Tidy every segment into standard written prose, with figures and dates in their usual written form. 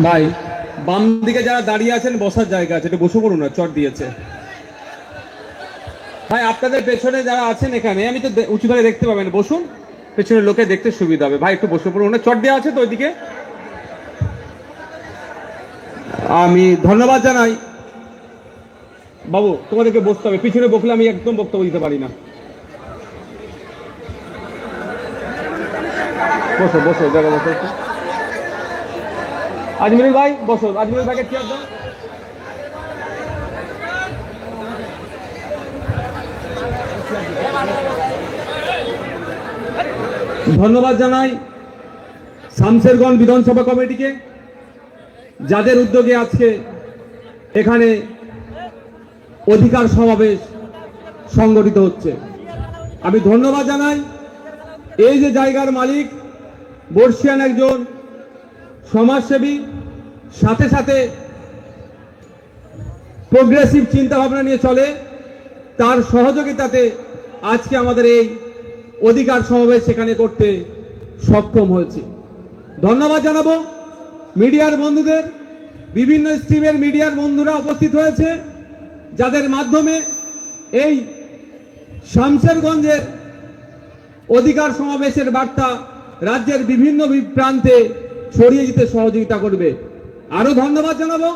ভাই বাম দিকে যারা দাঁড়িয়ে আছেন বসার জায়গা আছে, একটু বসে পড়ুন না, চট দিয়েছে। ভাই আপনাদের পেছনে যারা আছেন এখানে, আমি তো উঁচু ধরে দেখতে পাবেন, বসুন, পেছনের লোকে দেখতে সুবিধা হবে। ভাই একটু বসে পড়ুন না, চট দেওয়া আছে তো ওইদিকে। আমি ধন্যবাদ জানাই। বাবু তোমাদেরকে বসতে হবে, পিছনে বসলে আমি একদম বক্তব্য দিতে পারি না। বসো বসো, জায়গা বসো। আজমির ভাই বসো, আজমির ভাইকে চেয়ার দাও। ধন্যবাদ জানাই শামশেরগঞ্জ বিধানসভা কমিটিকে, যাদের উদ্যোগে আজকে এখানে অধিকার সমাবেশ সংগঠিত হচ্ছে। আমি ধন্যবাদ জানাই এই যে জায়গার মালিক বর্ষিয়ান একজন সমাজসেবী, সাথে সাথে প্রোগ্রেসিভ চিন্তা ভাবনা নিয়ে চলে, তার সহযোগিতাতে আজকে আমাদের এই অধিকার সমাবেশ সেখানে করতে সক্ষম হয়েছে। ধন্যবাদ জানাবো মিডিয়ার বন্ধুদের, বিভিন্ন স্ট্রিমের মিডিয়ার বন্ধুরা উপস্থিত হয়েছে, যাদের মাধ্যমে এই শামশেরগঞ্জের অধিকার সমাবেশের বার্তা রাজ্যের বিভিন্ন প্রান্তে ছড়িয়ে দিতে সহযোগিতা করবে। আরো ধন্যবাদ জানাবো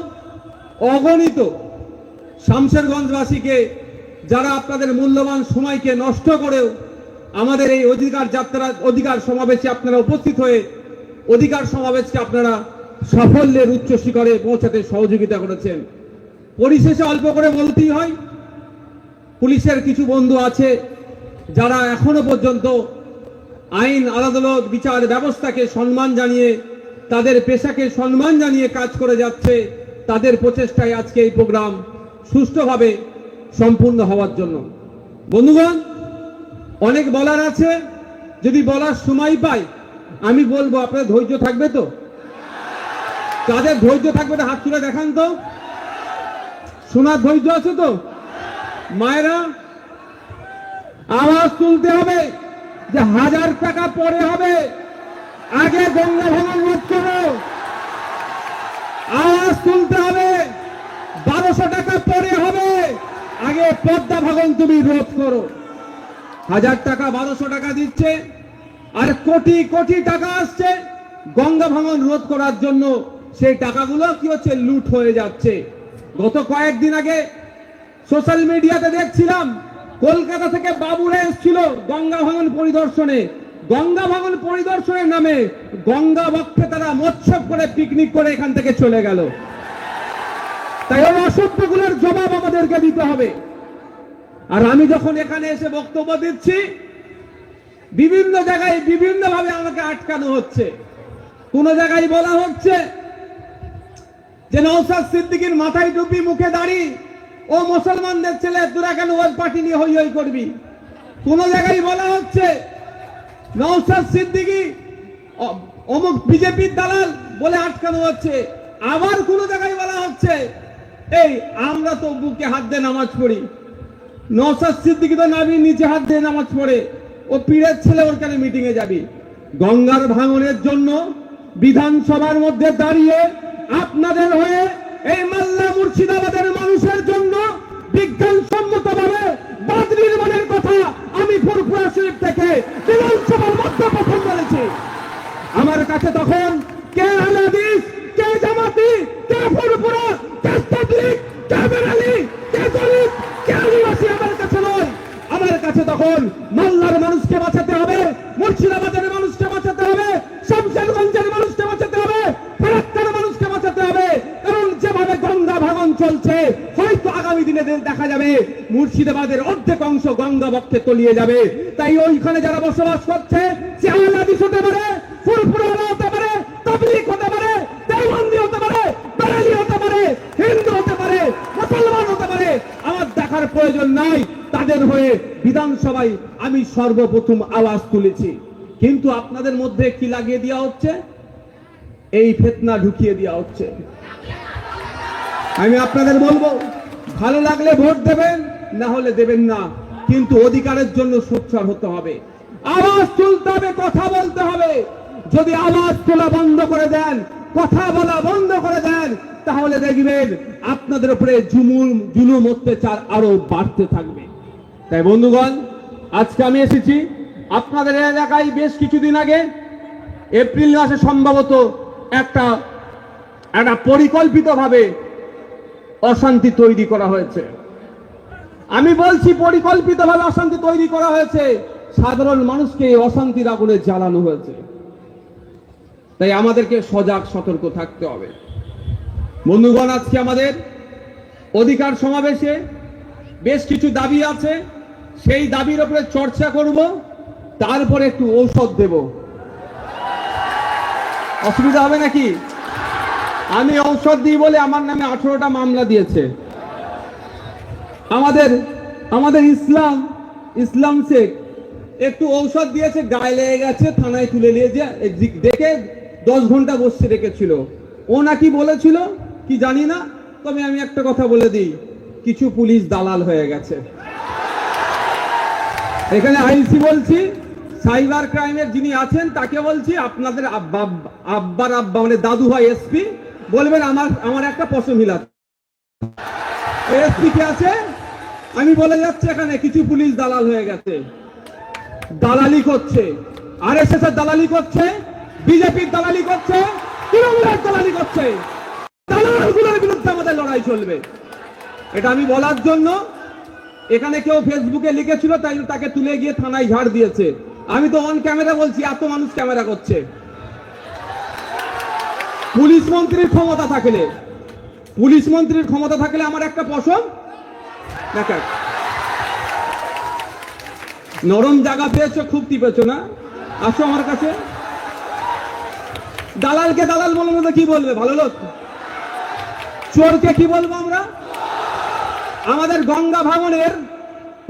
অগণিত শামশেরগঞ্জবাসীকে, যারা আপনাদের মূল্যবান সময়কে নষ্ট করেও আমাদের এই অধিকার যাত্রা, অধিকার সমাবেশে আপনারা উপস্থিত হয়ে অধিকার সমাবেশকে আপনারা সাফল্যের উচ্চ শিখরে পৌঁছাতে সহযোগিতা করেছেন। পরিশেষে অল্প করে বলতেই হয়, পুলিশের কিছু বন্ধু আছে যারা এখনো পর্যন্ত আইন, আদালত, বিচার ব্যবস্থাকে সম্মান জানিয়ে, তাদের পেশাকে সম্মান জানিয়ে কাজ করে যাচ্ছে। তাদের প্রচেষ্টায় আজকে এই প্রোগ্রাম সুষ্ঠুভাবে সম্পূর্ণ হওয়ার জন্য। বন্ধুগণ, অনেক বলার আছে, যদি বলার সময় পাই আমি বলবো। আপনাদের ধৈর্য থাকবে তো? তাদের ধৈর্য থাকবে তো হাত তুলে দেখান তো। শোনার ধৈর্য আছে তো? মায়েরা আওয়াজ তুলতে হবে যে 1000 টাকা পরে হবে, আগে গঙ্গা ভাঙন রোধ করো। আওয়াজ তুলতে হবে 1200 টাকা পরে হবে, আগে পদ্মা ভাঙন তুমি রোধ করো। 1000 টাকা 1200 টাকা দিচ্ছে, আর কোটি কোটি টাকা আসছে গঙ্গা ভাঙন রোধ করার জন্য। সেই টাকাগুলো কি হচ্ছে? লুট হয়ে যাচ্ছে। গত কয়েকদিন আগে সোশ্যাল মিডিয়াতে দেখছিলাম, কলকাতা থেকে বাবুরা এসেছিল গঙ্গা ভাঙন পরিদর্শনে। গঙ্গা ভাঙন পরিদর্শনের নামে গঙ্গা বক্ষে তারা মৎস্য করে পিকনিক করে এখান থেকে চলে গেল। তাই ওই অসভ্যগুলোর জবাব আমাদেরকে দিতে হবে। আর আমি যখন এখানে এসে বক্তব্য দিচ্ছি, বিভিন্ন জায়গায় বিভিন্ন ভাবে আমাকে আটকানো হচ্ছে। কোন জায়গায় বলা হচ্ছে যে নওশাদ সিদ্দিকীর মাথায় টুপি, মুখে দাড়ি, ও মুসলমানদের ছেলে, তোরা কেন ওর পার্টি নিয়ে হই হই করবি। কোন জায়গায় বলা হচ্ছে নওশাদ সিদ্দিকী অমুক বিজেপির দালাল বলে আটকানো হচ্ছে। আবার কোন জায়গায় বলা হচ্ছে এই আমরা তো বুকে হাত দিয়ে নামাজ পড়ি, নওশাদ সিদ্দিকী তো নাভির নিচে হাত দিয়ে নামাজ পড়ে, ও পীরের ছেলে, ওর কেন মিটিং এ যাবি। গঙ্গার ভাঙনের জন্য বিধানসভার মধ্যে দাঁড়িয়ে আপনাদের হয়ে এই মাল্লা মুর্শিদাবাদের মানুষের জন্য বিজ্ঞানসম্মতভাবে বাঁধ নির্মাণের কথা আমি ফুরফুরা শরীফ থেকে বিধানসভার মধ্যে প্রথম বলেছি। আমার কাছে তখন কে আহলে হাদিস, কে জামাতি, কে ফুরফুরা, কে তাবলীগ, কে বেরালি, কে দলিত, কে আদিবাসী আমার কাছে নয়। আমার কাছে তখন মাল্লার মানুষকে বাঁচাতে হবে, মুর্শিদাবাদের মানুষকে বাঁচাতে হবে, শামশেরগঞ্জের মানুষকে বাঁচাতে হবে, ফারাক্কার মানুষকে বাঁচাতে হবে। কারণ যেভাবে গঙ্গা ভাঙন চলছে, হয়তো আগামী দিনে দেখা যাবে মুর্শিদাবাদের অর্ধেক অংশ গঙ্গা বক্ষে তলিয়ে যাবে। তাই ওইখানে যারা বসবাস করছে, সে আহলে হাদিস হতে পারে, ফুরফুরা হতে পারে, তাবলীগ হতে পারে, দেওবন্দি হতে পারে, বেরেলি হতে পারে, হিন্দু হতে পারে, মুসলমান হতে পারে, আমার দেখার প্রয়োজন নাই। তাদের হয়ে বিধানসভায় আমি সর্বপ্রথম আওয়াজ তুলেছি। কিন্তু আপনাদের মধ্যে কি লাগিয়ে দেওয়া হচ্ছে? এই ফিতনা ঢুকিয়ে দেওয়া হচ্ছে। আমি আপনাদের বলবো, ভালো লাগলে ভোট দেবেন, না হলে দেবেন না, কিন্তু অধিকারের জন্য সোচ্চার হতে হবে, আওয়াজ তুলতে হবে, কথা বলতে হবে। যদি আওয়াজ তোলা বন্ধ করে দেন, কথা বলা বন্ধ করে দেন, তাহলে দেখবেন আপনাদের উপরে জুলুম অত্যাচার আরো বাড়তে থাকবে। তাই বন্ধুগণ, আজকে আমি এসেছি আপনাদের এলাকায়। বেশ কিছুদিন আগে এপ্রিল মাসে সম্ভবত একটা পরিকল্পিতভাবে অশান্তি তৈরি করা হয়েছে। আমি বলছি পরিকল্পিতভাবে অশান্তি তৈরি করা হয়েছে, সাধারণ মানুষকে অশান্তির আগুনে জ্বালানো হয়েছে। তাই আমাদেরকে সজাগ সতর্ক থাকতে হবে। বন্ধুগণ, আজকে আমাদের অধিকার সমাবেশে বেশ কিছু দাবি আছে, সেই দাবির উপরে চর্চা করব, তারপরে একটু ঔষধ দেব। অসুবিধা হবে নাকি? আমি ঔষধ দিই বলে আমার নামে 18টা মামলা দিয়েছে। আমাদের ইসলাম শেখ একটু ঔষধ দিয়েছে, গায়ে লেগে গেছে, থানায় তুলে নিয়ে যে দেখে 10 ঘন্টা বসে রেখেছিল। ও নাকি বলেছিল কি জানি না, তবে আমি একটা কথা বলে দিই, কিছু পুলিশ দালাল হয়ে গেছে। এখানে আইসি বলছি, সাইবার ক্রাইমের যিনি আছেন তাকে বলছি, আপনাদের আব্বার আব্বা মানে দাদু হয় এসপি, বলবেন আমার একটা পশমিলা এসপি কে আছে। আমি বলে যাচ্ছি, এখানে কিছু পুলিশ দালাল হয়ে গেছে, দালালি করছে, আরএসএস এর দালালি করছে, বিজেপির দালালি করছে, তৃণমূলের দালালি করছে। দালালগুলোর বিরুদ্ধে আমাদের লড়াই চলবে। এটা আমি বলার জন্য, এখানে কেউ ফেসবুকে লিখেছিল, তাই তাকে তুলে গিয়ে থানায় ঝাড় দিয়েছে। আমি তো অন ক্যামেরা বলছি, এত মানুষ ক্যামেরা করছে। পুলিশ মন্ত্রীর ক্ষমতা থাকলে আমার একটা পশম দেখ, নরম জায়গা পেয়েছো, খুব টিপেছো না, আসো আমার কাছে। দালালকে দালাল বলবো না, কি বলবে? ভালো লোক। চোরকে কি বলবো আমরা? আমাদের গঙ্গা ভাঙনের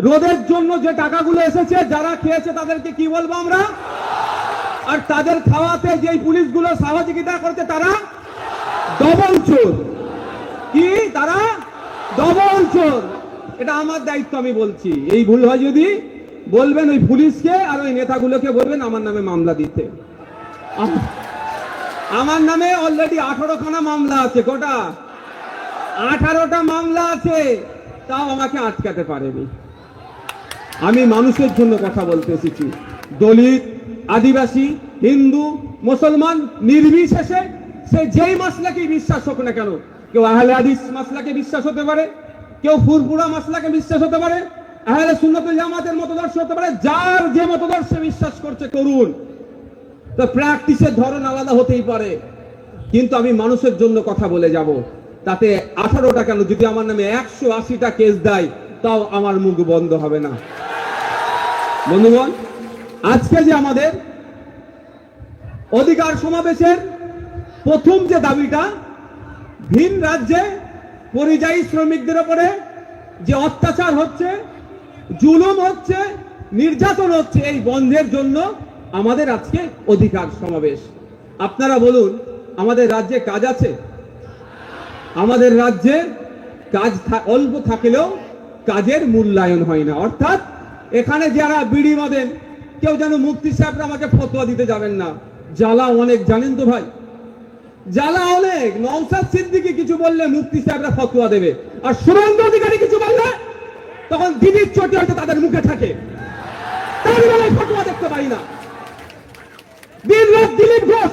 রোধের জন্য যে টাকাগুলো এসেছে, যারা খেয়েছে তাদেরকে কি বলবো আমরা? আর তাদের খাওয়াতে যে পুলিশগুলো সহযোগিতা করছে তারা ডবল চোর। কি তারা? ডবল চোর। এটা আমার দায়িত্ব, আমি বলছি। এই ভুল হয় যদি বলবেন ওই পুলিশকে আর ওই নেতাগুলোকে বলবেন আমার নামে মামলা দিতে। আমার নামে অলরেডি 18খানা মামলা আছে। গোটা 18টা মামলা আছে, তাও আমাকে আটকাতে পারেনি। আমি মানুষের জন্য কথা বলতে এসেছি। দলিত, আদিবাসী, হিন্দু, মুসলমান নির্বিশেষে সে যেই মাসলাকে বিশ্বাস হোক না কেন, কেউ আহলে হাদিস মাসলাকে বিশ্বাস হতে পারে, কেউ ফুরফুরা মাসলাকে বিশ্বাস হতে পারে, আহলে সুন্নাতুল জামাতের মতদর্শ হতে পারে। যার যে মতদর্শে বিশ্বাস করছে করুন, তো প্র্যাকটিসের ধরন আলাদা হতেই পারে, কিন্তু আমি মানুষের জন্য কথা বলে যাব। তাতে 18টা কেন, যদি আমার নামে 180টা কেস দেয়, তাও আমার মুখ বন্ধ হবে না। বন্ধুগণ, আজকে যে আমাদের অধিকার সমাবেশের প্রথম যে দাবিটা, ভিন রাজ্যে পরিযায়ী শ্রমিকদের উপরে যে অত্যাচার হচ্ছে, জুলুম হচ্ছে, নির্যাতন হচ্ছে, এই বন্ধের জন্য আমাদের আজকে অধিকার সমাবেশ। আপনারা বলুন, আমাদের রাজ্যে কাজ আছে? আমাদের রাজ্যে কাজ অল্প থাকলেও কাজের মূল্যায়ন হয় না। অর্থাৎ এখানে যারা বিড়ি বাঁধেন, কেউ যেন মুফতি সাহেবরা আমাকে ফতোয়া দিতে যাবেন না, জ্বালা অনেক, জানেন তো ভাই, জ্বালা অনেক। নওশাদ সিদ্দিকী কিছু বললে মুফতি সাহেবরা ফতোয়া দেবে, আর শুভেন্দু অধিকারী কিছু বললে তখন দিদির চোটে হয়তো তাদের মুখে থাকে, তার বেলায় ফতোয়া দেখতে পাই না। দিন রাত দিলীপ ঘোষ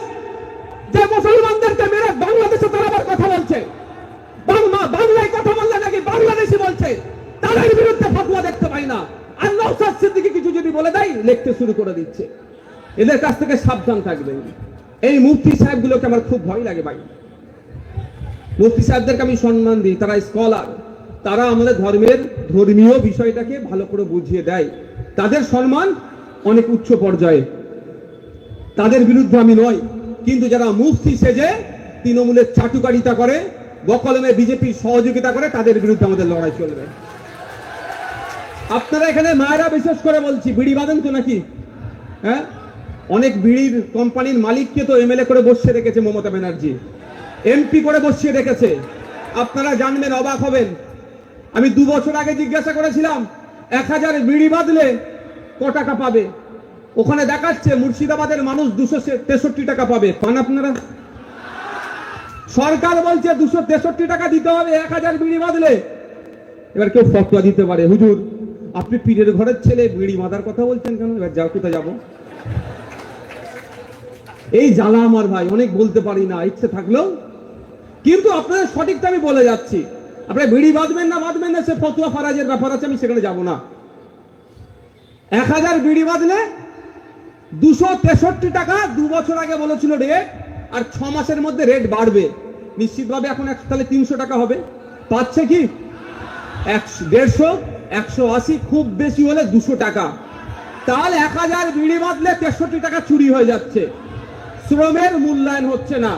যে মুসলমানদেরকে মেরে বাংলাদেশে তারা আবার কথা বলছে, বাংলায় কথা বললে নাকি বাংলাদেশি বলছে, তাদের বিরুদ্ধে ফতোয়া দেখতে পাই না। আর নওশাদ সিদ্দিকী কিছু যদি বলে দেয়, লিখতে শুরু করে দিচ্ছে। এদের কাছ থেকে সাবধান থাকবেন। এই মুফতি সাহেবগুলোকে আমার খুব ভয় লাগে ভাই। মুফতি সাহেবদেরকে আমি সম্মান দিই, তারা স্কলার, তারা আমাদের ধর্মীয় বিষয়টাকে ভালো করে বুঝিয়ে দেয়, তাদের সম্মান অনেক উচ্চ পর্যায়ে, তাদের বিরুদ্ধে আমি নয়। কিন্তু যারা মুফতি সেজে তৃণমূলের চাটুকারিতা করে, বকলমে বিজেপির সহযোগিতা করে, তাদের বিরুদ্ধে আমাদের লড়াই চলবে। আপনারা এখানে মায়েরা বিশেষ করে বলছি, বিড়ি বাঁধেন তো নাকি? হ্যাঁ, অনেক বিড়ির কোম্পানির মালিককে তো এমএলএ করে বসিয়ে রেখেছে মমতা ব্যানার্জি, এমপি করে বসিয়ে রেখেছে। আপনারা জানবেন, অবাক হবেন। আমি 2 বছর আগে জিজ্ঞাসা করেছিলাম 1000 বিড়ি বাঁধলে ক টাকা পাবে? ওখানে দেখাচ্ছে মুর্শিদাবাদের মানুষ 263 টাকা পাবে। পান আপনারা? সরকার বলছে 263 টাকা দিতে হবে 1000 বিড়ি বাঁধলে। এবার কেউ ফতোয়া দিতে পারে, হুজুর আপনি পীরের ঘরের ছেলে, বিড়ি বাঁধার কথা বলছেন কেন? এবার যাও, কোথায় যাবো? এই জ্বালা আমার ভাই, অনেক বলতে পারি না ইচ্ছে থাকলেও। কিন্তু আপনাদের সঠিকটা আমি বলে যাচ্ছি, আপনারা বিড়ি বাঁধবেন না সে ফতোয়া ফারাজের ব্যাপার আছে, আমি সেখানে যাব না। 1000 বিড়ি বাঁধলে 263 টাকা 2 বছর আগে বলেছিল রেট, আর 6 মাসের মধ্যে রেট বাড়বে নিশ্চিতভাবে। এখন তাহলে 300 টাকা হবে। পাচ্ছে কি 150, 180, খুব বেশি হলে 200 টাকা। তাহলে 1000 বিড়ি বাঁধলে 63 টাকা চুরি হয়ে যাচ্ছে। শ্রমের মূল্যায়ন হচ্ছে না,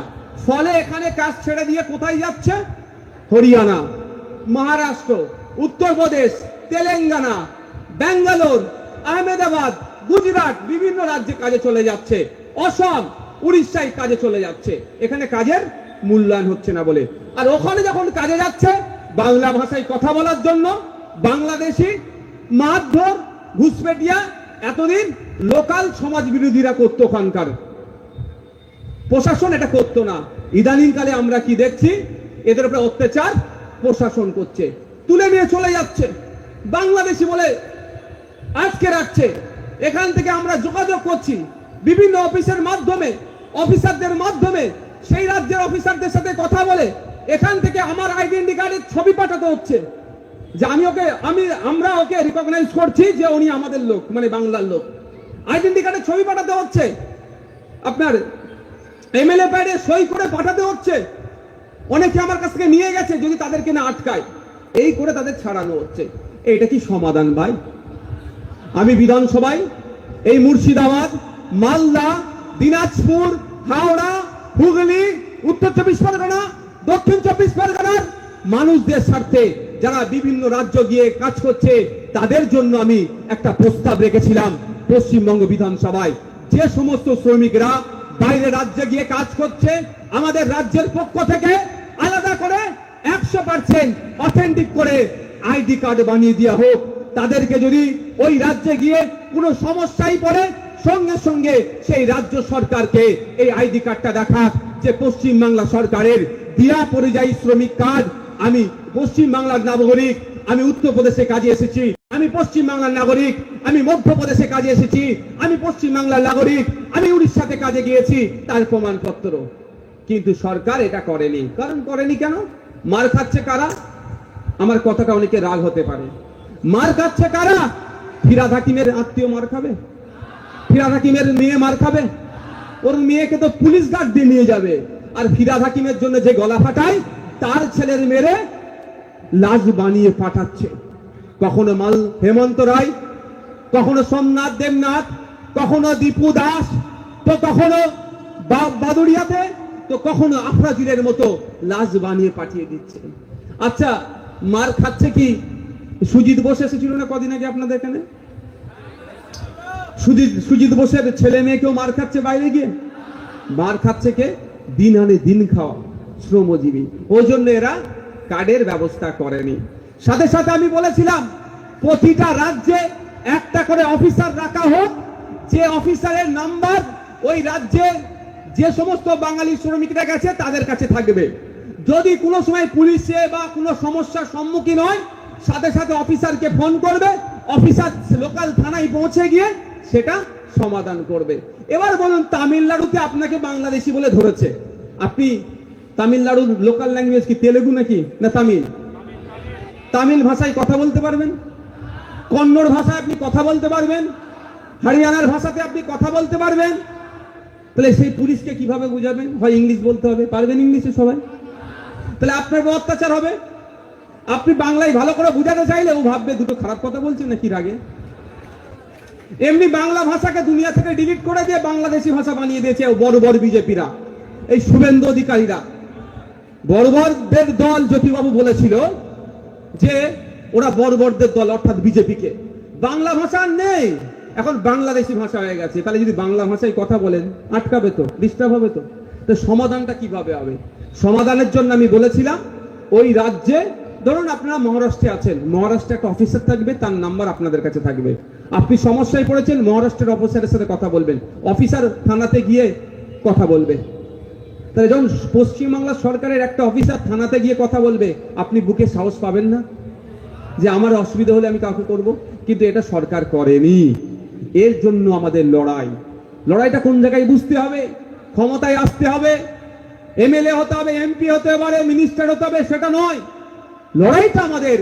ফলে এখানে কাজ ছেড়ে দিয়ে কোথায় যাচ্ছে? হরিয়ানা, মহারাষ্ট্র, উত্তরপ্রদেশ, তেলেঙ্গানা, ব্যাঙ্গালোর, আহমেদাবাদ, গুজরাট, বিভিন্ন রাজ্যে কাজে চলে যাচ্ছে। অসম, উড়িষ্যায় কাজে চলে যাচ্ছে, এখানে কাজের মূল্যায়ন হচ্ছে না বলে। আর ওখানে যখন কাজে যাচ্ছে বাংলা ভাষায় কথা বলার জন্য বাংলাদেশি, মারধর, ঘুষপেটিয়া এতদিন লোকাল সমাজ বিরোধীরা করতো, ওখানকার প্রশাসন এটা করতো না। ইদানিংকালে আমরা কি দেখছি? এদের উপরে অত্যাচার প্রশাসন করছে, তুলে নিয়ে চলে যাচ্ছে, বাংলাদেশি বলে আজকে রাখছে। এখান থেকে আমরা যোগাযোগ করছি বিভিন্ন অফিসের মাধ্যমে, অফিসারদের মাধ্যমে, সেই রাজ্যের অফিসারদের সাথে কথা বলে এখান থেকে আমার আইডেন্টি কার্ডের ছবি পাঠাতে হচ্ছে যে আমরা ওকে রিকগনাইজ করছি যে উনি আমাদের লোক, মানে বাংলার লোক। আইডেন্টি কার্ডের ছবি পাঠাতে হচ্ছে, আপনার এমএলএ প্যাডে সই করে পাঠাতে হচ্ছে। অনেকে আমার কাছ থেকে নিয়ে গেছে যদি তাদেরকে না আটকায়, এই করে তাদের ছাড়ানো হচ্ছে। এটা কি সমাধান ভাই? আমি বিধানসভায় এই মুর্শিদাবাদ, মালদা, দিনাজপুর, হাওড়া, হুগলি, উত্তর 24 পরগনা, দক্ষিণ 24 পরগনার মানুষদের স্বার্থে যারা বিভিন্ন রাজ্য গিয়ে কাজ করছে তাদের জন্য আমি একটা প্রস্তাব রেখেছিলাম পশ্চিমবঙ্গ বিধানসভায়। যে সমস্ত শ্রমিকরা বাইরে রাজ্যে গিয়ে কাজ করছে আমাদের রাজ্যের পক্ষ থেকে আলাদা করে 100% অথেন্টিক করে আইডি কার্ড বানিয়ে দেওয়া হোক। তাদেরকে যদি ওই রাজ্যে গিয়ে কোনো সমস্যায় পড়ে সঙ্গে সঙ্গে সেই রাজ্য সরকারকে এই আইডি কার্ডটা দেখা যে পশ্চিমবাংলা সরকারের দিয়া পরিযায়ী শ্রমিক কার্ড, আমি পশ্চিমবাংলার নাগরিক, আমি উত্তরপ্রদেশে কাজে এসেছি, আমি পশ্চিমবাংলার নাগরিক, আমি মধ্যপ্রদেশে কাজে এসেছি, আমি পশ্চিমবাংলার নাগরিক, আমি উড়িষ্যাতে কাজে গিয়েছি, তার প্রমাণপত্র। কিন্তু সরকার এটা করেনি। কারণ করেনি কেন? মার খাচ্ছে কারা? আমার কথাটা অনেকে রাগ হতে পারে, মার খাচ্ছে কারা? ফিরহাদ হাকিমের আত্মীয় মার খাবে, ফিরহাদ হাকিমের মেয়ে মার খাবে, ওর মেয়েকে তো পুলিশ গার্ড দিয়ে নিয়ে যাবে। আর ফিরহাদ হাকিমের জন্য যে গলা ফাটায় তার ছেলের মেরে লাশ বানিয়ে পাঠাচ্ছে। কখনো হেমন্ত রায়, কখনো সোমনাথ দেবনাথ, কখনো দীপু দাস, তো কখনো বাদুড়িয়াতে, তো কখনো আফরাজুলের মতো লাশ বানিয়ে পাঠিয়ে দিচ্ছে। আচ্ছা, মার খাচ্ছে কি সুজিত বোস এসেছিল না কদিন আগে আপনাদের এখানে? সুজিত বোসের ছেলে মেয়ে কেউ মার খাচ্ছে বাইরে গিয়ে? মার খাচ্ছে কে? দিন আনে দিন খাওয়া শ্রমজীবী। ওই জন্য এরা কার্ডের ব্যবস্থা করেনি। সাথে সাথে আমি বলেছিলাম প্রতিটা রাজ্যে একটা করে অফিসার রাখা হোক, যে অফিসারের নাম্বার ওই রাজ্যে যে সমস্ত বাঙালি শ্রমিকরা গেছে তাদের কাছে থাকবে। যদি কোনো সময় পুলিশে বা কোনো সমস্যার সম্মুখীন হয় সাথে সাথে অফিসারকে ফোন করবে, অফিসার লোকাল থানায় পৌঁছে গিয়ে সেটা সমাধান করবে। এবার বলুন, তামিলনাড়ুতে আপনাকে বাংলাদেশি বলে ধরেছে, আপনি তামিলনাড়ুর লোকাল ল্যাঙ্গুয়েজ কি তেলেগু নাকি না তামিল? তামিল ভাষায় কথা বলতে পারবেন, কন্নড় ভাষায় আপনি কথা বলতে পারবেন, হরিয়ানার ভাষাতে আপনি কথা বলতে পারবেন। তাহলে সেই পুলিশকে কিভাবে বুঝাবেন? হয় ইংলিশ বলতে হবে, পারবেন ইংলিশে সবাই? তাহলে আপনার অত্যাচার হবে। আপনি বাংলায় ভালো করে বুঝাতে চাইলে ও ভাববে দুটো খারাপ কথা বলছেন নাকি রাগে। এমনি বাংলা ভাষাকে দুনিয়া থেকে ডিলিট করে দিয়ে বাংলাদেশি ভাষা বানিয়ে দিয়েছে বড় বড় বিজেপিরা, এই শুভেন্দু অধিকারীরা। বর্বরদের দল জ্যোতিবাবু বলেছিল যে ওরা বর্বরদের দল, অর্থাৎ বিজেপিকে। বাংলা ভাষা নেই, এখন বাংলাদেশি ভাষা হয়ে গেছে। তাহলে যদি বাংলা ভাষায় কথা বলেন আটকাবে তো, ডিস্টার্ব হবে তো। তো সমাধানটা কিভাবে হবে? সমাধানের জন্য আমি বলেছিলাম ওই রাজ্যে, ধরুন আপনারা মহারাষ্ট্রে আছেন, মহারাষ্ট্রে একটা অফিসার থাকবে, তার নাম্বার আপনাদের কাছে থাকবে। আপনি সমস্যায় পড়েছেন, মহারাষ্ট্রের অফিসারের সাথে কথা বলবেন, অফিসার থানাতে গিয়ে কথা বলবে। তাহলে যখন পশ্চিমবাংলার সরকারের একটা অফিসার থানাতে গিয়ে কথা বলবে, আপনি বুকে সাহস পাবেন না যে আমার অসুবিধা হলে আমি কাউকে করব? কিন্তু এটা সরকার করেনি। এর জন্য আমাদের লড়াইটা কোন জায়গায় বুঝতে হবে। ক্ষমতায় আসতে হবে, এমএলএ হতে হবে, এমপি হতে পারে, মিনিস্টার হতে হবে, সেটা নয়। লড়াইটা আমাদের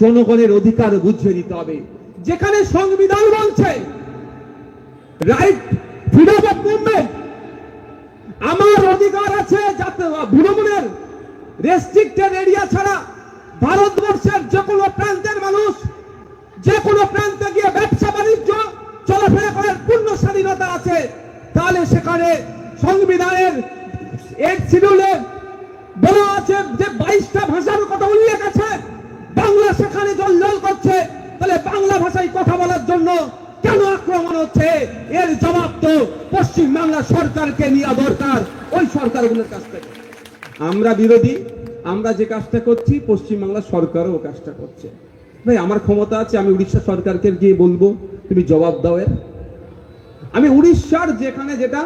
জনগণের অধিকার বুঝিয়ে দিতে হবে। যেখানে সংবিধান বলছে রাইট ফ্রিডম অফ মুভমেন্ট, আমার অধিকার আছে যাতে ভ্রমণের রেস্ট্রিক্টেড এরিয়া ছাড়া ভারতবর্ষের যে কোনো প্রান্তের মানুষ যে কোনো প্রান্তে গিয়ে ব্যবসা বাণিজ্য চলাফেরা করার পূর্ণ স্বাধীনতা আছে, তাহলে সেখানে সংবিধানের 8 শিডিউলে বলা আছে যে 22টা ভাষার কথা উল্লেখ আছে। বাংলা সেখানে জলজল করছে, তাহলে বাংলা ভাষায় কথা বলার জন্য কেন আক্রমণ হচ্ছে? এর জবাব তো পশ্চিম বাংলা সরকারকে নেওয়া দরকার, ওই সরকারগুলোর কাছ থেকে। আমরা বিরোধী, আমরা যে কাজটা করছি পশ্চিমবাংলা সরকারও ও কাজটা করছে। ভাই আমার ক্ষমতা আছে, আমি উড়িষ্যা সরকারকে গিয়ে বলবো তুমি জবাব দাও এর। আমি উড়িষ্যার যেখানে যেটা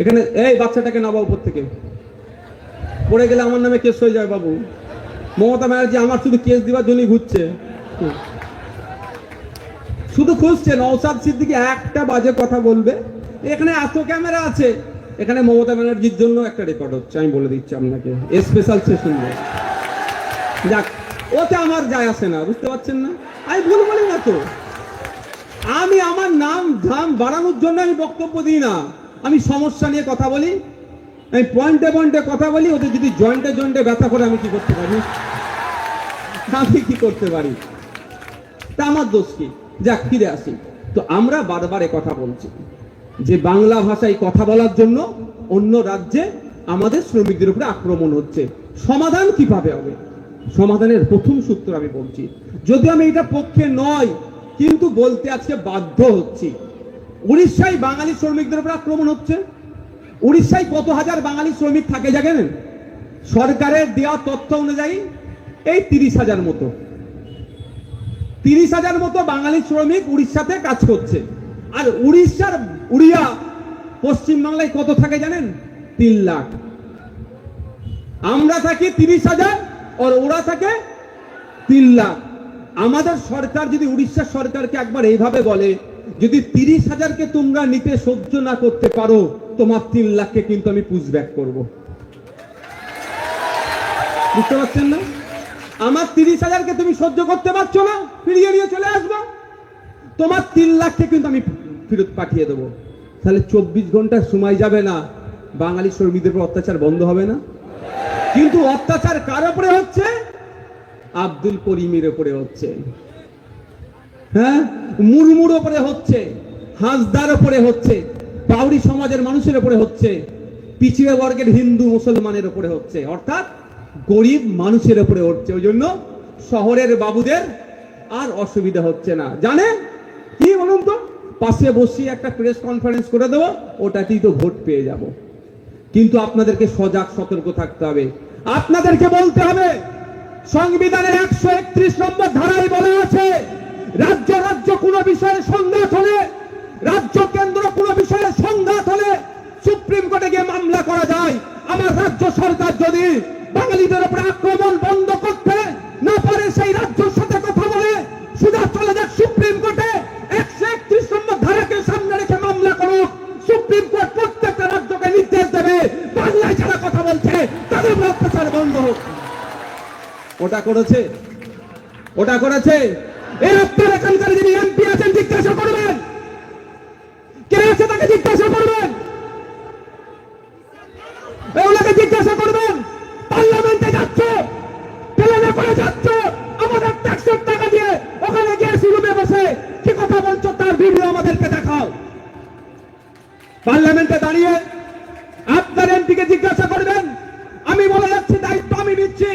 এখানে এই বাচ্চাটাকে নামাও উপর থেকে, পড়ে গেলে আমার নামে কেস হয়ে যায় বাবু। মমতা ব্যানার্জি আমার শুধু কেস দিবার জন্যই ঘুরছে, শুধু খুঁজছে নওশাদ সিদ্দিকী একটা বাজে কথা বলবে। এখানে এত ক্যামেরা আছে, এখানে মমতা ব্যানার্জির জন্য একটা রেকর্ড হচ্ছে, আমি বলে দিচ্ছি আপনাকে, স্পেশাল সেশন। যাক, ওতে আমার যায় আসে না, বুঝতে পারছেন না? আমি ভুল বলি না তো, আমি আমার নাম ধাম বাড়ানোর জন্য আমি বক্তব্য দিই না, আমি সমস্যা নিয়ে কথা বলি, আমি পয়েন্টে পয়েন্টে কথা বলি। ওদের যদি জয়েন্টে জয়েন্টে ব্যথা করে আমি কি করতে পারি? আমি কি করতে পারি? তা আমার দোষ কি? যাক, ফিরে আসি। তো আমরা বারবার কথা বলছি যে বাংলা ভাষায় কথা বলার জন্য অন্য রাজ্যে আমাদের শ্রমিকদের উপরে আক্রমণ হচ্ছে। সমাধান কিভাবে হবে? সমাধানের প্রথম সূত্র আমি বলছি, যদি আমি এটা পক্ষে নয় কিন্তু বলতে আজকে বাধ্য হচ্ছি। উড়িষ্যায় বাঙালি শ্রমিকদের উপরে আক্রমণ হচ্ছে। উড়িষ্যায় কত হাজার বাঙালি শ্রমিক থাকে জানেন? সরকারের দেওয়া তথ্য অনুযায়ী এই 30,000 মতো, 30,000 মতো বাঙালি শ্রমিক উড়িষ্যাতে কাজ করছে। আর উড়িষ্যার উড়িয়া পশ্চিমবাংলায় কত থাকে জানেন? 3 লাখ। আমরা থাকি 30,000 আর ওরা থাকে 3 লাখ। আমাদের সরকার যদি উড়িষ্যার সরকারকে একবার এইভাবে বলে, যদি 30,000কে তোমরা নিতে সহ্য না করতে পারো, তোমার 3 লাখকে কিন্তু আমি পুশব্যাক করব। বুঝতে পারছেন না? আমার 30,000কে তুমি সহ্য করতে পারছো না, ফিরিয়ে নিয়ে চলে আসবো, তোমার 3 লাখকে কিন্তু আমি ফেরত পাঠিয়ে দেবো। তাহলে 24 ঘন্টা সময় যাবে না, বাঙালি শ্রমিকদের উপর অত্যাচার বন্ধ হবে না? কিন্তু অত্যাচার কার উপরে হচ্ছে? আব্দুল করিমের উপরে হচ্ছে, হ্যাঁ, মুরমুর উপরে হচ্ছে, হাঁসদার উপরে হচ্ছে, বাউরি সমাজের মানুষের উপরে হচ্ছে, পিছিয়ে বর্গের হিন্দু মুসলমানের উপরে হচ্ছে, অর্থাৎ গরিব মানুষের উপরে হচ্ছে। ওই জন্য শহরের বাবুদের আর অসুবিধা হচ্ছে না। জানে কি বলুন তো? পাশে বসিয়ে একটা প্রেস কনফারেন্স করে দেবো, ওটাতেই তো ভোট পেয়ে যাব। কিন্তু আপনাদেরকে সজাগ সতর্ক থাকতে হবে। আপনাদেরকে বলতে হবে, সংবিধানের 131 নম্বর ধারায় বলা আছে, রাজ্য রাজ্য কোন বিষয়ে সংঘাত হলে, রাজ্য কেন্দ্র কোন বিষয়ে সংঘাত হলে সুপ্রিম কোর্টে গিয়ে মামলা করা যায়। আমার রাজ্য সরকার যদি বাঙালিদের উপরে আক্রমণ বন্ধ করতে না পারে, সেই রাজ্যের সাথে কথা বলে সুদা চলে যাক সুপ্রিম কোর্টে, 131 নম্বর ধারাকে সামনে রেখে মামলা করুক। সুপ্রিম কোর্ট প্রত্যেকটা রাজ্যকে নির্দেশ দেবে, বাংলায় যারা কথা বলছে তাদের অত্যাচার বন্ধ হোক। ওটা করেছে, ওটা করেছে। এই আপনার এখানকার যিনি এমপি আছেন জিজ্ঞাসা করবেন, কে আছে তাকে জিজ্ঞাসা করবেন, ওনাকে জিজ্ঞাসা করবেন। পার্লামেন্টে যাচ্ছে, প্লেনে করে যাচ্ছে, আমাদের ট্যাক্সের টাকা দিয়ে ওখানে গিয়ে রুমে বসে কি কথা বলছো তার ভিডিও আমাদেরকে দেখাও। পার্লামেন্টে দাঁড়িয়ে আপনার এমপিকে জিজ্ঞাসা করবেন। আমি বলে যাচ্ছি, দায়িত্ব আমি নিচ্ছি,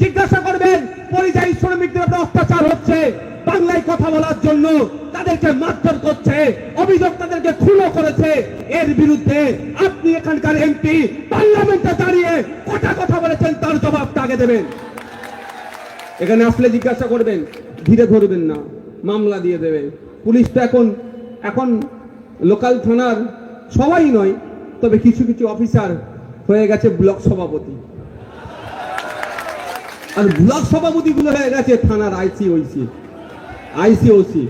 জিজ্ঞাসা করবেন পরিযায়ী শ্রমিকদের উপর অত্যাচার হচ্ছে, বাংলায় কথা বলার জন্য তাদেরকে মারধর করছে, অভিযোগ তাদেরকে খুনও করেছে। এর বিরুদ্ধে আপনি এখানকার এমপি পার্লামেন্টে দাঁড়িয়ে কটা কথা বলেছেন তার জবাবটা আগে দেবেন। এখানে আসলে জিজ্ঞাসা করবেন, ধীরে ধরবেন না, মামলা দিয়ে দেবে পুলিশ। তো এখন লোকাল থানার সবাই নয়, তবে কিছু কিছু অফিসার হয়ে গেছে ব্লক সভাপতি, আর ব্লক সভাপতি গুলো হয়ে গেছে থানার আইসিওসি।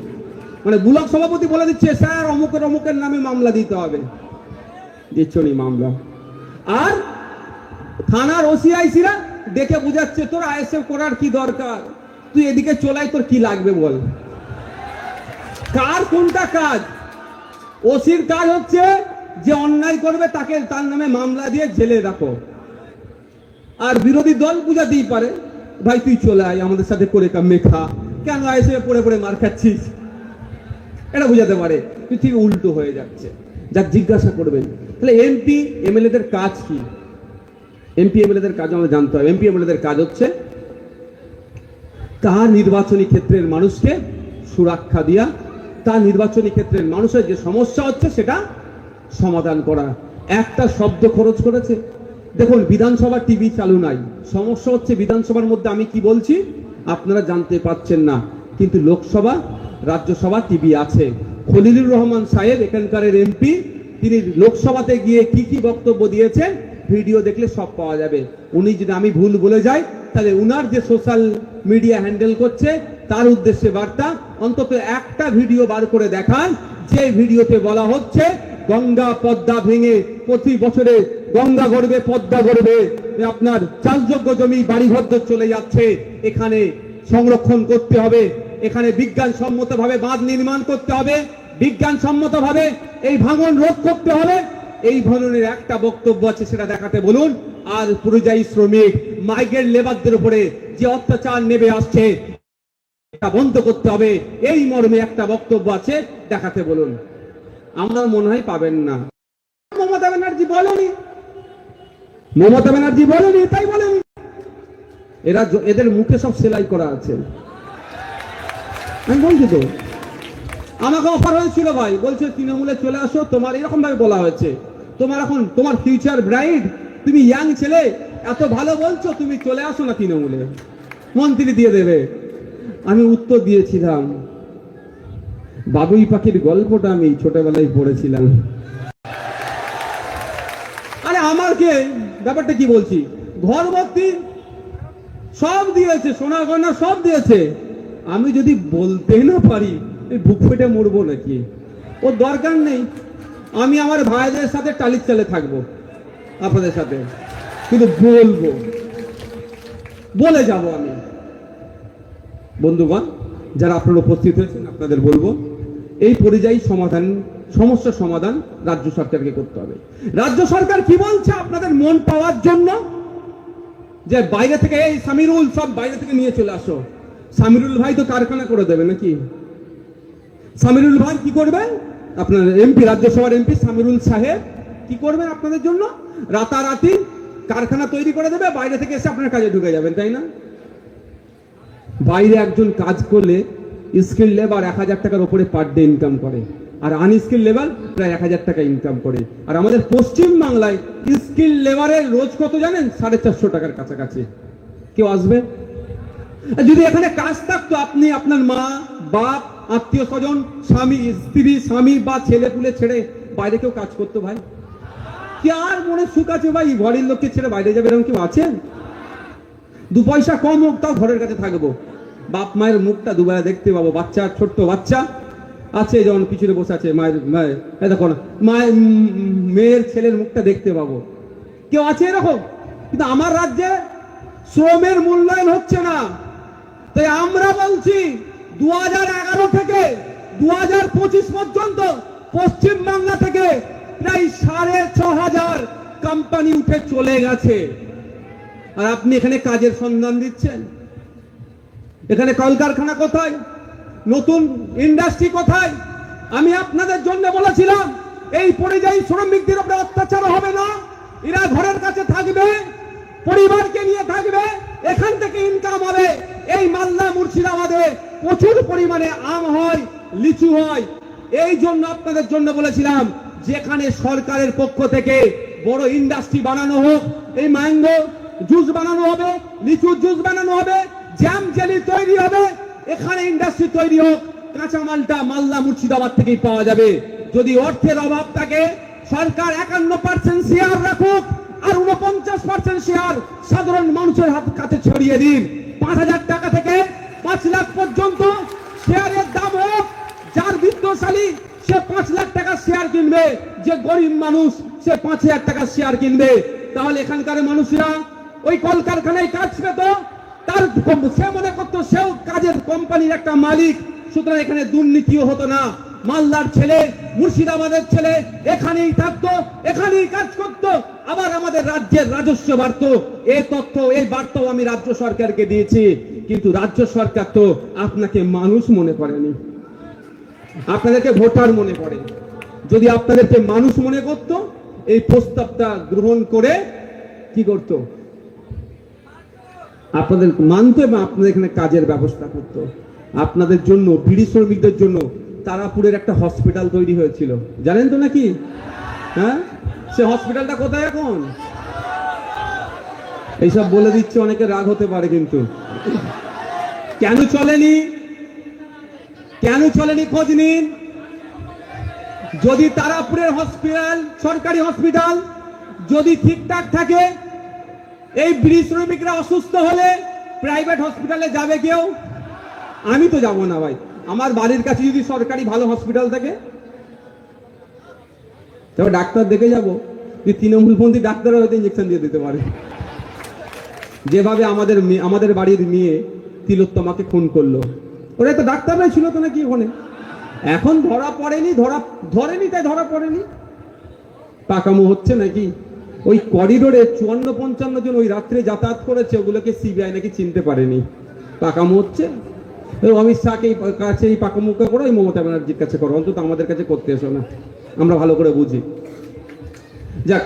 মানে ব্লক সভাপতি বলে দিচ্ছে স্যার অমুকের নামে মামলা দিতে হবে, দিচ্ছ নি মামলা। আর থানার ওসিআইসিরা দেখে বুঝাচ্ছে তোর আইএসএফ করার কি দরকার, তুই এদিকে চলাই, তোর কি লাগবে বল। কার কোনটা কাজ? ওসির কাজ হচ্ছে যে অন্যায় করবে তাকে তার নামে মামলা দিয়ে জেলে রাখো, আর বিরোধী দল বুঝাতেই পারে ভাই তুই চলে আয় আমাদের সাথে করে কামে খা, কেন আইএসএফ পড়ে পড়ে মার খাচ্ছিস, এটা বুঝাতে পারে। তুই ঠিক উল্টো হয়ে যাচ্ছে, যা জিজ্ঞাসা করবেন। তাহলে এমপি এমএলএদের কাজ কি? এমপি এমএলএদের কাজ আমাদের জানতে হবে। এমপি এমএলএদের কাজ হচ্ছে তার নির্বাচনী ক্ষেত্রের মানুষকে সুরক্ষা দিয়া, তার নির্বাচনী ক্ষেত্রের মানুষের যে সমস্যা হচ্ছে সেটা সমাধান করা। একটা শব্দ খরচ করেছে, দেখুন বিধানসভা টিভি চালু নাই, সমস্যা হচ্ছে বিধানসভার মধ্যে আমি কি বলছি আপনারা জানতে পাচ্ছেন না, কিন্তু লোকসভা রাজ্যসভা টিভি আছে। খলিলুর রহমান সাহেব এখানকার এমপি, তিনি লোকসভাতে গিয়ে কি কি বক্তব্য দিয়েছেন ভিডিও দেখলে সব পাওয়া যাবে। উনি যদি আমি ভুল বলে যাই তাহলে উনার যে সোশ্যাল মিডিয়া হ্যান্ডেল করছে তার উদ্দেশ্যে বার্তা, অন্তত একটা ভিডিও বার করে দেখান যে ভিডিওতে বলা হচ্ছে গঙ্গা পদ্মা ভেঙে প্রতি বছরে গঙ্গা গড়বে পদ্মা গড়বে, আপনার চাষযোগ্য জমি বাড়িঘর চলে যাচ্ছে, এখানে সংরক্ষণ করতে হবে, এখানে বিজ্ঞানসম্মত ভাবে বাঁধ নির্মাণ করতে হবে, বিজ্ঞানসম্মত ভাবে এই ভাঙন রোধ করতে হবে। এই ধরনের একটা বক্তব্য আছে, সেটা দেখাতে বলুন। আর পরিযায়ী শ্রমিক মাইগ্রেন্ট লেবারদের উপরে যে অত্যাচার নেমে আসছে এটা বন্ধ করতে হবে, এই মর্মে একটা বক্তব্য আছে, দেখাতে বলুন। আমার মনে হয় পাবেন না। মমতা ব্যানার্জি বলেনি, তাই বলেনি। এদের মুখে সব সেলাই করা আছে। আমি বলছি তো, আমাকে অফার হয়েছিল ভাই, বলছে তৃণমূলে চলে আসো, তোমার এরকম ভাবে বলা হয়েছে, তোমার এখন তোমার ফিউচার ব্রাইট, তুমি ইয়াং ছেলে, এত ভালো বলছো, তুমি চলে আসো না তৃণমূলে, মন্ত্রী দিয়ে দেবে। আমি উত্তর দিয়েছিলাম, বাবুই পাখির গল্পটা আমি ছোটবেলায় পড়েছিলাম। আরে আমাকে ব্যাপারটা কি বলছি, ঘর ভর্তি সব দিয়েছে, সোনা গয়না সব দিয়েছে, আমি যদি বলতে না পারি বুক ফেটে মরবো নাকি? ওর দরকার নেই, আমি আমার ভাইদের সাথে টালির চালে থাকবো, আপনাদের সাথে কিন্তু বলবো, বলে যাব আমি। বন্ধুগণ যারা আপনারা উপস্থিত হয়েছেন, আপনাদের বলবো এই পরিযায়ী সমস্যার সমাধান রাজ্য সরকারকে করতে হবে। রাজ্য সরকার কি বলছে আপনাদের মন পাওয়ার জন্য, যে বাইরে থেকে এই সামিরুল সব বাইরে থেকে নিয়ে চলে আসো। সামিরুল ভাই তো কারখানা করে দেবে নাকি? সামিরুল ভাই কি করবেন? আপনার এমপি, রাজ্যসভার এমপি সামিরুল সাহেব কি করবেন আপনাদের জন্য? রাতারাতি কারখানা তৈরি করে দেবে, বাইরে থেকে এসে আপনার কাজে ঢুকে যাবেন, তাই না? বাইরে একজন কাজ করলে স্কিল লেবার 1000 টাকার উপরে পার ডে ইনকাম করে, আর আনস্কিল লেবার প্রায় 1000 টাকা ইনকাম করে। আর আমাদের পশ্চিম বাংলায় স্কিল লেবারের রোজ কত জানেন? 450 টাকার কাছাকাছি। কেউ আসবে? যদি এখানে কাজ থাকতো, আপনি আপনার মা বাপ আত্মীয় স্বজন স্বামী স্ত্রী স্বামী বা ছেলে পুলে ছেড়ে বাইরে কেউ কাজ করতো ভাই? কি আর মনে সুখ আছে ভাই ঘরের লোককে ছেড়ে বাইরে যাবে, এরকম কেউ আছে? 2 পয়সা কম হোক তাও ঘরের কাছে থাকবো, বাপ মায়ের মুখটা দুবেলা দেখতে পাবো। বাচ্চা, ছোট্ট বাচ্চা আছে যেমন পিছনে বসে আছে, দেখো না, মেয়ের ছেলের মুখটা দেখতে পাবো। কেউ আছে এরকম? কিন্তু আমার রাজ্যে শ্রমের মূল্যায়ন হচ্ছে না। তাই আমরা বলছি 2011 থেকে 2025 পর্যন্ত পশ্চিম বাংলা থেকে প্রায় 6500 কোম্পানি উঠে চলে গেছে, আর আপনি এখানে কাজের সন্ধান দিচ্ছেন। এখানে কলকারখানা কোথায়? নতুন ইন্ডাস্ট্রি কোথায়? আমি আপনাদের জন্য বলেছিলাম এই পরিযায়ী শ্রমিকদের উপরে অত্যাচার হবে না, এরা ঘরের কাছে থাকবে, পরিবারকে নিয়ে থাকবে, এখান থেকে ইনকাম হবে। এই মালদা মুর্শিদাবাদে প্রচুর পরিমাণে আম হয়, লিচু হয়, এই জন্য আপনাদের জন্য বলেছিলাম যেখানে সরকারের পক্ষ থেকে বড় ইন্ডাস্ট্রি বানানো হোক, এই ম্যাঙ্গো জুস বানানো হবে, লিচুর জুস বানানো হবে, জ্যাম জেলি তৈরি হবে, এখানে ইন্ডাস্ট্রি তৈরি হোক, কাঁচামালটা মালদা মুর্শিদাবাদ থেকেই পাওয়া যাবে। যদি অর্থের অভাব থাকে সরকার 51% শেয়ার রাখুক, আর 49% শেয়ার সাধারণ মানুষের কাছে ছড়িয়ে দিন। 5,000 টাকা থেকে 5 লাখ পর্যন্ত শেয়ারের দাম হোক, যার বিত্তশালী সে 5 লাখ টাকা শেয়ার কিনবে, যে গরিব মানুষ সে 5,000 টাকা শেয়ার কিনবে। তাহলে এখানকার মানুষরা ওই কলকারখানায় কাজ পেত, তার সে মনে করতো সেও কাজের কোম্পানির একটা মালিক, সুতরাং এখানে দুর্নীতিও হতো না। মালদার ছেলে, মুর্শিদাবাদের ছেলে এখানেই থাকতো, এখানেই কাজ করতো, আবার আমাদের রাজ্যের রাজস্ব বাড়তো। এই তথ্য, এই বার্তাও আমি রাজ্য সরকারকে দিয়েছি, কিন্তু রাজ্য সরকার তো আপনাকে মানুষ মনে করেনি, আপনাদেরকে ভোটার মনে করে। যদি আপনাদেরকে মানুষ মনে করত, এই প্রস্তাবটা গ্রহণ করে কি করত, আপনাদের মানতো এবং আপনাদের এখানে কাজের ব্যবস্থা করত। আপনাদের জন্য, বিড়ি শ্রমিকদের জন্য তারাপুরের একটা হসপিটাল তৈরি হয়েছিল, জানেন তো নাকি? হ্যাঁ, সে হসপিটালটা কোথায় এখন? এইসব বলে দিচ্ছে, অনেকে রাগ হতে পারে, কিন্তু কেন চলেনি, কেন চলেনি খোঁজ নিন। যদি তারাপুরের হসপিটাল, সরকারি হসপিটাল যদি ঠিকঠাক থাকে, এই বিড়ি শ্রমিকরা অসুস্থ হলে প্রাইভেট হসপিটালে যাবে কেউ? আমি তো যাব না ভাই। আমার বাড়ির কাছে যদি সরকারি ভালো হসপিটাল থাকে, তবে ডাক্তার দেখে যাব। যে তৃণমূলপন্থী ডাক্তারও হয়তো ইঞ্জেকশন দিয়ে দিতে পারে, যেভাবে আমাদের বাড়ির মেয়ে তিলোত্তমাকে খুন করলো। ওরা তো ডাক্তাররাই ছিল তো নাকি ওখানে? এখন ধরা পড়েনি, ধরেনি তাই ধরা পড়েনি। পাকামো হচ্ছে নাকি? ওই করিডোরে 54-55 জন ওই রাত্রে যাতায়াত করেছে, ওগুলোকে সিবিআই নাকি চিনতে পারেনি। পাকামো হচ্ছে। অমিত শাহকে কাছে এই পাকামোকে করো, এই মমতা ব্যানার্জির কাছে করো, অন্তত আমাদের কাছে করতে এসো না, আমরা ভালো করে বুঝি। যাক,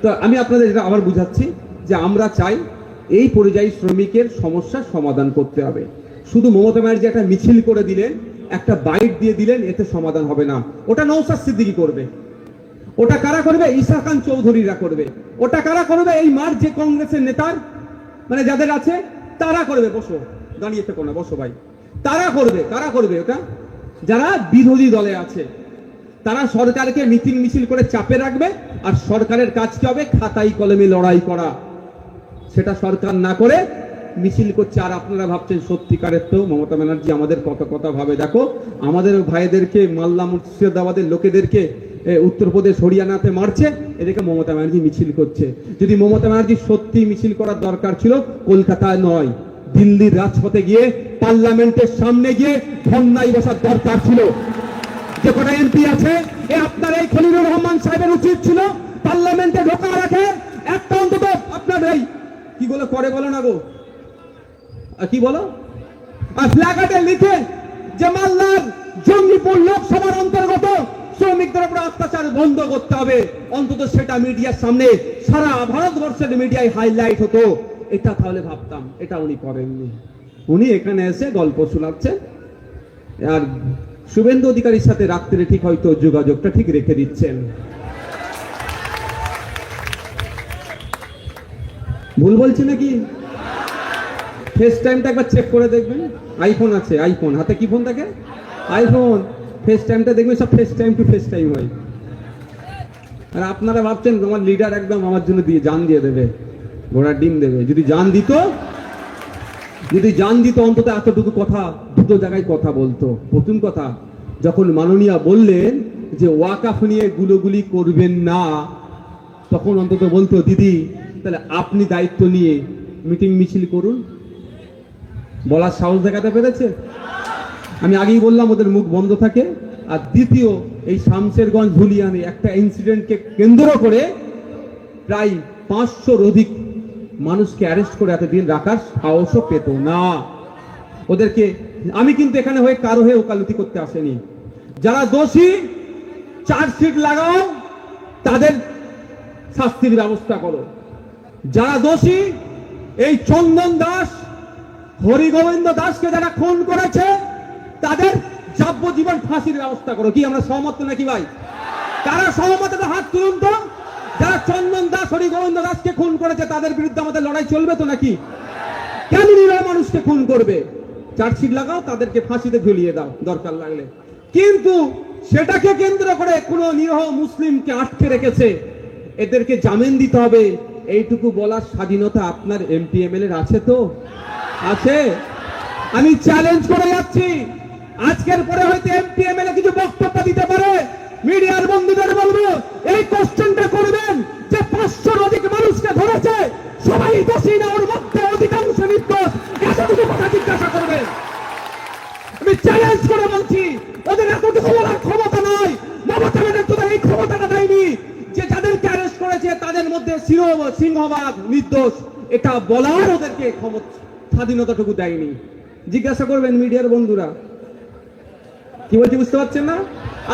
তো আমি আপনাদের এটা আবার বুঝাচ্ছি যে আমরা চাই এই পরিযায়ী শ্রমিকের সমস্যার সমাধান করতে হবে। শুধু মমতা ব্যানার্জি একটা মিছিল করে দিলেন, একটা বাইট দিয়ে দিলেন, এতে সমাধান হবে না। ওটা নওশাদ সিদ্দিকী করবে, ওটা কারা করবে? ঈসা খান চৌধুরীরা করবে, ওটা কারা করবে? এই মার যে কংগ্রেসের নেতার মানে যাদের আছে তারা করবে। বসো, দাঁড়িয়ে থেকো না, বসো ভাই। তারা করবে, কারা করবে ওটা? যারা বিরোধী দলে আছে, তারা সরকারকে মিটিং মিছিল করে চাপে রাখবে, আর সরকারের কাজ কি হবে? খাতাই কলমে লড়াই করা। সেটা সরকার না করে মিছিল করছে। আর আপনারা ভাবছেন সত্যিকারের তো মমতা ব্যানার্জি আমাদের কত কথা ভাবে। দেখো, আমাদের ভাইদেরকে, মালদা মুর্শিদাবাদের লোকেদেরকে উত্তরপ্রদেশ হরিয়ানাতে মারছে, এদিকে মমতা ব্যানার্জি মিছিল করছে। যদি মমতা ব্যানার্জি সত্যি মিছিল করার দরকার ছিল, কলকাতায় নয়, দিল্লির রাজপথে গিয়ে, পার্লামেন্টের সামনে গিয়ে ধর্নায় বসার দরকার ছিল। যে কটা এমপি আছে, আপনার এই খলিলুর রহমান সাহেবের উচিত ছিল পার্লামেন্টে ঢোকা রাখে একটা অন্তত। আপনার এই কি বলে করে বলো না গো, কি বলো, প্ল্যাকার্ডে লিখে যে মালদার জঙ্গিপুর লোকসভার অন্তর্গত শ্রমিকদের উপর অত্যাচার বন্ধ করতে হবে, অন্তত সেটা মিডিয়ার সামনে সারা ভারতবর্ষের মিডিয়ায় হাইলাইট হতো। এটা তাহলে ভাবতাম। এটা উনি করেননি। উনি এখানে এসে গল্প শোনাচ্ছেন, আর শুভেন্দু অধিকারীর সাথে রাত্রে ঠিক হয়তো যোগাযোগটা ঠিক রেখে দিচ্ছেন। ভুল বলছি নাকি? ফেস টাইমটা একবার চেক করে দেখবেন। আইফোন আছে, আইফোন হাতে কি ফোন থাকে? আইফোন। ফেস টাইমটা দেখবেন, সব face time to face time হয়। আর আপনারা ভাবছেন তোমার লিডার একদম আমার জন্য দিয়ে জান দিয়ে দেবে, ঘোড়ার ডিম দেবে। যদি জান দিত অন্তত এতটুকু কথা দুটো জায়গায় কথা বলতো। প্রথম কথা, যখন মাননীয়া বললেন যে ওয়াকাফ নিয়ে গুলোগুলি করবেন না, তখন অন্তত বলতো দিদি তাহলে আপনি দায়িত্ব নিয়ে মিটিং মিছিল করুন। বলার সাহস দেখাতে পেরেছে? আমি আগেই বললাম ওদের মুখ বন্ধ থাকে। আর দ্বিতীয়, এই শামশেরগঞ্জ ধুলিয়ানে একটা ইনসিডেন্টকে কেন্দ্র করে প্রায় 500-র অধিক মানুষকে অ্যারেস্ট করে এতদিন রাখার সাহসও পেত না। ওদেরকে আমি কিন্তু এখানে হয়ে কারো হয়ে ওকালতি করতে আসেনি। যারা দোষী চার্জশিট লাগাও, তাদের শাস্তির ব্যবস্থা করো। যারা দোষী, এই চন্দন দাস, হরিগোবিন্দ দাসকে যারা খুন করেছে, তাদের যাবজ্জীবন ফাঁসির ব্যবস্থা করো। কি আমরা সহমত নাকি ভাই? কারা সহমত? হাত তুলুন তো। যারা চন্দন দাস, হরিগোবিন্দ দাসকে খুন করেছে, তাদের বিরুদ্ধে আমাদের লড়াই চলবে তো নাকি? কেন নিরীহ মানুষকে খুন করবে? চার্জশিট লাগাও, তাদেরকে ফাঁসিতে ঝুলিয়ে দাও দরকার লাগলে। কিন্তু সেটাকে কেন্দ্র করে কোন নিরীহ মুসলিমকে আটকে রেখেছে, এদেরকে জামিন দিতে হবে, এইটুকু বলার স্বাধীনতা আপনার এমপি এমএলএ আছে তো? আছে? আমি চ্যালেঞ্জ করে যাচ্ছি, আজকের পরে হয়তো এমপি এমএলএ কিছু বক্তব্য দিতে পারে, মিডিয়ার বন্ধুদের বলবো এই কোশ্চেনটা করবেন যে 500 অধিক মানুষকে ধরেছে, সবাই দোষী না, ওর মধ্যে অধিকাংশ নির্দোষ, এতটুকু কথা জিজ্ঞাসা করবেন। আমি চ্যালেঞ্জ করে বলছি, ওদের এতটুকু বলার ক্ষমতা নয়। মমতা ব্যানার্জি এই ক্ষমতাটা দেয়নি যে যাদেরকে অ্যারেস্ট করেছে তাদের মধ্যে সিংহভাগ নির্দোষ, এটা বলার ওদেরকে স্বাধীনতাটুকু দেয়নি। জিজ্ঞাসা করবেন মিডিয়ার বন্ধুরা। কি বলছি বুঝতে পারছেন না?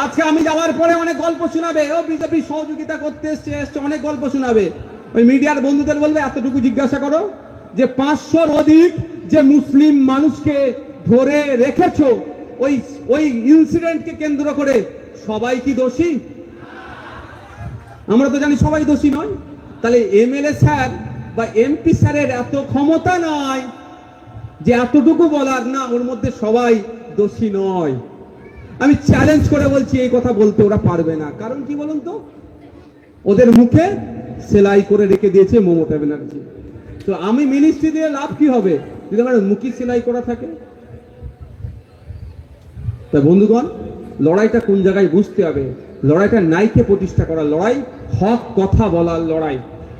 আজকে আমি যাওয়ার পরে অনেক গল্প শোনাবে, ও বিজেপি সহযোগিতা করতে এসছে, অনেক গল্প শোনাবে। ওই মিডিয়ার বন্ধুদের বলবে এতটুকু জিজ্ঞাসা করো যে 500 অধিক যে মুসলিম মানুষকে ধরে রেখেছো, ওই ইনসিডেন্টকে কেন্দ্র করে সবাই কি দোষী? আমরা তো জানি সবাই দোষী নয়। তাহলে এমএলএ স্যার বা এমপি স্যারের এত ক্ষমতা নয় যে এতটুকু বলার না ওর মধ্যে সবাই দোষী নয়। আমি চ্যালেঞ্জ করে বলছি এই কথা বলতে ওরা পারবে না। কারণ কি বলুন তো? ওদের মুখে সেলাই করে রেখে দিয়েছে মমতা ব্যানার্জি। তো আমি মিনিস্ট্রি দিয়ে লাভ কি হবে যদি আমার মুখে সেলাই করা থাকে? তা বন্ধুগণ, লড়াইটা কোন জায়গায় বুঝতে হবে। লড়াইটা ন্যায়কে প্রতিষ্ঠা করার লড়াই, হক কথা বলার লড়াই,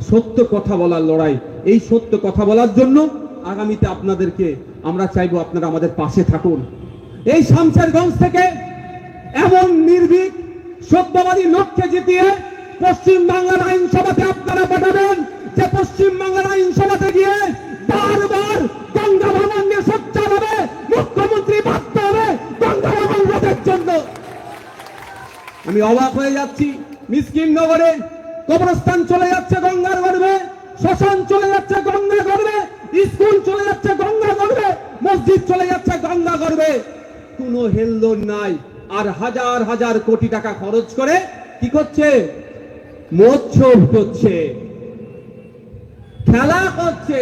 সত্য কথা বলার লড়াই। এই সত্য কথা বলার জন্য আগামীতে আপনাদেরকে আমরা চাইবো আপনারা আমাদের পাশে থাকুন। এই শামশেরগঞ্জ থেকে এমন নির্ভীক সত্যবাদী লোককে জিতিয়ে পশ্চিম বাংলার আইনসভাতে আপনারা পাঠাবেন যে পশ্চিম বাংলার আইনসভাতে গিয়ে বারবার গঙ্গা ভবন নিয়ে সোচ্চার হবে, মুখ্যমন্ত্রী বাধ্য হবে গঙ্গা ভবন রোধের জন্য। আমি অবাক হয়ে যাচ্ছি, মিসকিন নগরে কবরস্থান চলে যাচ্ছে গঙ্গার গর্ভে, শ্মশান চলে যাচ্ছে গঙ্গা গর্ভে, স্কুল চলে যাচ্ছে গঙ্গা গর্ভে, মসজিদ চলে যাচ্ছে গঙ্গা গর্ভে, কোনো হেলদোল নাই। আর হাজার হাজার কোটি টাকা খরচ করে কি করছে? মৎস্য করছে, খেলা করছে,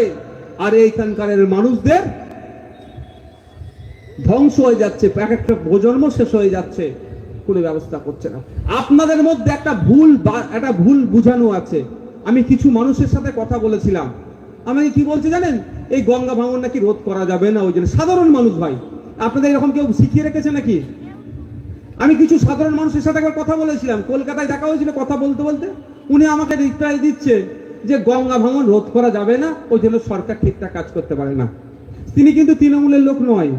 আর এইখানকার মানুষদের ধ্বংস হয়ে যাচ্ছে, এক একটা প্রজন্ম শেষ হয়ে যাচ্ছে, কোনো ব্যবস্থা করছে না। আপনাদের মধ্যে একটা ভুল বুঝানো আছে। আমি কিছু মানুষের সাথে কথা বলেছিলাম, আমাকে কি বলছে জানেন? এই গঙ্গা ভাঙন নাকি রোধ করা যাবে না, ওই জন্য। সাধারণ মানুষ ভাই, আপনাদের এরকম কেউ শিখিয়ে রেখেছে নাকি? আমি কিছু সাধারণ মানুষের সাথে একবার কথা বলেছিলাম, কলকাতায় দেখা হয়েছিল, কথা বলতে বলতে উনি আমাকে রিপ্লাই দিচ্ছে যে গঙ্গা ভাঙন রোধ করা যাবে না, ওই জন্য সরকার ঠিকঠাক কাজ করতে পারে না। তিনি কিন্তু তৃণমূলের লোক নয়,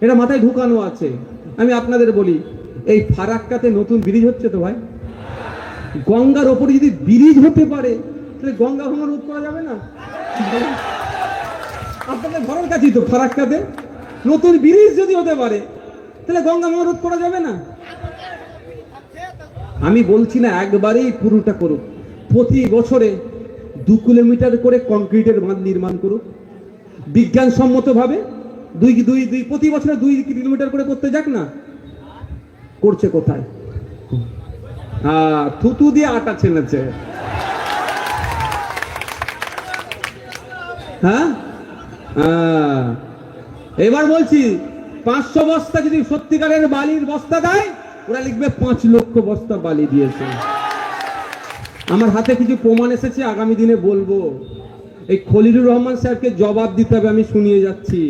এটা মাথায় ঢুকানো আছে। আমি আপনাদের বলি, এই ফারাক্কাতে নতুন ব্রিজ হচ্ছে তো ভাই, গঙ্গার ওপরে যদি ব্রিজ হতে পারে তাহলে গঙ্গা ভাঙন রোধ করা যাবে না? আপনাদের ঘরের কাছেই তো ফারাক্কাতে নতুন ব্রিজ যদি হতে পারে তাহলে গঙ্গা ভাঙন রোধ করা যাবে না? আমি বলছি না একবারেই পুরোটা করুক, প্রতি বছরে 2 কিলোমিটার করে কংক্রিটের বাঁধ নির্মাণ করুক, বিজ্ঞানসম্মত ভাবে প্রতি বছরে 2 কিলোমিটার করে করতে যাক না। করছে কোথায়? থুতু দিয়ে আটা ছেলেছে। হ্যাঁ, এবার বলছি 500 বস্তা যদি সত্যিকারের বালির বস্তা দেয়, ওরা লিখবে 5 লক্ষ বস্তা বালি দিয়েছে। আমার হাতে কিছু প্রমাণ এসেছে, আগামী দিনে বলবো। এই খলিলুর রহমান স্যারকে জবাব দিতে হবে, আমি শুনিয়ে যাচ্ছি।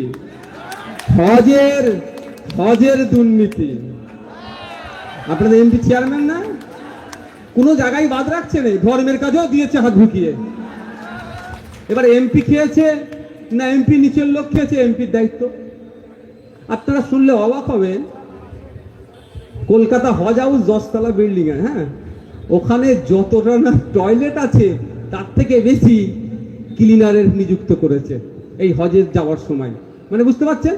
হজের দুর্নীতি, আপনাদের এমপি চেয়ারম্যান না, কোন জায়গায় বাদ রাখছে না, ধর্মের কাজেও দিয়েছে হাত ঢুকিয়ে। এবার এমপি খেয়েছে না এমপি নিচের লোক খেয়েছে, এমপির দায়িত্ব। আপনারা শুনলে অবাক হবেন, কলকাতা হজ হাউস 10 তলা বিল্ডিং, হ্যাঁ, ওখানে যতটা না টয়লেট আছে তার থেকে বেশি ক্লিনারের নিযুক্ত করেছে এই হজের যাওয়ার সময়। মানে বুঝতে পারছেন,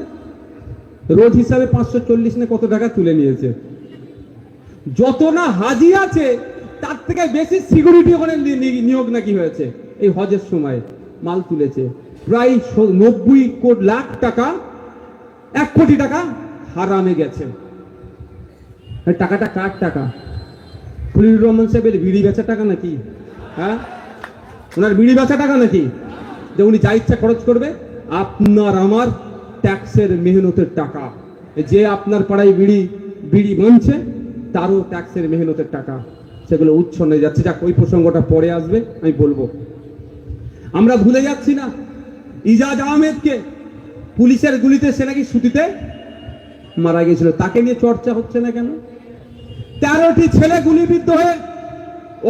রোজ হিসাবে 540 না কত টাকা তুলে নিয়েছে। যত না হাজি আছে তার থেকে বেশি সিকিউরিটি ওখানে নিয়োগ নাকি হয়েছে এই হজের সময়। মাল তুলেছে প্রায় 90 লাখ টাকা, 1 কোটি টাকা হারামে গেছে। টাকাটা কার টাকা? খলিলুর রহমান সাহেবের বিড়ি বেচা টাকা নাকি? হ্যাঁ, ওনার বিড়ি বেচা টাকা নাকি যে উনি যা ইচ্ছা খরচ করবে? আপনার আমার ট্যাক্সের মেহনতের টাকা। যে আপনার পাড়ায় বিড়ি বানছে তারও ট্যাক্সের মেহনতের টাকা। সেগুলো উচ্ছন্নে যাচ্ছে। যাক, ওই প্রসঙ্গটা পরে আসবে, আমি বলবো। আমরা ভুলে যাচ্ছি না ইজাজ আহমেদকে পুলিশের গুলিতে সে নাকি সুতিতে মারা গিয়েছিল, তাকে নিয়ে চর্চা হচ্ছে না কেন? 13টি ছেলে গুলিবিদ্ধ হয়ে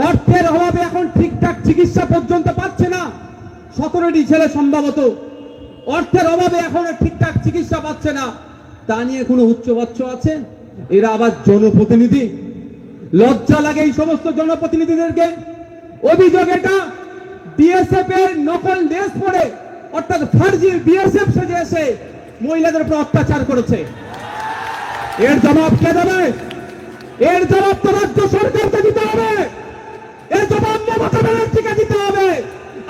অর্থের অভাবে এখন ঠিকঠাক চিকিৎসা পর্যন্ত পাচ্ছে না। 17টি ছেলে সম্ভবত অর্থের অভাবে এখন ঠিকঠাক চিকিৎসা পাচ্ছে না, তা নিয়ে কোনো উচ্চবাচ্য আছে? এরা আবার জনপ্রতিনিধি। লজ্জা লাগে এই সমস্ত জনপ্রতিনিধিদেরকে। অভিযোগ এটা বিএসএফ এর নকল ড্রেস পরে, অর্থাৎ ফার্জি বিএসএফ সেজে এসে মহিলাদের উপর অত্যাচার করেছে। এর জবাব কে দেবে? এর জবাব তো রাজ্য সরকারকে দিতে হবে। এর জবাব মমতা ব্যানার্জিকে দিতে হবে।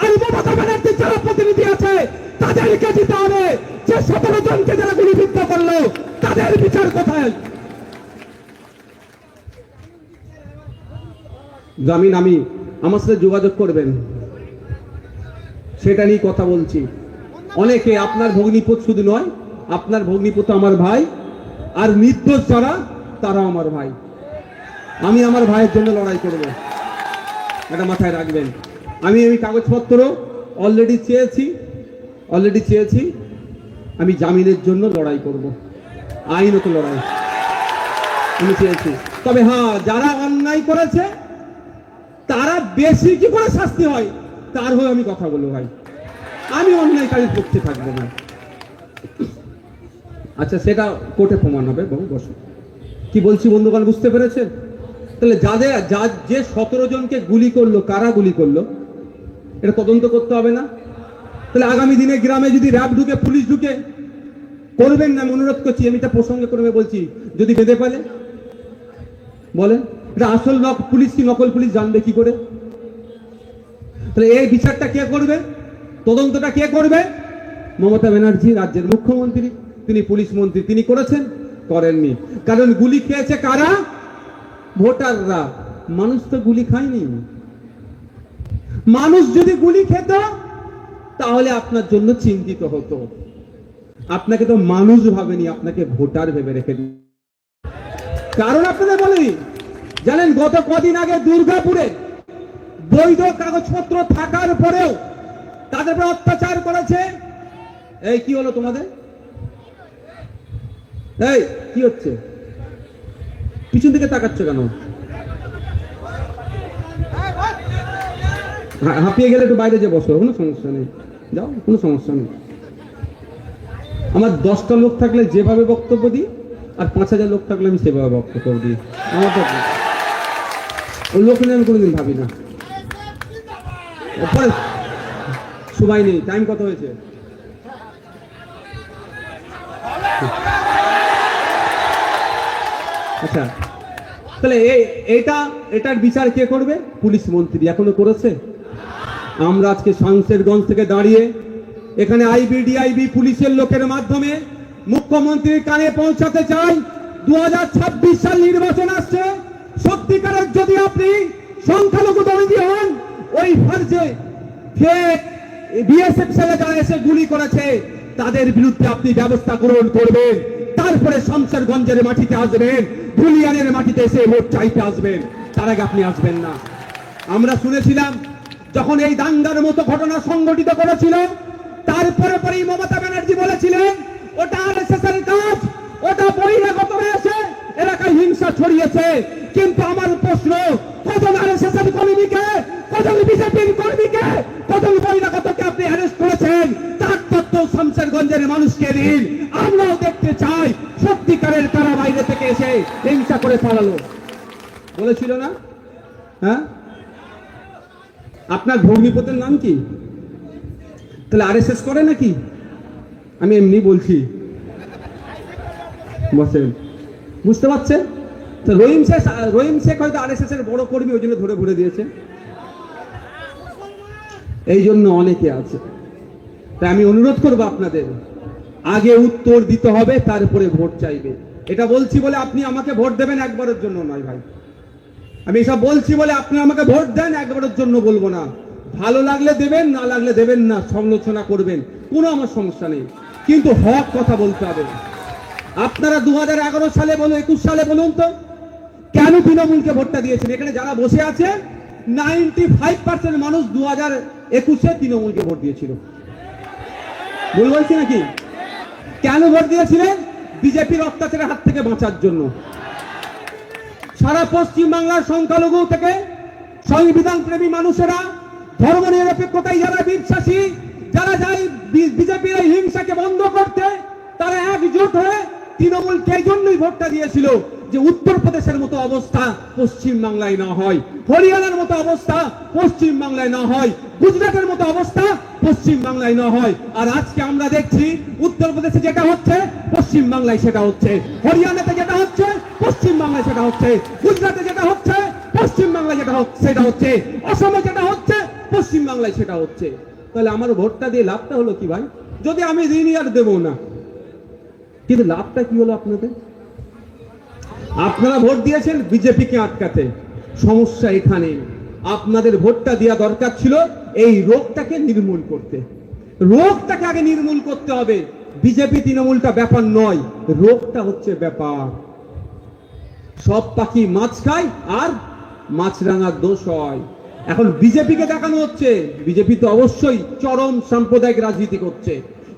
আর মমতা ব্যানার্জির যারা প্রতিনিধি আছে তাদেরকে দিতে হবে যে 17 জনকে যারা গুলিবিদ্ধ করলো তাদের বিচার কোথায়? জামিন আমি আমার সাথে যোগাযোগ করবেন, সেটা নিয়ে কথা বলছি। অনেকে আপনার ভগ্নিপতি শুধু নয়, আপনার ভগ্নিপতি আমার ভাই, আর নির্দোষ যারা তারা আমার ভাই। আমি আমার ভাইয়ের জন্য লড়াই করব, এটা মাথায় রাখবেন। আমি কাগজপত্র অলরেডি চেয়েছি। আমি জামিনের জন্য লড়াই করব, আইনত লড়াই আমি চেয়েছি। তবে হ্যাঁ, যারা অন্যায় করেছে তারা বেশি কি করে শাস্তি হয় তার হয়ে আমি কথা বলবো ভাই। আমি অন্যায়কারীর পক্ষে থাকবো না। আচ্ছা, সেটা কোর্টে প্রমাণ হবে। বসো, কি বলছি বন্ধুগণ, বুঝতে পেরেছেন? তাহলে যে 17 জনকে গুলি করলো, কারা গুলি করলো এটা তদন্ত করতে হবে না? তাহলে আগামী দিনে গ্রামে যদি র্যাব ঢুকে, পুলিশ ঢুকে, করবেন না? আমি অনুরোধ করছি, আমি এটা প্রসঙ্গে করবে বলছি, যদি বেঁধে ফেলে বলেন, এটা আসল পুলিশ কি নকল পুলিশ জানবে কি করে? তাহলে এই বিচারটা কে করবে? তদন্তটা কে করবে? মমতা ব্যানার্জি রাজ্যের মুখ্যমন্ত্রী, তিনি পুলিশ মন্ত্রী, তিনি করেছেন? করেননি। কারণ গুলি খেয়েছে কারা? ভোটাররা। মানুষ তো গুলি খায়নি। মানুষ যদি গুলি খেত তাহলে আপনার জন্য চিন্তিত হতো। আপনাকে তো মানুষ ভাবেনি, আপনাকে ভোটার ভেবে রেখে দিন। কারণ আপনাদের বলি, জানেন গত কদিন আগে দুর্গাপুরে বৈধ কাগজপত্র থাকার পরেও তাদের উপর অত্যাচার করেছে। এই কি হলো তোমাদের? এই কি হচ্ছে? পিছন দিকে তাকাচ্ছ কেন? হাঁপিয়ে গেলে একটু বাইরে যে বসো, কোনো সমস্যা নেই, যাও, কোনো সমস্যা নেই। আমার 10টা লোক থাকলে যেভাবে বক্তব্য দিই, আর 5000 লোক থাকলে আমি সেভাবে বক্তব্য দিই। আমার তো ওই লোক নিয়ে আমি কোনোদিন ভাবি না। পরে সময় নেই। টাইম কত হয়েছে? আচ্ছা, তাহলে এটার বিচার কে করবে? পুলিশ মন্ত্রী। এখনো করেছে? আমরা আজকে শামশেরগঞ্জ থেকে দাঁড়িয়ে এখানে আইবিডিআইবি পুলিশের লোকের মাধ্যমে মুখ্যমন্ত্রীর কানে পৌঁছাতে চাই, 2026 সাল নির্বাচন আসছে। সত্যিকারের যদি আপনি সংখ্যালঘু দলিত হন, ওই ফার্জে বিএসএফ ছেলে যারা এসে গুলি করেছে তাদের বিরুদ্ধে আপনি ব্যবস্থা গ্রহণ করবেন। তারপরে শামশেরগঞ্জের মাটিতে আসবেন, ধুলিয়ানের মাটিতে এসে ভোট চাইতে আসবেন। তার আগে আপনি আসবেন না। আমরা শুনেছিলাম যখন এই দাঙ্গার মতো ঘটনা সংঘটিত করেছিল, তারপরে পরেই মমতা ব্যানার্জি বলেছিলেন ওটা আরএসএস এর কাজ, ওটা বহিরাগত এসে এলাকায় হিংসা ছড়িয়েছে। কিন্তু আমার প্রশ্ন, কজন আরএসএস এর কর্মীকে, কজন বিজেপির কর্মীকে, কজন বহিরাগতকে আপনি অ্যারেস্ট করেছেন? তার তথ্য শামশেরগঞ্জের মানুষকে দিন। আমরাও দেখতে চাই সত্যিকারের কারা বাইরে থেকে এসে হিংসা করে পালালো। বলেছিল না? হ্যাঁ, আপনার ভগ্নিপতির নাম কি? তাহলে আরএসএস করে নাকি? আমি এমনি বলছি, বসেন, বুঝতে পারছেন? তো রহিম শেখ হয়তো আরএসএস এর বড় কর্মী, ওই জন্য ধরে ভরে দিয়েছে। এই জন্য অনেকে আছে। তাই আমি অনুরোধ করবো আপনাদের, আগে উত্তর দিতে হবে, তারপরে ভোট চাইবে। এটা বলছি বলে আপনি আমাকে ভোট দেবেন একবারের জন্য নয় ভাই। আমি এসব বলছি বলে আপনি আমাকে ভোট দেন একবারের জন্য বলবো না। ভালো লাগলে দেবেন, না লাগলে দেবেন না, সমালোচনা করবেন, কোনো আমার সমস্যা নেই, কিন্তু হক কথা বলতে হবে। আপনারা 2011 সালে বলুন, 21 সালে বলুন তো, কেন তৃণমূলকে ভোটটা দিয়েছেন? এখানে যারা বসে আছে 95% মানুষ 2021-এ তৃণমূলকে ভোট দিয়েছিল। ভুল বলছি নাকি? কেন ভোট দিয়েছিলেন? বিজেপির অত্যাচারের হাত থেকে বাঁচার জন্য। সারা পশ্চিম বাংলার সংখ্যালঘু থেকে সংবিধান প্রেমী মানুষেরা, ধর্মনিরপেক্ষতায় যারা বিশ্বাসী, যারা যায় বিজেপির এই হিংসাকে বন্ধ করতে, তারা একজোট হয়ে তৃণমূলকে এই জন্যই ভোটটা দিয়েছিল যে উত্তরপ্রদেশের মতো অবস্থা পশ্চিম বাংলায় না হয়, হরিয়ানার মতো অবস্থা পশ্চিম বাংলায় না হয়, গুজরাটের মতো অবস্থা পশ্চিম বাংলায় না হয়। আর আজকে আমরা দেখছি উত্তরপ্রদেশে যেটা হচ্ছে পশ্চিম বাংলায় সেটা হচ্ছে, হরিয়ানাতে যেটা হচ্ছে পশ্চিম বাংলায় সেটা হচ্ছে, গুজরাটে যেটা হচ্ছে পশ্চিম বাংলায় যেটা হচ্ছে সেটা হচ্ছে, অসমে যেটা হচ্ছে পশ্চিম বাংলায় সেটা হচ্ছে। তাহলে আমার ভোটটা দিয়ে লাভটা হলো কি ভাই? যদি আমি ঋণ আর দেবো না, কিন্তু লাভটা কি হলো আপনাদের? আপনারা ভোট দিয়েছেন বিজেপিকে আটকাতে। সমস্যা এখানে, আপনাদের ভোটটা দেওয়া দরকার ছিল এই রোগটাকে নির্মূল করতে। রোগটাকে আগে নির্মূল করতে হবে। বিজেপি তৃণমূলটা ব্যাপার নয়, রোগটা হচ্ছে ব্যাপার। সব পাখি মাছ খায় আর মাছরাঙার দোষ হয়। এখন বিজেপিকে দেখানো হচ্ছে বিজেপি তো অবশ্যই চরম সাম্প্রদায়িক রাজনীতি করছে,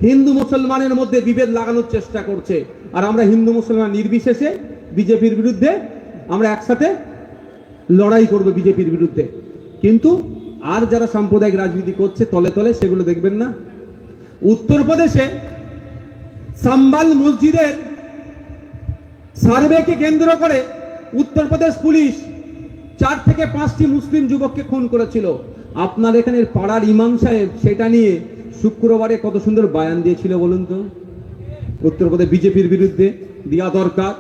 হিন্দু মুসলমানের মধ্যে বিভেদ লাগানোর চেষ্টা করছে। আর আমরা হিন্দু মুসলমান নির্বিশেষে বিজেপির বিরুদ্ধে আমরা একসাথে লড়াই করব বিজেপির বিরুদ্ধে। কিন্তু আর যারা সাম্প্রদায়িক রাজনীতি করছে তলে তলে, সেগুলো দেখবেন না। উত্তরপ্রদেশে সাম্বাল মসজিদের সার্ভেকে কেন্দ্র করে উত্তরপ্রদেশ পুলিশ 4 থেকে 5টি মুসলিম যুবককে খুন করেছিল। আপনার এখানের পাড়ার ইমাম সাহেব সেটা নিয়ে শুক্রবারে কত সুন্দর বয়ান দিয়েছিল বলুন তো। উত্তরপ্রদেশ বিজেপির বিরুদ্ধে দেওয়া দরকার।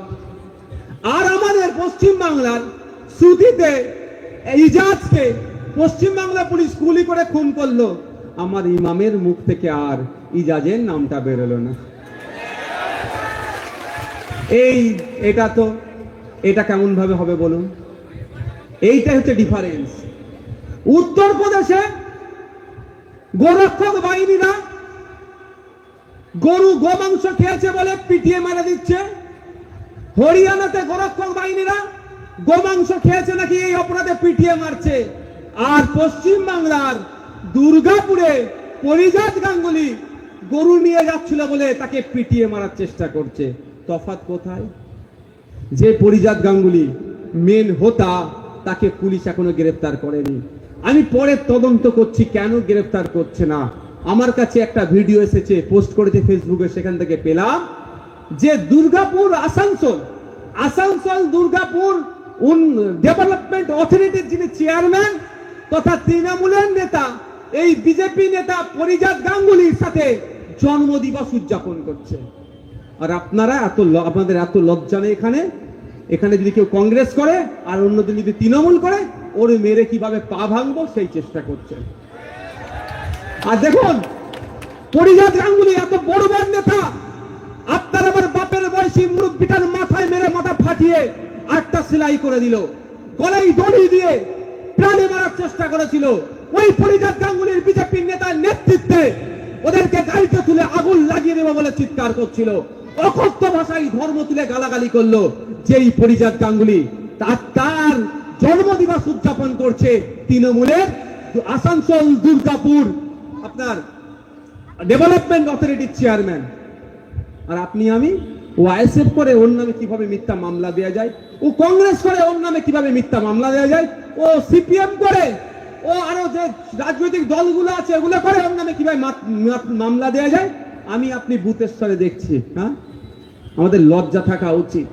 আর আমাদের পশ্চিম বাংলার সুতিতে ইজাজকে পশ্চিম বাংলা পুলিশ গুলি করে খুন করলো। আমার ইমামের মুখ থেকে আর ইজাজের নামটা বেরোলো না। এটা কেমন ভাবে হবে বলুন? এইটাই হচ্ছে ডিফারেন্স। উত্তরপ্রদেশে গোরক্ষক বাহিনীরা গোমাংস খেয়েছে বলে পিটিয়ে মারা দিচ্ছে। হরিয়ানাতে গোরক্ষক বাহিনীরা গোমাংস খেয়েছে নাকি এই অপরাধে পিটিয়ে মারছে। আর পশ্চিম বাংলার দুর্গাপুরে পরিজাত গাঙ্গুলি গরু নিয়ে যাচ্ছিল বলে তাকে পিটিয়ে মারার চেষ্টা করছে। তফাৎ কোথায়? যে পরিজাত গাঙ্গুলি মেন হোতা, তাকে পুলিশ এখনো গ্রেফতার করেনি। আমি পরে তদন্ত করছি কেন গ্রেফতার করছে না। আমার কাছে একটা ভিডিও এসেছে, পোস্ট করেছে ফেসবুকে, সেখান থেকে পেলাম যে দুর্গাপুর আসানসোল দুর্গাপুর ডেভেলপমেন্ট অথরিটির যিনি চেয়ারম্যান তথা তৃণমূলের নেতা, এই বিজেপি নেতা পরিজাত গাঙ্গুলির সাথে জন্মদিবস উদযাপন করছে। আর আপনাদের এত লজ্জা নেই এখানে যদি কেউ কংগ্রেস করে আর অন্যদিন যদি তৃণমূল করে, ওর মেরে কিভাবে পা ভাঙবো সেই চেষ্টা করছেন। আর দেখুন পরিজাত গাঙ্গুলি এত বড় নেতা, আপনার আমার বাপের বয়সী মুরব্বিটার মাথায় মেরে মাথা ফাটিয়ে 8টা সেলাই করে দিল, গলায় দড়ি দিয়ে প্রাণে মারার চেষ্টা করেছিল। ওই পরিজাত গাঙ্গুলির বিজেপির নেতার নেতৃত্বে ওদেরকে গাড়িতে তুলে আগুন লাগিয়ে দেবো বলে চিৎকার করছিল। অকথ্য ভাষায় ধর্ম তুলে গালাগালি করলো। যেই পরিজাত গাঙ্গুলি তার জন্মদিবস উদযাপন করছে তৃণমূলের আসানসোল দুর্গাপুর আপনার ডেভেলপমেন্ট অথরিটির চেয়ারম্যান। আর আপনি আমি ও আইএসএফ করে ওর নামে কিভাবে মিথ্যা মামলা দেওয়া যায়, ও কংগ্রেস করে ওর নামে কিভাবে মিথ্যা মামলা দেওয়া যায়, ও সিপিএম করে, ও আরো যে রাজনৈতিক দলগুলো আছে ওগুলো করে ওর নামে কিভাবে মামলা দেওয়া যায়, আমি আপনি বুথের স্তরে দেখছি। হ্যাঁ, আমাদের লজ্জা থাকা উচিত।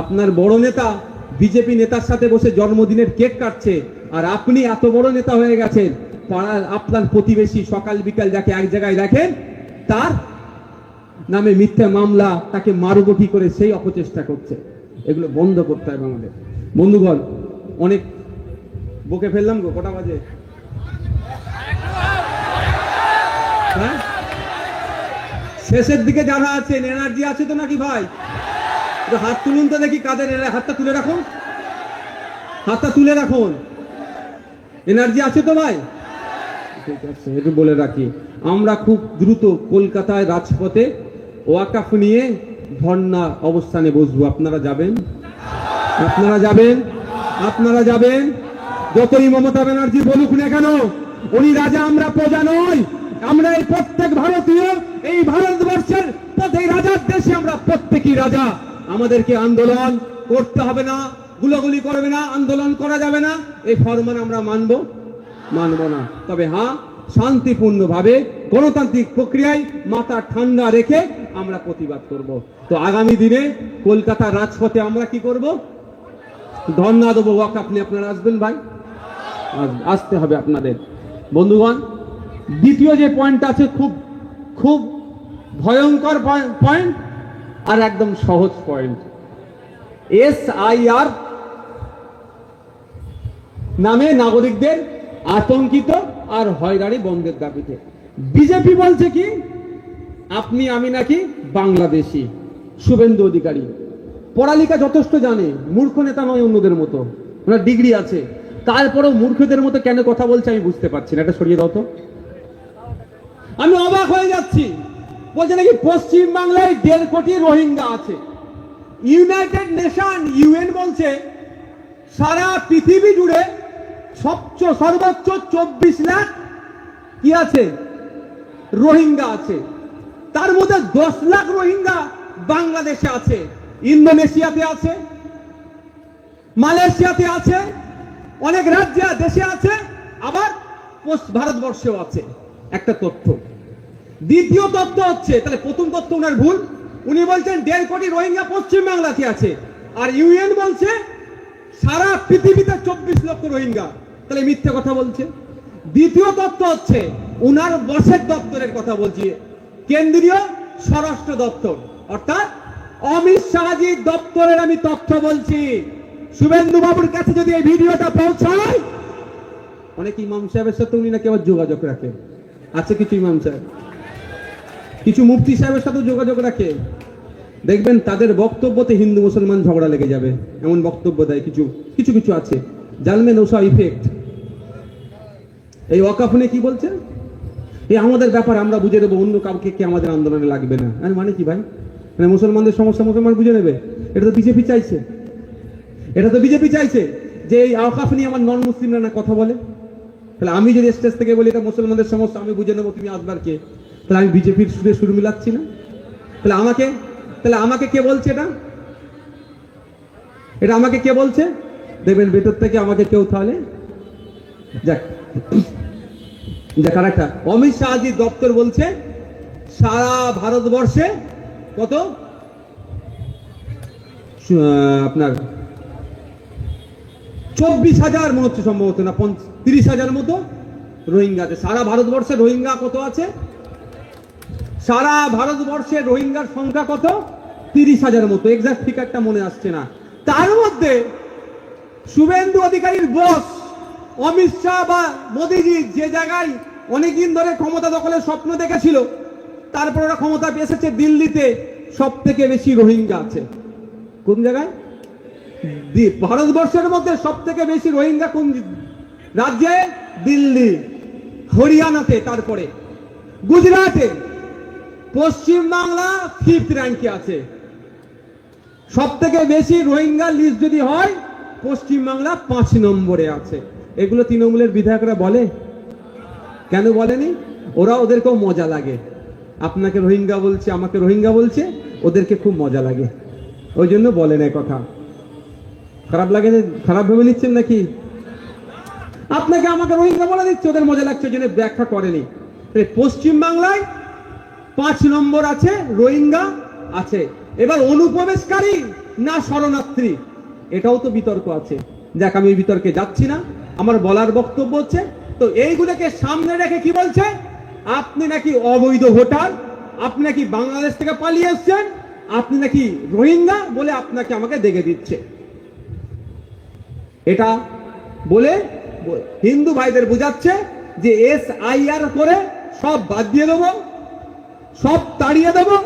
আপনার বড় নেতা বিজেপি নেতার সাথে বসে জন্মদিনের কেক কাটছে, আর আপনি এত বড় নেতা হয়ে গেছেন, পাড়ার আপনার প্রতিবেশী সকাল বিকাল যাকে এক জায়গায় দেখেন তার নামে মিথ্যা মামলা, তাকে মারুবটি করে সেই অপচেষ্টা করছে। এগুলো বন্ধ করতে হবে আমাদের। বন্ধুগণ, অনেক বকে ফেললাম গো, কটা বাজে? হ্যাঁ, শেষের দিকে যারা আছেন এনার্জি আছে তো নাকি ভাই? হাত তুলুন তো দেখি, কাদের হাতটা তুলে রাখুন, হাতটা তুলে রাখুন। এনার্জি আছে তো ভাই? ঠিক আছে, একটু বলে রাখি, আমরা খুব দ্রুত কলকাতায় রাজপথে ওয়াকফ নিয়ে ধর্ণা অবস্থানে বসবো। আপনারা যাবেন? আপনারা যাবেন, আপনারা যাবেন। যতই মমতা ব্যানার্জি বলুক না কেন, উনি রাজা, আমরা প্রজা নই। আমরা এই প্রত্যেক ভারতীয়, এই ভারতবর্ষের এই রাজার দেশে আমরা প্রত্যেকই রাজা। আমাদেরকে আন্দোলন করতে হবে না, গুলোগুলি করবে না, আন্দোলন করা যাবে না, এই ফরমান আমরা মানব না। তবে হ্যাঁ, শান্তিপূর্ণভাবে গণতান্ত্রিক প্রক্রিয়ায় মাথা ঠান্ডা রেখে আমরা প্রতিবাদ করব। তো আগামী দিনে কলকাতার রাজপথে আমরা কি করব? ধর্ণা দেবো, ওয়াকআপ নিয়ে। আপনারা আসবেন ভাই, আসতে হবে আপনাদের। বন্ধুগণ, দ্বিতীয় যে পয়েন্ট আছে, খুব খুব ভয়ঙ্কর পয়েন্ট আর একদম সহজ পয়েন্ট। SIR নামে নাগরিকদের আতঙ্কিত আর হয়রানি বন্ধের দাবিতে বিজেপি বলছে কি, আপনি আমি নাকি বাংলাদেশি। শুভেন্দু অধিকারী পড়ালেখা যথেষ্ট জানে, মূর্খ নেতা নয় অন্যদের মতো, ওনার ডিগ্রি আছে, তারপরেও মূর্খদের মতো কেন কথা বলছে আমি বুঝতে পারছি না। এটা সরিয়ে দাও তো। আমি অবাক হয়ে যাচ্ছি। বলছে নাকি পশ্চিম বাংলায় 1.5 কোটি রোহিঙ্গা আছে। ইউনাইটেড নেশন UN বলছে সারা পৃথিবী জুড়ে সর্বোচ্চ 24 লাখ কি আছে, রোহিঙ্গা আছে। তার মধ্যে 10 লাখ রোহিঙ্গা বাংলাদেশে আছে, ইন্দোনেশিয়াতে আছে, মালয়েশিয়াতে আছে, অনেক রাজ্যে দেশে আছে, আবার ভারতবর্ষেও আছে। একটা তথ্য। দ্বিতীয় তথ্য হচ্ছে, তাহলে প্রথম তথ্য ওনার ভুল। উনি বলছেন 1.5 কোটি রোহিঙ্গা পশ্চিম বাংলাতে আছে, আর UN বলছে সারা পৃথিবীতে 24 লক্ষ রোহিঙ্গা, তাহলে মিথ্যে কথা বলছে। দ্বিতীয় তথ্য হচ্ছে উনার বসের দপ্তরের কথা বলছি, কেন্দ্রীয় স্বরাষ্ট্র দপ্তর, অর্থাৎ অমিত শাহজির দপ্তরের আমি তথ্য বলছি। শুভেন্দু বাবুর কাছে যদি এই ভিডিওটা পৌঁছায়, অনেক ইমাম সাহেবের সাথে উনি নাকি আবার যোগাযোগ রাখে, আছে কিছু ইমাম সাহেব, কিছু মুফতি সাহেবের সাথে যোগাযোগ রাখে। দেখবেন তাদের বক্তব্যতে হিন্দু মুসলমান ঝগড়া লেগে যাবে, এমন বক্তব্য দেয় কিছু কিছু কিছু আছে। জানবেন ওসব ইফেক্ট। এই ওয়াকফ নিয়ে কি বলছে, এই আমাদের ব্যাপার, আমরা বুঝে নেবো, অন্য কাউকে কি আমাদের আন্দোলনে লাগবে না। মানে কি ভাই, মানে মুসলমানদের সমস্যা মুসলমান বুঝে নেবে? এটা তো বিজেপি চাইছে, এটা তো বিজেপি চাইছে যে এই ওয়াকফ নিয়ে আমার নন মুসলিমরা না কথা বলে। তাহলে আমি যদি স্টেজ থেকে বলি এটা মুসলমানদের সমস্যা, আমি বুঝে নেবো, তুমি আসবার কে? তাহলে আমি বিজেপির সুরে সুর মিলাচ্ছি না? তাহলে আমাকে কে বলছে এটা? এটা আমাকে কে বলছে? দেখবেন ভেতর থেকে আমাকে কেউ, তাহলে যাক আরেকটা, অমিত শাহজির দপ্তর বলছে সারা ভারতবর্ষে কত, আপনার 24,000 মনে হচ্ছে, সম্ভবত না 30,000 মতো রোহিঙ্গা আছে। সারা ভারতবর্ষে রোহিঙ্গা কত আছে? সারা ভারতবর্ষে রোহিঙ্গার সংখ্যা কত? 30,000 মতো, এক্সাক্ট ফিগারটা মনে আসছে না। তার মধ্যে শুভেন্দু অধিকারীর বস অমিত শাহ বা মোদীজি যে জায়গায় অনেকদিন ধরে ক্ষমতা দখলের স্বপ্ন দেখেছিল, তারপর ওরা ক্ষমতা পেয়েছে দিল্লিতে, সব থেকে বেশি রোহিঙ্গা আছে। কোন জায়গায়? ভারতবর্ষের মধ্যে সব থেকে বেশি রোহিঙ্গা কোন রাজ্যে? দিল্লি, হরিয়ানাতে, তারপরে গুজরাটে। পশ্চিম বাংলা 5th র্যাঙ্কে আছে। সব থেকে বেশি রোহিঙ্গা লিস্ট যদি হয়, পশ্চিম বাংলা 5 নম্বরে আছে। এগুলো তৃণমূলের বিধায়করা বলে? কেন বলেনি? ওরা, ওদেরকেও মজা লাগে। আপনাকে রোহিঙ্গা বলছে, আমাকে রোহিঙ্গা বলছে, ওদেরকে খুব মজা লাগে, ওই জন্য বলে না কথা। খারাপ লাগে? খারাপ ভেবে নিচ্ছেন নাকি? আপনাকে আমাকে রোহিঙ্গা বলে দিচ্ছে, ওদের মজা লাগছে, ওই জন্য ব্যাখ্যা করেনি। পশ্চিম বাংলায় 5 নম্বর আছে, রোহিঙ্গা আছে। এবার অনুপ্রবেশকারী না শরণার্থী, এটাও তো বিতর্ক আছে। যাক, আমি এই বিতর্কে যাচ্ছি না, আমার বলার বক্তব্য হচ্ছে, তো এইগুলোকে সামনে রেখে কি বলছে, আপনি নাকি অবৈধ ভোটার, আপনি নাকি বাংলাদেশ থেকে পালিয়ে এসছেন, আপনি নাকি রোহিঙ্গা বলে আপনাকে আমাকে দেখে দিচ্ছে। এটা বলে হিন্দু ভাইদের বোঝাচ্ছে যে SIR করে সব বাদ দিয়ে দেবো, সব তাড়িয়ে দেবো,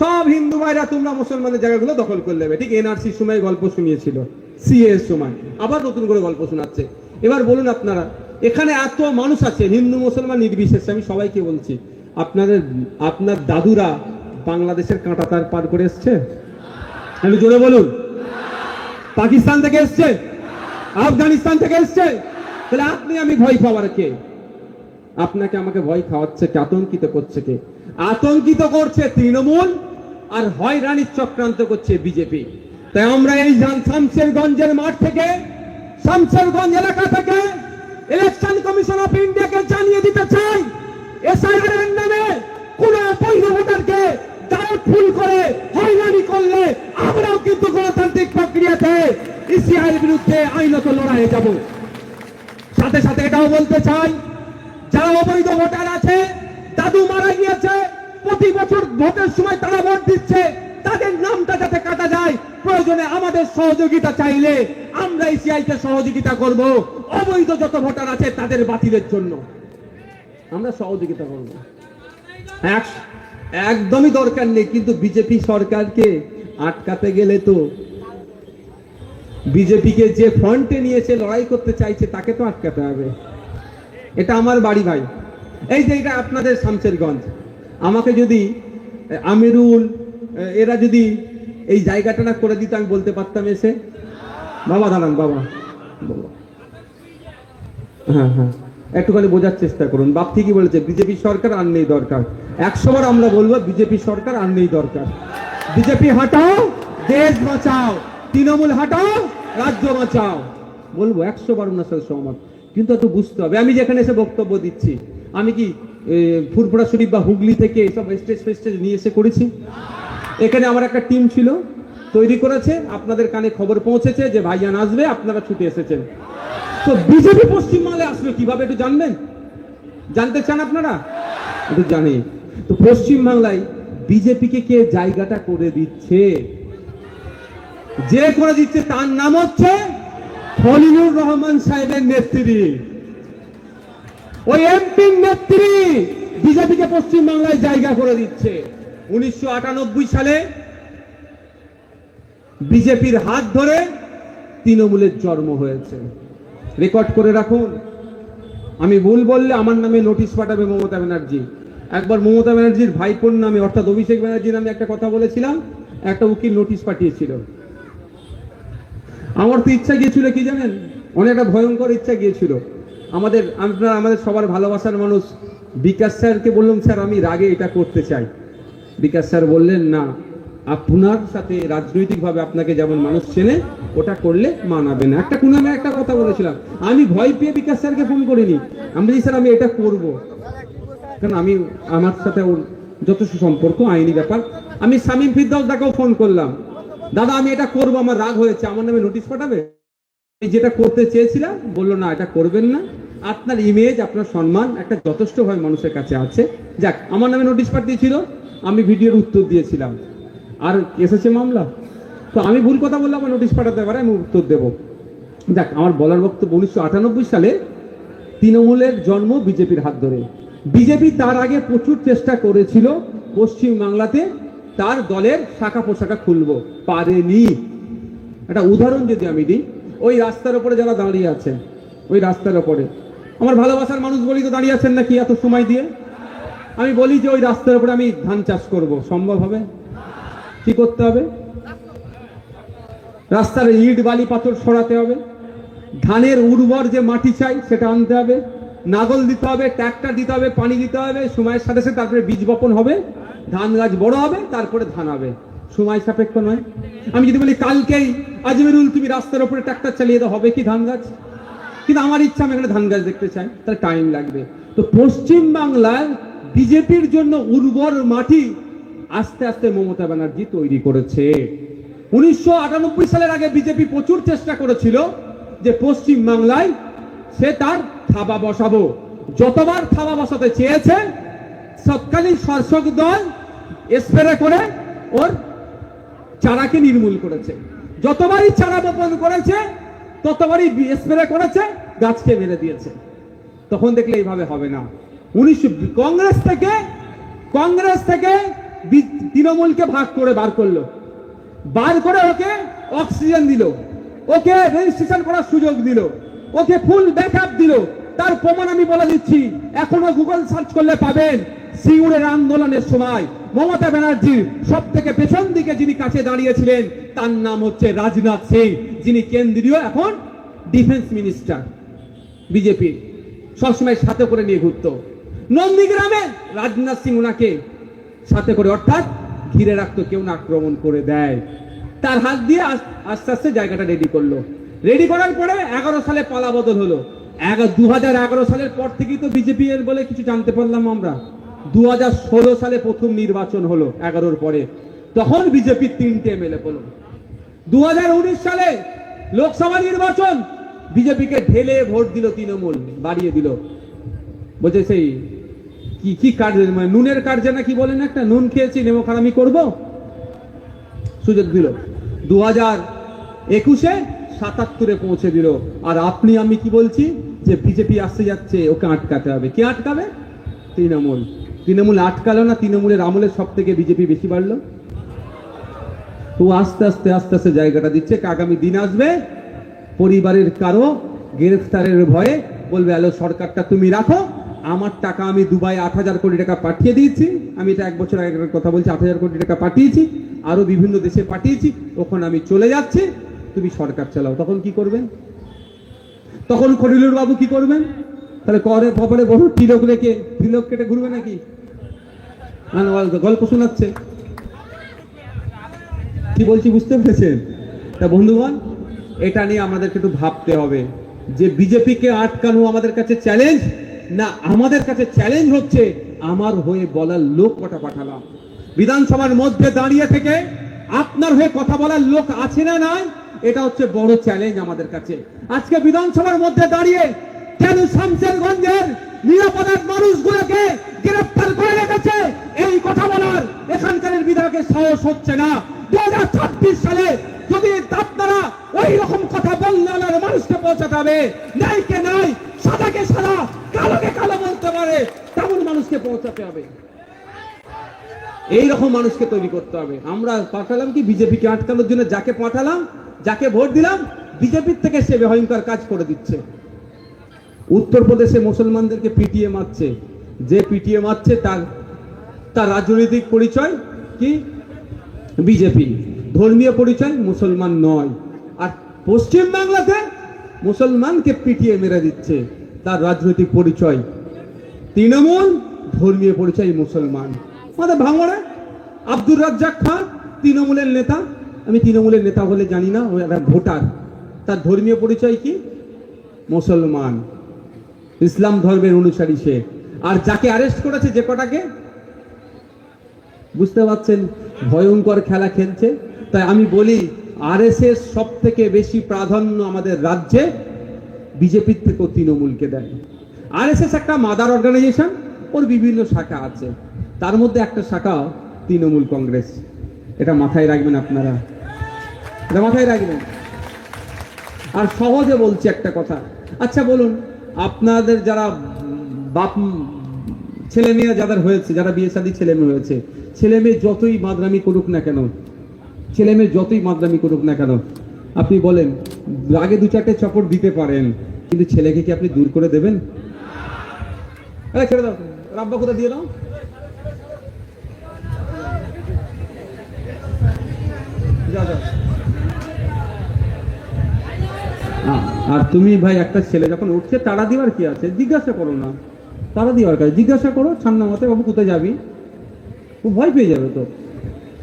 সব হিন্দু ভাইরা তোমরা মুসলমানের জায়গাগুলো দখল করে নেবে। ঠিক NRCর সময় গল্প শুনিয়েছিল, CA এর সময় আবার নতুন করে গল্প শোনাচ্ছে। এবার বলুন আপনারা, এখানে এত মানুষ আছে, হিন্দু মুসলমান নির্বিশেষে, আমি সবাইকে বলছি, আপনার দাদুরা বাংলাদেশের কাঁটা তার পার করে এসছে? আমি জোরে বলুন, পাকিস্তান থেকে এসছে, আফগানিস্তান থেকে এসছে, তাহলে আপনি আমি ভয় পাওয়ার কে? আপনাকে আমাকে ভয় খাওয়াচ্ছে কে? আতঙ্কিত করছে কে? আতঙ্কিত করছে তৃণমূল, আর হয়রানির চক্রান্ত করছে বিজেপি। তাই আমরা এই শামশেরগঞ্জের মাঠ থেকে, শামশেরগঞ্জ এলাকা থেকে ইলেকশন কমিশন অফ ইন্ডিয়াকে জানিয়ে দিতে চাই, এসআইআর এর নামে কোন বৈধ ভোটারকে ডাউটফুল করে হয়রানি করলে আমরাও কিন্তু গণতান্ত্রিক প্রক্রিয়াতে ইসিআইয়ের বিরুদ্ধে আইনত লড়াইয়ে যাব। সাথে সাথে এটাও বলতে চাই, যারা অবৈধ ভোটার আছে, দাদু মারা গিয়েছে, প্রতি বছর ভোটের সময় তারা ভোট দিচ্ছে, তাদের নামটা যাতে কাটা যায়, প্রয়োজনে আমাদের সহযোগিতা চাইলে আমরা ইসিআইকে সহযোগিতা করব। অবৈধ যত ভোটার আছে তাদের বাতিলের জন্য আমরা সহযোগিতা করব। একদমই দরকার নেই, কিন্তু বিজেপি সরকারকে আটকাতে গেলে তো বিজেপিকে যে ফ্রন্টে নিয়েছে লড়াই করতে চাইছে তাকে তো আটকাতে হবে। এটা আমার বাড়ি ভাই, এই যে এটা আপনাদের শামশেরগঞ্জ। আমাকে যদি আমিরুল এরা যদি এই জায়গাটা না করে দিত, আমি বলতে পারতাম এসে, বাবা দাঁড়ান, বাবা হ্যাঁ হ্যাঁ একটুখানি বোঝার চেষ্টা করুন। বাপ ঠিকই বলেছে, বিজেপি সরকার আর নেই দরকার। 100 বার আমরা বলবো বিজেপি সরকার আর নেই দরকার। বিজেপি হাঁটাও, দেশ বাঁচাও, তৃণমূল হাঁটাও, রাজ্য বাঁচাও, বলবো 100 বার ওনার সাথে সহমত। কিন্তু একটু বুঝতে হবে, আমি যেখানে এসে বক্তব্য দিচ্ছি, আমি কি ফুরফুরা শরীফ বা হুগলি থেকে এসব স্টেজ নিয়ে এসে করেছি? এখানে আমার একটা টিম ছিল, তৈরি করেছে, আপনাদের কানে খবর পৌঁছেছে যে ভাইজান আসবে, আপনারা ছুটে এসেছেন। তো বিজেপি পশ্চিমবাংলায় আসবে কিভাবে একটু জানবেন? জানতে চান আপনারা? একটু জানি তো পশ্চিমবাংলায় বিজেপিকে কে জায়গাটা করে দিচ্ছে, যে করে দিচ্ছে তার নাম হচ্ছে খলিলুর রহমান সাহেবের নেত্রী। ওই এমপির নেত্রী বিজেপিকে পশ্চিমবাংলায় জায়গা করে দিচ্ছে। 1998 সালে বিজেপির হাত ধরে তৃণমূলের জন্ম হয়েছে, রেকর্ড করে রাখুন। আমি ভুল বললে আমার নামে নোটিশ পাঠাবে মমতা ব্যানার্জি। একবার মমতা ব্যানার্জির ভাইপোর নামে অর্থাৎ অভিষেক ব্যানার্জির নামে একটা কথা বলেছিলাম, একটা উকিল নোটিশ পাঠিয়েছিল। আমার তো ইচ্ছা গিয়েছিল কি জানেন, অনেকটা ভয়ঙ্কর ইচ্ছা গিয়েছিল। আমাদের সবার ভালোবাসার মানুষ বিকাশ স্যারকে বললাম, স্যার আমি রাগে এটা করতে চাই। বিকাশ স্যার বললেন, না, আপনার সাথে রাজনৈতিকভাবে আপনাকে যেমন মানুষ চেনে ওটা করলে মানাবে না। একটা কথা বলেছিলাম, আমি ভয় পেয়ে বিকাশ স্যারকে ফোন করিনি। আমি বলি, স্যার আমি এটা করব, কারণ আমি আমার সাথে ওর যথেষ্ট সম্পর্ক, আইনি ব্যাপার। আমি শামীম ফিরদৌস দাকেও ফোন করলাম, দাদা আমি এটা করব, আমার রাগ হয়েছে, আমার নামে নোটিশ পাঠাবে? যেটা করতে চেয়েছিলাম, বললো না এটা করবেন না, আপনার ইমেজ আপনার সম্মান একটা যথেষ্টভাবে মানুষের কাছে আছে। যাক, আমার নামে নোটিশ পাঠিয়েছিল, আমি ভিডিওর উত্তর দিয়েছিলাম, আর এসেছে মামলা। তো আমি ভুল কথা বললাম, আমার নোটিশ পাঠাতে পারে, আমি উত্তর দেব। যাক, আমার বলার বক্তব্য 1998 সালে তৃণমূলের জন্ম বিজেপির হাত ধরে। বিজেপি তার আগে প্রচুর চেষ্টা করেছিল পশ্চিম বাংলাতে তার দলের শাখা পোশাখা খুলবো, পারেনি। একটা উদাহরণ যদি আমি দিই, ওই রাস্তার উপরে যারা দাঁড়িয়ে আছেন, ওই রাস্তার উপরে আমার ভালোবাসার মানুষ বলি তো দাঁড়িয়ে আছেন নাকি এত সময় দিয়ে? আমি বলি যে ওই রাস্তার উপরে আমি ধান চাষ করব, সম্ভব হবে? কি করতে হবে? রাস্তার ইট বালি পাথর সরাতে হবে, ধানের উর্বর যে মাটি চাই সেটা আনতে হবে, নাগল দিতে হবে, ট্রাক্টর দিতে হবে, পানি দিতে হবে, সময়ের সাথে সাথে তারপরে বীজ বপন হবে, ধান গাছ বড় হবে, তারপরে ধান হবে। সময় সাপেক্ষ নয়? আমি যদি বলি কালকেই আজমেরুল তুমি রাস্তার উপরে ট্রাক্টর চালিয়ে দাও, হবে কি ধান গাছ? কিন্তু আমার ইচ্ছা আমি এখানে ধান গাছ দেখতে চাই, তাহলে টাইম লাগবে। তো পশ্চিম বাংলার বিজেপির জন্য উর্বর মাটি আস্তে আস্তে মমতা ব্যানার্জি তৈরি করেছে। 1998 সালের আগে বিজেপি প্রচুর চেষ্টা করেছিল যে পশ্চিম বাংলায় সে তার থাবা বসাবো। যতবার থাবা বসাতে চেয়েছে, তৎকালীন শাসক দল স্প্রে করে ওর চারাকে নির্মূল করেছে। যতবারই চারা বপন করেছে ততবারই স্প্রে করেছে, গাছকে মেরে দিয়েছে। তখন দেখলে এইভাবে হবে না। কংগ্রেস থেকে তৃণমূলকে ভাগ করে বার করে ওকে অক্সিজেন দিল, ওকে রেজিস্ট্রেশন করার সুযোগ দিল, ওকে ফুল ব্যাকআপ দিল। তার প্রমাণ আমি বলে দিচ্ছি, এখনো গুগল সার্চ করলে পাবেন। সিঙ্গুরের আন্দোলনের সময় মমতা ব্যানার্জির সব থেকে পেছন দিকে যিনি কাছে দাঁড়িয়েছিলেন তার নাম হচ্ছে রাজনাথ সিং। যিনি কেন্দ্রীয় এখন ডিফেন্স মিনিস্টার বিজেপির, সবসময় সাথে করে নিয়ে ঘুরত। নন্দীগ্রামে রাজনাথ সিং ওনাকে সাথে করে, অর্থাৎ ঘিরে রাখতো, কেউ না আক্রমণ করে দেয়, তার হাত দিয়ে আস্তে আস্তে জায়গাটা রেডি করলো। রেডি করার পরে 11 সালে পালা বদল হলো। 2011 সালের পর থেকেই তো বিজেপি এর বলে কিছু জানতে পারলাম আমরা। 2016 সালে প্রথম নির্বাচন হলো 11-র পরে, তখন বিজেপির 3টে এমএলএ পেল। 2019 সালে লোকসভা নির্বাচন, বিজেপিকে ঢেলে ভোট দিল তৃণমূল, বাড়িয়ে দিল। বলছে সেই কি কার্ড, মানে নুনের কার্যে না কি বলেন, একটা নুন খেয়েছি নেমো খারামি করবো, সুযোগ দিল। 2021-এ 77-এ পৌঁছে দিল। আর আপনি আমি কি বলছি যে বিজেপি আসতে যাচ্ছে, ওকে আটকাতে হবে। কে আটকাবে? তৃণমূল। তৃণমূল আটকালো না, তৃণমূলের আমলে সব থেকে বিজেপি বেশি বাড়লো। তো আস্তে আস্তে আস্তে আস্তে জায়গাটা দিচ্ছে। আগামী দিন আসবে, পরিবারের কারো গ্রেফতারের ভয়ে বলবে, আলো সরকারটা তুমি রাখো, আমার টাকা আমি দুবাই 8,000 কোটি টাকা পাঠিয়ে দিয়েছি। আমি এটা 1 বছর আগের কথা বলছি, 8,000 কোটি টাকা পাঠিয়েছি, আরো বিভিন্ন দেশে পাঠিয়েছি, ওখানে আমি চলে যাচ্ছি, তুমি সরকার চালাও। তখন কি করবেন? তখন খলিলুর বাবু কি করবেন? তাহলে কপালে বড় তিলক রেখে তিলক কেটে ঘুরবে নাকি? গল্প শোনাচ্ছে। কি বলছি বুঝতে পেরেছেন? তা বন্ধুগণ, এটা নিয়ে আমাদেরকে একটু ভাবতে হবে যে বিজেপিকে আটকানো আমাদের কাছে চ্যালেঞ্জ না, আমাদের কাছে চ্যালেঞ্জ হচ্ছে আমার হয়ে বলার লোক কটা পাঠালাম। বিধানসভার মধ্যে দাঁড়িয়ে থেকে আপনার হয়ে কথা বলার লোক আছে না নাই, এটা হচ্ছে বড় চ্যালেঞ্জ আমাদের কাছে। আজকে বিধানসভার মধ্যে দাঁড়িয়ে কেন শামশেরগঞ্জের নিরাপরাধ মানুষগুলোকে গ্রেফতার করে রেখেছে, এই কথা বলার এখানকার বিধায়কের সাহস হচ্ছে না। 2026 সালে যদি আপনারা ওই রকম কথা বললে মানুষকে পৌঁছাতে হবে, নাইকে নাই, সাদাকে সাদা, কালোকে কালো বলতে পারে, তেমন মানুষকে পৌঁছাতে হবে। এইরকম মানুষকে তৈরি করতে হবে। আমরা পাঠালাম কি বিজেপিকে আটকানোর জন্য, যাকে পাঠালাম, যাকে ভোট দিলাম, বিজেপির থেকে সে ভয়ঙ্কর কাজ করে দিচ্ছে। উত্তরপ্রদেশে মুসলমানদেরকে পিটিয়ে মারছে, যে পিটিয়ে মারছে তার রাজনৈতিক পরিচয় কি? বিজেপি। ধর্মীয় পরিচয় মুসলমান নয়। আর পশ্চিম বাংলাতে মুসলমানকে পিটিয়ে মেরে দিচ্ছে, তার রাজনৈতিক পরিচয় তৃণমূল, ধর্মীয় পরিচয় মুসলমান। আমাদের ভাঙড়ে আব্দুর রাজ্জাক খান তৃণমূলের নেতা, আমি তৃণমূলের নেতা বলে জানি না, ভোটার, তার ধর্মীয় পরিচয় কি? মুসলমান, ইসলাম ধর্মের অনুসারী সে। আর যাকে অ্যারেস্ট করেছে, যে কটাকে, বুঝতে পারছেন ভয়ঙ্কর খেলা খেলছে। তাই আমি বলি আরএসএস সব থেকে বেশি প্রাধান্য আমাদের রাজ্যে বিজেপির থেকেও তৃণমূলকে দেয়। আরএসএস একটা মাদার অর্গানাইজেশন, ওর বিভিন্ন শাখা আছে, তার মধ্যে একটা শাখা তৃণমূল কংগ্রেস। এটা মাথায় রাখবেন আপনারা, এটা মাথায় রাখবেন। আর সহজে বলছি একটা কথা, আচ্ছা বলুন, আপনাদের যারা বাপ ছেলে মেয়ে যাদের হয়েছে, যারা বিয়ে শাদী ছেলে মেয়ে হয়েছে, ছেলে মেয়ে যতই মাদরামি করুক না কেন, ছেলে মেয়ে যতই মাদরামি করুক না কেন, আপনি বলেন আগে 2-4টে চপড় দিতে পারেন, কিন্তু ছেলেকে কি আপনি দূর করে দেবেন? ছেড়ে দাও, রাব্বা কোথা দিয়ে দাও। আর তুমি ভাই একটা ছেলে যখন উঠছে, তাড়া দেওয়ার কি আছে? জিজ্ঞাসা করো না, তাড়া দেওয়ার কাছে জিজ্ঞাসা করো, ছান্না মতে, বাবু কোথায় যাবি? ও ভয় পেয়ে যাবে তো।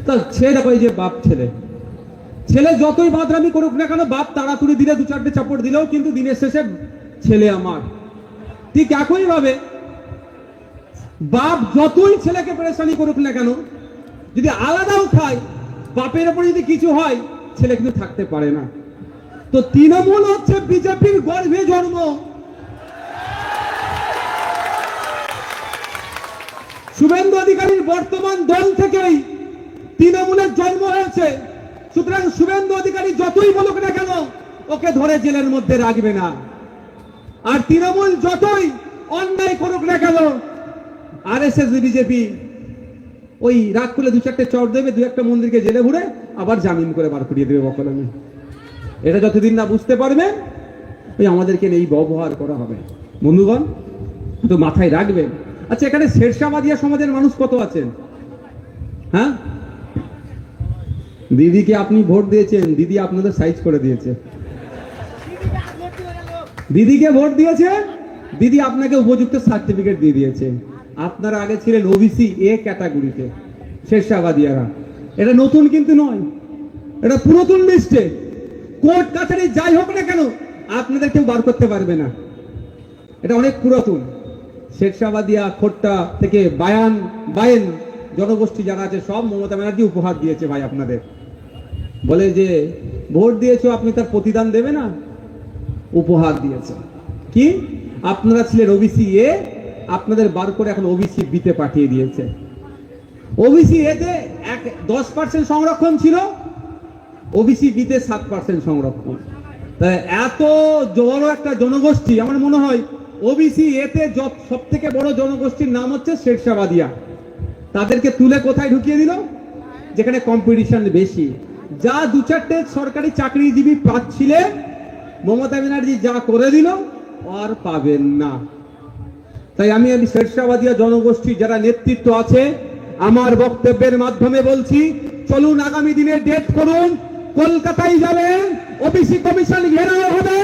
তা ছেলে দেখো, এই যে বাপ ছেলে, ছেলে যতই বাদরামি করুক না কেন, বাপ তাড়াতুড়ি দিলে 2-4টে চাপড় দিলেও কিন্তু দিনের শেষে ছেলে আমার। ঠিক একই ভাবে বাপ যতই ছেলেকে পেরেশানি করুক না কেন, যদি আলাদাও খায়, বাপের উপরে যদি কিছু হয়, ছেলে কিন্তু থাকতে পারে না। তো তৃণমূল হচ্ছে বিজেপির গর্ভে জন্ম। শুভেন্দু অধিকারীর বর্তমান দল থেকেই তৃণমূলের জন্ম হয়েছে। সুতরাং শুভেন্দু অধিকারী যতই বলুক না কেন, ওকে ধরে জেলের মধ্যে রাখবে না। আর তৃণমূল যতই অন্যায় করুক না কেন, আরএসএস বিজেপি ওই রাগ করলে 2-4টে চট দেবে, 2-1টা মন্দিরকে জেলে ঘুরে আবার জামিন করে বার করিয়ে দেবে বকলমে। এটা যতদিন না বুঝতে পারবেন, ওই আমাদেরকে এই ব্যবহার করা হবে। বন্ধুগণ, তো মাথায় রাখবেন। আচ্ছা, এখানে শেরশাবাদিয়া সমাজের মানুষ কত আছেন? হ্যাঁ, দিদিকে আপনি ভোট দিয়েছেন, দিদি আপনাদের সাইজ করে দিয়েছে। দিদিকে ভোট দিয়েছে, দিদি আপনাকে উপযুক্ত সার্টিফিকেট দিয়ে দিয়েছে। আপনারা আগে ছিলেন ওবিসি এ ক্যাটাগরিতে, শেরশাবাদিয়ারা। এটা নতুন কিন্তু নয়, এটা পুরাতন লিস্টে। কোর্ট কাছারি যাই হোক না কেন, আপনাদের কেউ বার করতে পারবে না। এটা অনেক পুরাতন। শেরশাবাদিয়া, খোট্টা থেকে বায়েন জনগোষ্ঠী যারা আছে সব মমতা ব্যানার্জি উপহার দিয়েছে ভাই আপনাদের। বলে যে ভোট দিয়েছো, আপনি তার প্রতিদান দেবে না, উপহার দিয়েছে। কি আপনারা ছিলেন ওবিসি এ, আপনাদের বার করে এখন ওবিসি বিতে পাঠিয়ে দিয়েছে। ওবিসি এতে 10% সংরক্ষণ ছিল, ওবিসি বিতে 7% সংরক্ষণ। তাই এত বড় একটা জনগোষ্ঠী, আমার মনে হয় ওবিসি এতে সব থেকে বড় জনগোষ্ঠীর নাম হচ্ছে শেরশাবাদিয়া। তাদেরকে তুলে কোথায় ঢুকিয়ে দিল? যেখানে কম্পিটিশন বেশি। যা 2-4টে সরকারি চাকরিজীবী পাচ্ছিলেন, মমতা ব্যানার্জি যা করে দিল আর পাবেন না। তাই আমি শেরশাবাদিয়া জনগোষ্ঠী যারা নেতৃত্ব আছে, আমার বক্তব্যের মাধ্যমে বলছি, চলুন আগামী দিনে ডেট করুন, কলকাতায় যাবেন, ওবিসি কমিশন ঘেরাও হবে।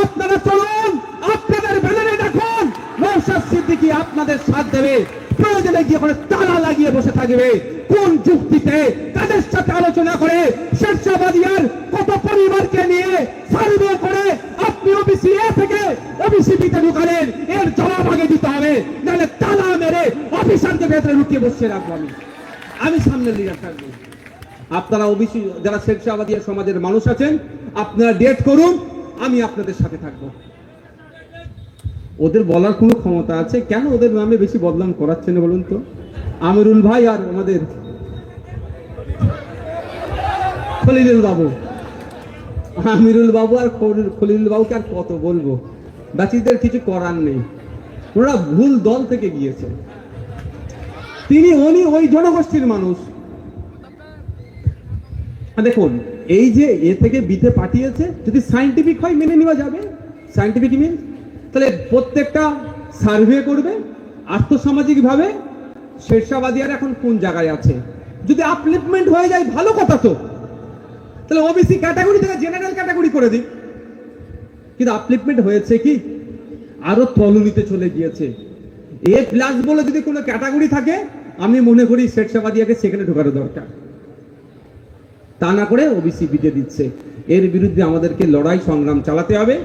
আপনারা চলুন, আপনাদের ব্যানারে দেখুন নওশাদ সিদ্দিকী আপনাদের সাথ দেবে। প্রয়োজনে গিয়ে ওখানে তালা লাগিয়ে বসে থাকবে। কোন যুক্তিতে তাদের সাথে আলোচনা করে শেরশাবাদিয়ার কত পরিবারকে নিয়ে সার্ভে করে আপনি ওবিসি এ থেকে ওবিসি বিতে ঢুকালেন, এর জবাব আগে দিতে হবে, নাহলে তালা মেরে অফিসারকে ভেতরে লুকিয়ে বসে রাখবো। আমি সামনের লিডার থাকবো। আপনারা ওবিসি যারা শেরশাবাদিয়া সমাজের মানুষ আছেন, আপনারা ডেট করুন, আমি আপনাদের সাথে থাকবো। ওদের বলার কোনো ক্ষমতা আছে? কেন ওদের নামে বেশি বদনাম করাচ্ছেন বলুন তো? আমিরুল ভাই আর আমাদের খলিলুল বাবু, আমিরুল বাবু আর খলিলুল বাবুকে আর কত বলবো? বাচিদের কিছু করার নেই, ওরা ভুল দল থেকে গিয়েছে। উনি ওই জনগোষ্ঠীর মানুষ। দেখুন, এই যে এ থেকে বিতে পাঠিয়েছে, যদি সাইন্টিফিক হয় মেনে নেওয়া যাবে। সাইন্টিফিক মিন তাহলে প্রত্যেকটা সার্ভে করবে আর্থসামাজিক ভাবে শেরশাবাদিয়ার এখন কোন জায়গায় আছে। যদি আপলিফমেন্ট হয়ে যায় ভালো কথা, তো তাহলে ওবিসি ক্যাটাগরি থেকে জেনারেল ক্যাটাগরি করে দিই। কিন্তু আপলিফমেন্ট হয়েছে কি? আরো তলনিতে চলে গিয়েছে। এ প্লাস বলে যদি কোনো ক্যাটাগরি থাকে, আমি মনে করি শেরশাবাদিয়াকে সেখানে ঢোকানো দরকার। তা না করে ওবিসি বিতে দিচ্ছে। এর বিরুদ্ধে আমাদেরকে লড়াই সংগ্রাম চালাতে হবে।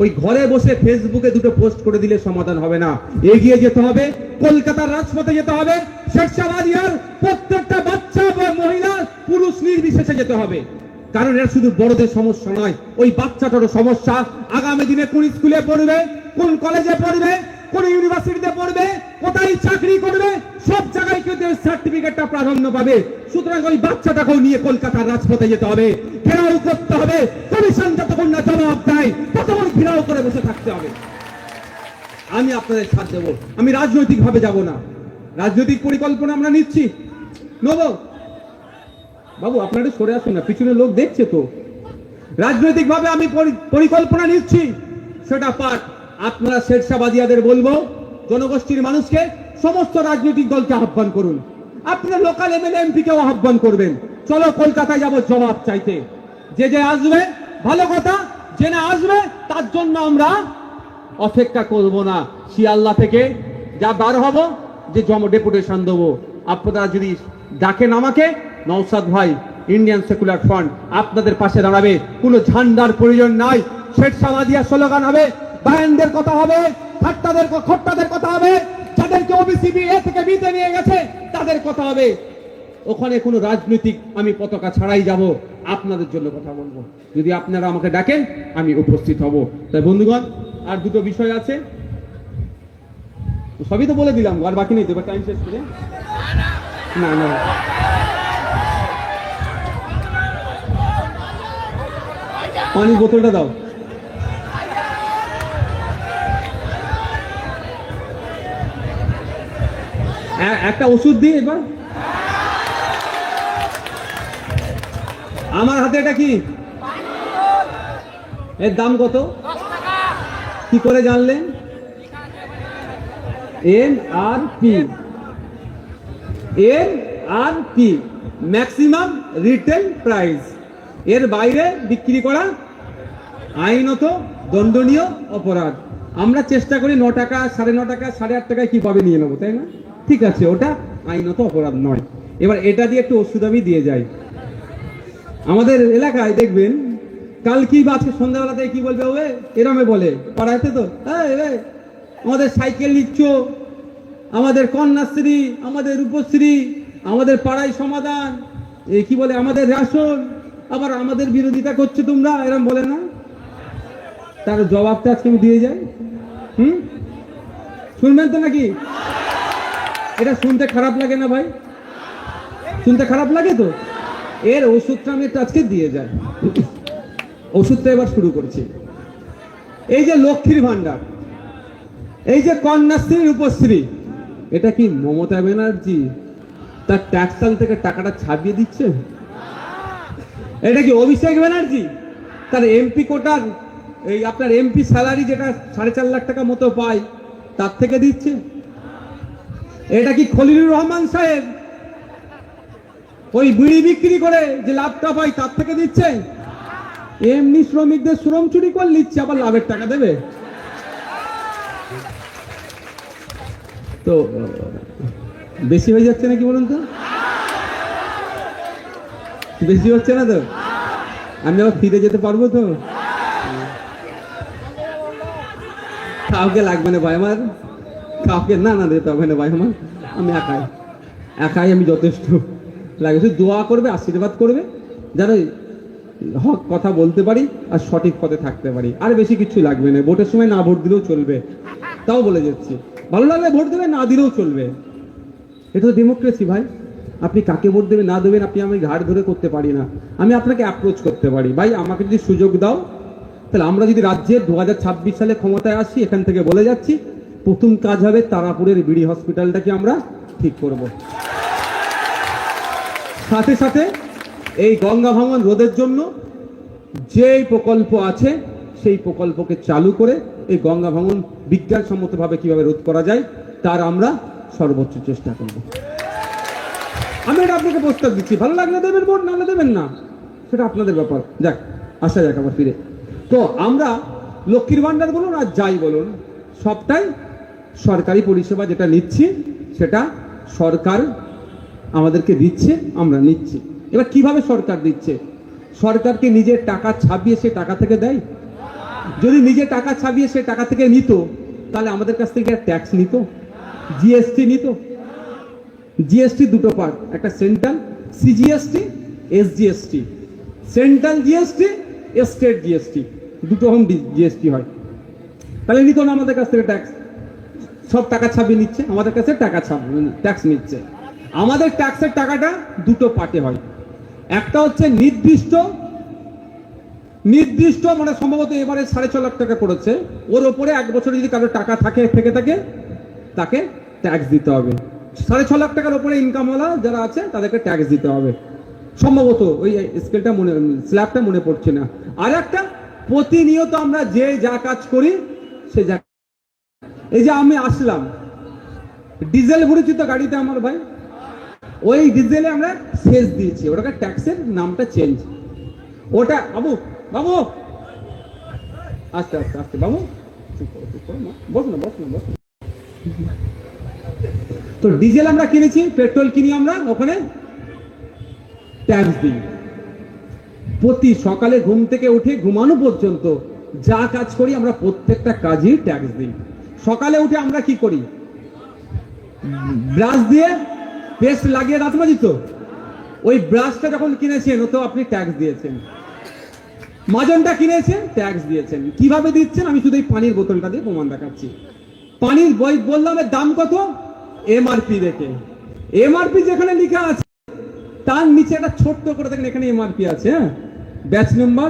ওই ঘরে বসে ফেসবুকে দুটো পোস্ট করে দিলে সমাধান হবে না, এগিয়ে যেতে হবে, কলকাতার রাজপথে যেতে হবে। শেরশাবাদিয়ার প্রত্যেকটা বাচ্চা বা মহিলা পুরুষ নির্বিশেষে যেতে হবে। কারণ এটা শুধু বড়দের সমস্যা নয়, ওই বাচ্চাটারও সমস্যা। আগামী দিনে কোন স্কুলে পড়বে, কোন কলেজে পড়বে, কোন ইউনিভার্সিটিতে পড়বে, কোথায় চাকরি করবে, সব জায়গায় কিন্তু সার্টিফিকেটটা প্রাধান্য পাবে। সুতরাং ওই বাচ্চাটাকেও নিয়ে কলকাতার রাজপথে যেতে হবে, ঘেরাও করতে হবে। কমিশন যতক্ষণ না জবাব দেয় ততক্ষণ ঘেরাও করে বসে থাকতে হবে। আমি আপনাদের সাথ দেবো। আমি রাজনৈতিক ভাবে যাব না, রাজনৈতিক পরিকল্পনা আমরা নিচ্ছি নেব। বাবু আপনারা সরে আসুন না, পিছনে লোক দেখছে তো। রাজনৈতিক ভাবে আমি পরিকল্পনা নিচ্ছি, সেটা পাঠ। আপনারা শেরশাবাদিয়াদের বলবো, জনগোষ্ঠীর মানুষকে, সমস্ত রাজনৈতিক দলকে আহ্বান করুন। আপনারা লোকাল এমএলএ এমপি কেও আহ্বান করবেন। চলো কলকাতায় যাব জবাব চাইতে। যে আসবে ভালো কথা, যে না আসবে তার জন্য আমরা অপেক্ষা করব না। শিয়ালদা থেকে যা বার হব, যে ডেপুটেশন দেবো, আপনারা যদি ডাকেন আমাকে, নওশাদ ভাই, ইন্ডিয়ান সেকুলার ফ্রন্ট আপনাদের পাশে দাঁড়াবে। কোনো ঝান্ডার প্রয়োজন নাই। শেরশাবাদিয়া স্লোগান হবে, বায়ানদের কথা হবে, খোট্টাদের কথা হবে, যাদেরকে ওবিসি এ থেকে বিতে নিয়ে গেছে তাদের কথা হবে। ওখানে কোনো রাজনৈতিক আমি পতাকা ছাড়াই যাব, আপনাদের জন্য কথা বলবো। যদি আপনারা আমাকে ডাকেন আমি উপস্থিত হব। তাই বন্ধুগণ, আর দুটো বিষয় আছে, সবই তো বলে দিলাম, আর বাকি নেই তো, টাইম শেষ করে। না না, পানির বোতলটা দাও। একটা ওষুধ দিই এবার। আমার হাতে এটা কি, এর দাম কত? কি করে জানলেন? NRP। ম্যাক্সিমাম রিটেল প্রাইস, এর বাইরে বিক্রি করা আইনত দণ্ডনীয় অপরাধ। আমরা চেষ্টা করি 9 টাকা, 9.5 টাকা, 8.5 টাকায় কিভাবে নিয়ে নেবো, তাই না? ঠিক আছে, ওটা আইনত অপরাধ নয়। এবার এটা দিয়ে একটু ওষুধ আমি দিয়ে যাই। আমাদের এলাকায় দেখবেন কাল কি বা আজকে সন্ধ্যাবেলাতে কি বলবে, ওয়ে এরমে বলে পাড়াতে তো, আমাদের সাইকেল নিচ্ছ, আমাদের কন্যাশ্রী, আমাদের রূপশ্রী, আমাদের পাড়ায় সমাধান, কি বলে আমাদের রেশন, আবার আমাদের বিরোধিতা করছো তোমরা, এরম বলে না? তার জবাবটা আজকে আমি দিয়ে যাই। শুনবেন তো নাকি? এটা শুনতে খারাপ লাগে না ভাই? শুনতে খারাপ লাগে তো? এর ওষুধটা আমি একটু আজকে দিয়ে যাই। ওষুধটা এবার শুরু করছি। এই যে লক্ষ্মীর ভান্ডার, এই যে কন্যাশ্রী, রূপশ্রী, এটা কি মমতা ব্যানার্জি তার ট্যাক্স থেকে টাকাটা ছাপিয়ে দিচ্ছে? এটা কি অভিষেক ব্যানার্জি তার এমপি কোটার, এই আপনার এমপি স্যালারি যেটা 4.5 লাখ টাকা মতো পায় তার থেকে দিচ্ছে? এটা কি খলিলুর রহমান সাহেব ওই বিড়ি বিক্রি করে যে লাভটা পায় তার থেকে দিচ্ছে? এমনি শ্রমিকদের শ্রম চুরি করে নিচ্ছে, আবার লাভের টাকা দেবে? তো বেশি হয়ে যাচ্ছে নাকি বলুন তো? বেশি হচ্ছে না তো? আমি আবার ফিরে যেতে পারবো তো? কাউকে লাগবে না ভাই আমার, কাউকে না না দিতে হবে না ভাই আমার, আমি একাই আমি যথেষ্ট। লাগে শুধু দোয়া করবে, আশীর্বাদ করবে, যেন হক কথা বলতে পারি আর সঠিক পথে থাকতে পারি, আর বেশি কিছু লাগবে না। ভোটের সময় না ভোট দিলেও চলবে, তাও বলে যাচ্ছি। ভালো লাগলে ভোট দেবে, না দিলেও চলবে। এটা তো ডেমোক্রেসি ভাই। আপনি কাকে ভোট দেবেন না দেবেন আপনি আমি ঘাড় ধরে করতে পারি না, আমি আপনাকে অ্যাপ্রোচ করতে পারি। ভাই আমাকে যদি সুযোগ দাও, তাহলে আমরা যদি রাজ্যের 2026 সালে ক্ষমতায় আসি, এখান থেকে বলে যাচ্ছি, প্রথম কাজ হবে তারাপুরের বিডি হসপিটালটাকে আমরা ঠিক করব। সাথে সাথে এই গঙ্গা ভাঙন রোধের জন্য যে প্রকল্প আছে সেই প্রকল্পকে চালু করে এই গঙ্গা ভাঙন বিজ্ঞানসম্মতভাবে কিভাবে রোধ করা যায় তার আমরা সর্বোচ্চ চেষ্টা করব। আমি এটা আপনাকে প্রস্তাব দিচ্ছি, ভালো লাগলে দেবেন ভোট, না দেবেন না, সেটা আপনাদের ব্যাপার। যাক, আসা যাক আবার ফিরে। তো আমরা লক্ষ্মীর ভান্ডার বলুন আর যাই বলুন, সবটাই সরকারি পরিষেবা যেটা নিচ্ছি সেটা সরকার আমাদেরকে দিচ্ছে, আমরা নিচ্ছি। এবার কিভাবে সরকার দিচ্ছে? সরকারকে নিজের টাকা ছাপিয়ে সে টাকা থেকে দেয়? যদি নিজে টাকা ছাপিয়ে সে টাকা থেকে নিত, তাহলে আমাদের কাছ থেকে ট্যাক্স নিত, জিএসটি নিত। জিএসটি দুটো পার্ট, একটা central CGST, SGST. Central GST, state GST, দুটো রকম জিএসটি হয়। তাহলে নিত না আমাদের কাছ থেকে ট্যাক্স, সব টাকা ছাপিয়ে নিচ্ছে, আমাদের কাছে টাকা ট্যাক্স নিচ্ছে। আমাদের ট্যাক্সের টাকাটা দুটো পার্টে হয়, একটা হচ্ছে নির্দিষ্ট মানে সম্ভবত এবারে 6.5 লাখ টাকা করেছে, ওর ওপরে 1 বছরে যদি কারো টাকা থেকে থাকে তাকে ট্যাক্স দিতে হবে। 6.5 লাখ টাকার উপরে ইনকামওয়ালা যারা আছে তাদেরকে ট্যাক্স দিতে হবে সম্ভবত, ওই স্কেলটা স্ল্যাবটা মনে পড়ছে না। আর একটা, প্রতিনিয়ত আমরা যে যা কাজ করি সে যা, এই যে আমি আসলাম ডিজেল ভরেছি তো গাড়িতে আমার ভাই, ওই ডিজেলে আমরা সেচ দিয়েছি, ওটাকে ট্যাক্সের নামটা চেঞ্জ। ওটা বাবু বাবু আস্তে আস্তে আস্তে বাবু বস না। তো ডিজেল আমরা কিনেছি, পেট্রোল কিনি আমরা, ওখানে ট্যাক্স দিই। প্রতি সকালে ঘুম থেকে উঠে ঘুমানো পর্যন্ত যা কাজ করি আমরা প্রত্যেকটা কাজই ট্যাক্স দিই। সকালে উঠে আমরা কি করি? ব্রাশ দিয়ে পেস্ট লাগিয়ে দাঁত মাজি তো, ওই ব্রাশটা যখন কিনেছেন ও তো আপনি ট্যাক্স দিয়েছেন। মাজনটা কিনেছেন, ট্যাক্স দিয়েছেন। কিভাবে দিচ্ছেন আমি শুধু এই পানির বোতলটা দিয়ে প্রমাণ দেখাচ্ছি। পানির বই বললাম এর দাম কত, এমআরপি দেখে। এমআরপি যেখানে লেখা আছে তার নিচে একটা ছোট্ট করে দেখেন এখানে এমআরপি আছে, হ্যাঁ, ব্যাচ নাম্বার,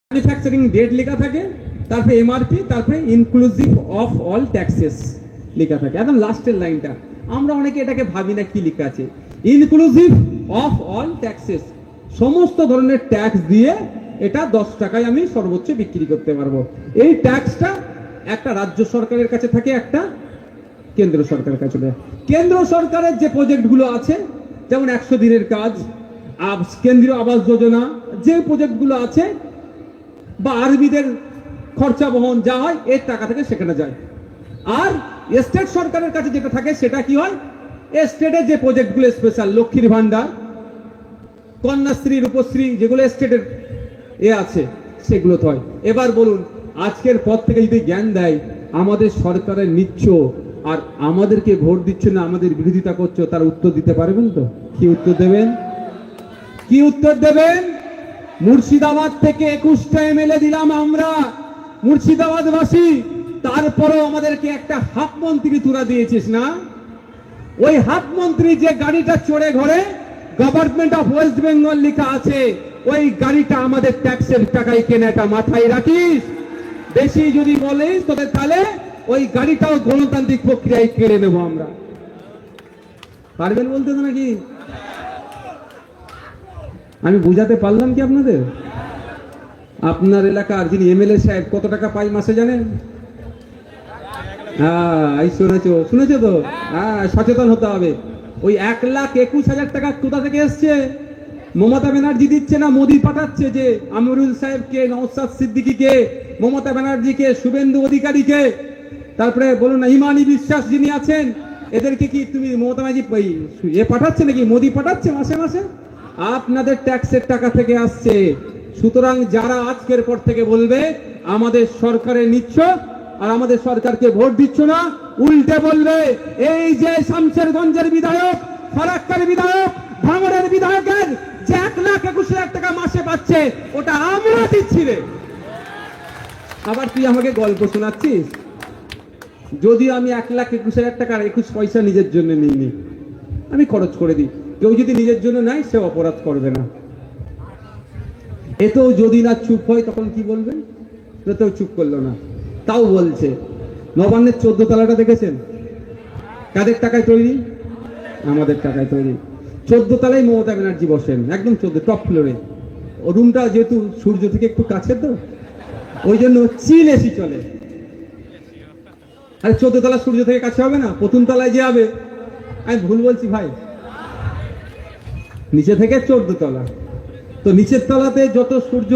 ম্যানুফ্যাকচারিং ডেট লেখা থাকে, তারপরে এমআরপি, তারপরে ইনক্লুসিভ অফ অল ট্যাক্সেস লেখা থাকে, একদম লাস্টের লাইনটা। আমরা অনেকে এটাকে ভাবি না কি লেখা আছে, ইনক্লুসিভ অফ অল ট্যাক্সেস, সমস্ত ধরনের ট্যাক্স দিয়ে এটা 10 টাকায় আমি সর্বোচ্চ বিক্রি করতে পারবো। এই ট্যাক্সটা একটা রাজ্য সরকারের কাছে থাকে, একটা কেন্দ্র সরকারের কাছে। কেন্দ্র সরকারের যে প্রজেক্টগুলো আছে, যেমন 100 দিনের কাজ, কেন্দ্রীয় আবাস যোজনা যে প্রজেক্টগুলো আছে বা আর্মিদের খরচা বহন যা হয় এর টাকা থেকে সেখানে যায়। আর স্টেট সরকারের কাছে যেটা থাকে সেটা কি হয়, স্টেটের যে প্রজেক্টগুলো স্পেশাল লক্ষ্মীর ভান্ডার, কন্যাশ্রী, রূপশ্রী যেগুলো স্টেটের আছে সেগুলো তো হয়। এবার বলুন, আজকের পর থেকে যদি জ্ঞান দেয় আমাদের সরকারের নিচ্ছ আর আমাদেরকে ভোট দিচ্ছ না, আমাদের বিরোধিতা করছো, তার উত্তর দিতে পারবেন তো? কি উত্তর দেবেন? কি উত্তর দেবেন? মুর্শিদাবাদ থেকে 21টা এমএলএ দিলাম আমরা মুর্শিদাবাদবাসী, তারপরেও আমাদেরকে একটা হাফ মন্ত্রী তুলা দিয়েছিস না? ওই হাফ মন্ত্রী যে গাড়িটা চড়ে ঘরে গভর্নমেন্ট অফ ওয়েস্ট বেঙ্গল লেখা আছে, ওই গাড়িটা আমাদের ট্যাক্সের টাকায় কেনে, এটা মাথায় রাখিস। বেশি যদি বলিস তোদের তাহলে ওই গাড়িটাও গণতান্ত্রিক প্রক্রিয়ায় কেড়ে নেবো আমরা। পারবেন বলতে তো নাকি? আমি বুঝাতে পারলাম কি আপনাদের? আপনার এলাকার যিনি এমএলএ সাহেব কত টাকা পাই মাসে জানেন? হ্যাঁ, শুনেছো তো? হ্যাঁ, সচেতন হতে হবে। ওই 1,21,000 টাকা কোথা থেকে এসছে? মমতা ব্যানার্জি দিচ্ছে না, মোদী পাঠাচ্ছে। যে আমিরুল সাহেবকে, নওশাদ সিদ্দিকীকে, মমতা ব্যানার্জিকে, শুভেন্দু অধিকারীকে, তারপরে বলুন না ইমানি বিশ্বাস যিনি আছেন, এদেরকে কি তুমি মমতা ব্যানার্জি পাঠাচ্ছে নাকি? মোদী পাঠাচ্ছে মাসে মাসে? আপনাদের ট্যাক্সের টাকা থেকে আসছে। সুতরাং যারা আজকের পর থেকে বলবে আমাদের সরকারের নিচ্ছ আর আমাদের সরকারকে ভোট দিচ্ছ না, উল্টে বলবে এই যে শামশেরগঞ্জের বিধায়ক, ফারাক্কার বিধায়ক, ভাঙড়ের বিধায়কের যে 1,21,000 টাকা মাসে পাচ্ছে ওটা আমরা দিচ্ছি রে। আবার তুই আমাকে গল্প শোনাচ্ছিস? যদি আমি 1,21,000 টাকার 21 পয়সা নিজের জন্য নিইনি, আমি খরচ করে দিই। কেউ যদি নিজের জন্য নেয় সে অপরাধ করবে না। এতেও যদি না চুপ হয় তখন কি বলবেন? এতেও চুপ করলো না, তাও বলছে। নবান্নের 14 তলাটা দেখেছেন? কাদের টাকায় তৈরি? আমাদের টাকায় তৈরি। 14 তলায় মমতা ব্যানার্জি বসেন, একদম 14 টপ ফ্লোরে। ও রুমটা যেহেতু সূর্য থেকে একটু কাছে তো ওই জন্য চিল এসি চলে। আরে 14 তলা সূর্য থেকে কাছে হবে না? প্রথম তলায় যে হবে। আমি ভুল বলছি ভাই? নিচে থেকে 14 তলা, তো নিচের তলাতে যত সূর্য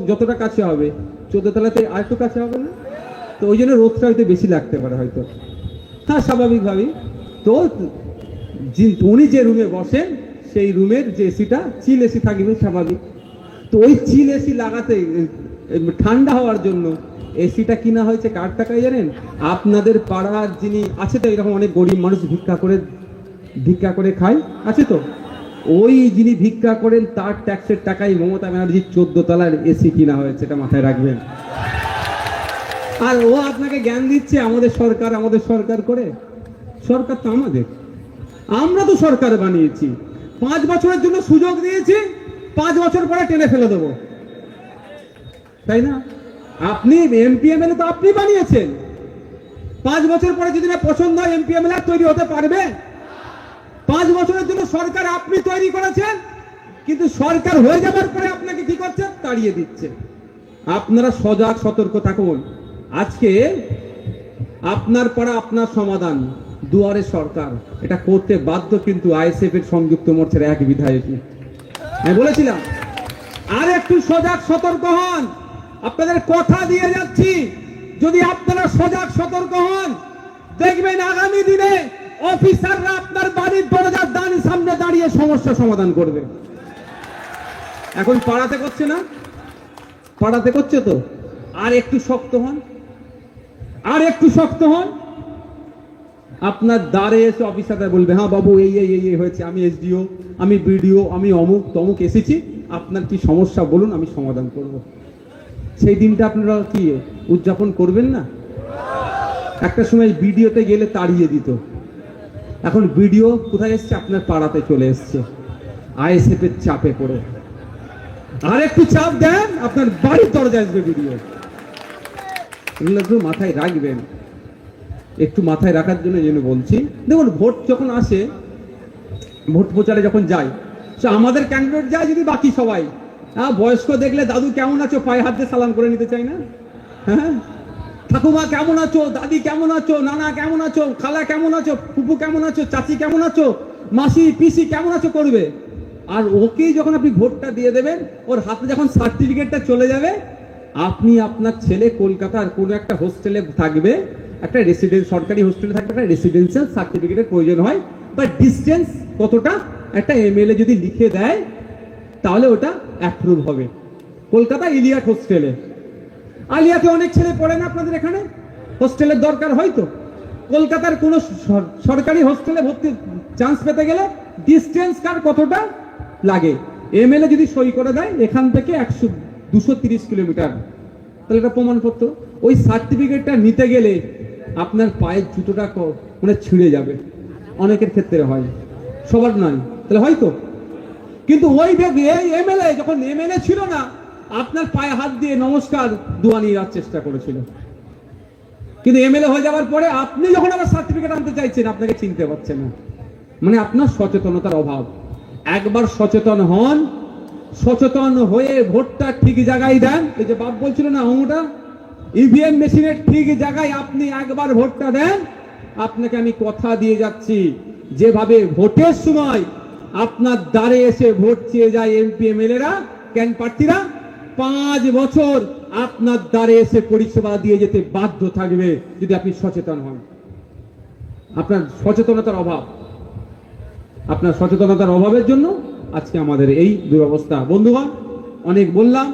যতটা কাছে হবে 14 তলাতে আর একটু কাছে হবে না? তো ওই জন্য রোদটা হয়তো বেশি লাগতে পারে হয়তো। হ্যাঁ, স্বাভাবিকভাবেই। তো উনি যে রুমে বসেন সেই রুমের যে এসিটা চিল এসি থাকবে স্বাভাবিক। তো ওই চিল এসি লাগাতে ঠান্ডা হওয়ার জন্য এসিটা কিনা হয়েছে কার টাকায় জানেন? আপনাদের পাড়ার যিনি আছে, তো এরকম অনেক গরিব মানুষ ভিক্ষা করে খায়, আছে তো? ওই যিনি ভিক্ষা করেন তার ট্যাক্সের টাকায় মমতা ব্যানার্জির 14 তলার এসি কিনা হয়েছে, এটা মাথায় রাখবেন। আর ও আপনাকে জ্ঞান দিচ্ছে আমাদের সরকার করে। সরকার তো আমাদের, আমরা তো সরকার বানিয়েছি। 5 বছরের জন্য সুযোগ দিয়েছি, 5 বছর পরে টেনে ফেলে দেবো, তাই না? আপনি এমপি এমএলএ তো আপনি বানিয়েছেন। 5 বছর পরে যদি না পছন্দ হয় এমপি এমএলএ তৈরি হতে পারবে? 5 বছরের জন্য সরকার আপনি তৈরি করেছেন, কিন্তু সরকার হয়ে যাবার পরে আপনাকে কি করছে? তাড়িয়ে দিচ্ছে। আপনারা সজাগ সতর্ক থাকুন। আজকে আপনার পাড়া আপনার সমাধান, দুয়ারে সরকার, এটা করতে বাধ্য কিন্তু আইএসএফ এর সংযুক্ত মোর্চার এক বিধায়কই। আমি বলেছিলাম আর একটু সজাগ সতর্ক হন। আপনাদের কথা দিয়ে যাচ্ছি, যদি আপনারা সজাগ সতর্ক হন দেখবেন আগামী দিনে অফিসাররা আপনার বাড়ির দরজার সামনে দাঁড়িয়ে সমস্যা সমাধান করবে। এখন পাড়াতে করছে না? পাড়াতে করছে তো। আর একটু শক্ত হন, আর একটু শক্ত হন। আপনার দ্বারে এসে অফিসাররা বলবে হ্যাঁ বাবু এই এই এই হয়েছে, আমি এসডিও, আমি বিডিও, আমি অমুক তমুক এসেছি, আপনার কি সমস্যা বলুন, আমি সমাধান করব। সেই দিনটা আপনারা কি উদযাপন করবেন না? একটা সময় বিডিওতে গেলে তাড়িয়ে দিত, এখন বিডিও কোথায় এসছে? আপনার পাড়াতে চলে এসছে আইএসএফ এর চাপে পড়ে। আর একটু চাপ দেন, আপনার বাড়ির দরজায় আসবে বিডিও। এগুলো মাথায় রাখবেন, একটু মাথায় রাখার জন্য যেন বলছি। দেখুন, ভোট যখন আসে, ভোট প্রচারে যখন যায়, আমাদের ক্যান্ডিডেট যায় যদি বাকি সবাই, বয়স্ক দেখলে দাদু কেমন আছো পায়ে হাত দিয়ে সালাম করে নিতে চাই না? হ্যাঁ, ঠাকুমা কেমন আছো, দাদি কেমন আছো, নানা কেমন আছো, খালা কেমন আছো, ফুপু কেমন আছো, চাচি কেমন আছো, মাসি পিসি কেমন আছো করবে। আর ওকেই যখন আপনি ভোটটা দিয়ে দেবেন, ওর হাতে যখন সার্টিফিকেটটা চলে যাবে, আপনি আপনার ছেলে কলকাতার কোনো একটা হোস্টেলে থাকবে, একটা রেসিডেন্স সরকারি হোস্টেলে থাকবে, একটা রেসিডেন্সিয়াল সার্টিফিকেটের প্রয়োজন হয়, বা ডিস্টেন্স কতটা একটা এমএলএ যদি লিখে দেয় তাহলে ওটা অ্যাপ্রুভ হবে। কলকাতা ইলিয়াট হোস্টেলে, আলিয়াতে অনেক ছেলে পড়ে না আপনাদের এখানে, হোস্টেলের দরকার হয় তো, কলকাতার কোন সরকারি হোস্টেলে ভর্তি চান্স পেতে গেলে ডিস্টেন্স কার কতটা লাগে, এমএলএ যদি সই করে দেয় এখান থেকে 230 কিলোমিটার, তাহলে এটা প্রমাণপত্র। ওই সার্টিফিকেটটা নিতে গেলে আপনার পায়ের জুতোটা মানে ছিঁড়ে যাবে, অনেকের ক্ষেত্রে হয়, সবার নয়, তাহলে হয়তো। কিন্তু ওই এমএলএ যখন এমএলএ ছিল না, আপনার পায়ে হাত দিয়ে নমস্কার দোয়া নিয়ে যাওয়ার চেষ্টা করেছিল, কিন্তু এমএলএ হয়ে যাওয়ার পরে আপনি যখন আবার সার্টিফিকেট আনতে চাইছেন আপনাকে চিনতে পারছেন না, মানে আপনার সচেতনতার অভাব। একবার সচেতন হন, সচেতন হয়ে ভোটটা ঠিক জায়গায় দেন। এই যে বাপ বলছিল না অঙ্গটা, ইভিএম মেশিনের ঠিক জায়গায় আপনি একবার ভোটটা দেন, আপনাকে আমি কথা দিয়ে যাচ্ছি, যেভাবে ভোটের সময় আপনার দ্বারে এসে ভোট চেয়ে যায় এমপি এমএলএরা, ক্যান প্রার্থীরা, 5 বছর আপনার দ্বারে এসে পরিষেবা দিয়ে যেতে বাধ্য থাকবে যদি আপনি সচেতন হন। আপনার সচেতনতার অভাব, আপনার সচেতনতার অভাবের জন্য আজকে আমাদের এই দুরবস্থা। বন্ধুগণ, অনেক বললাম,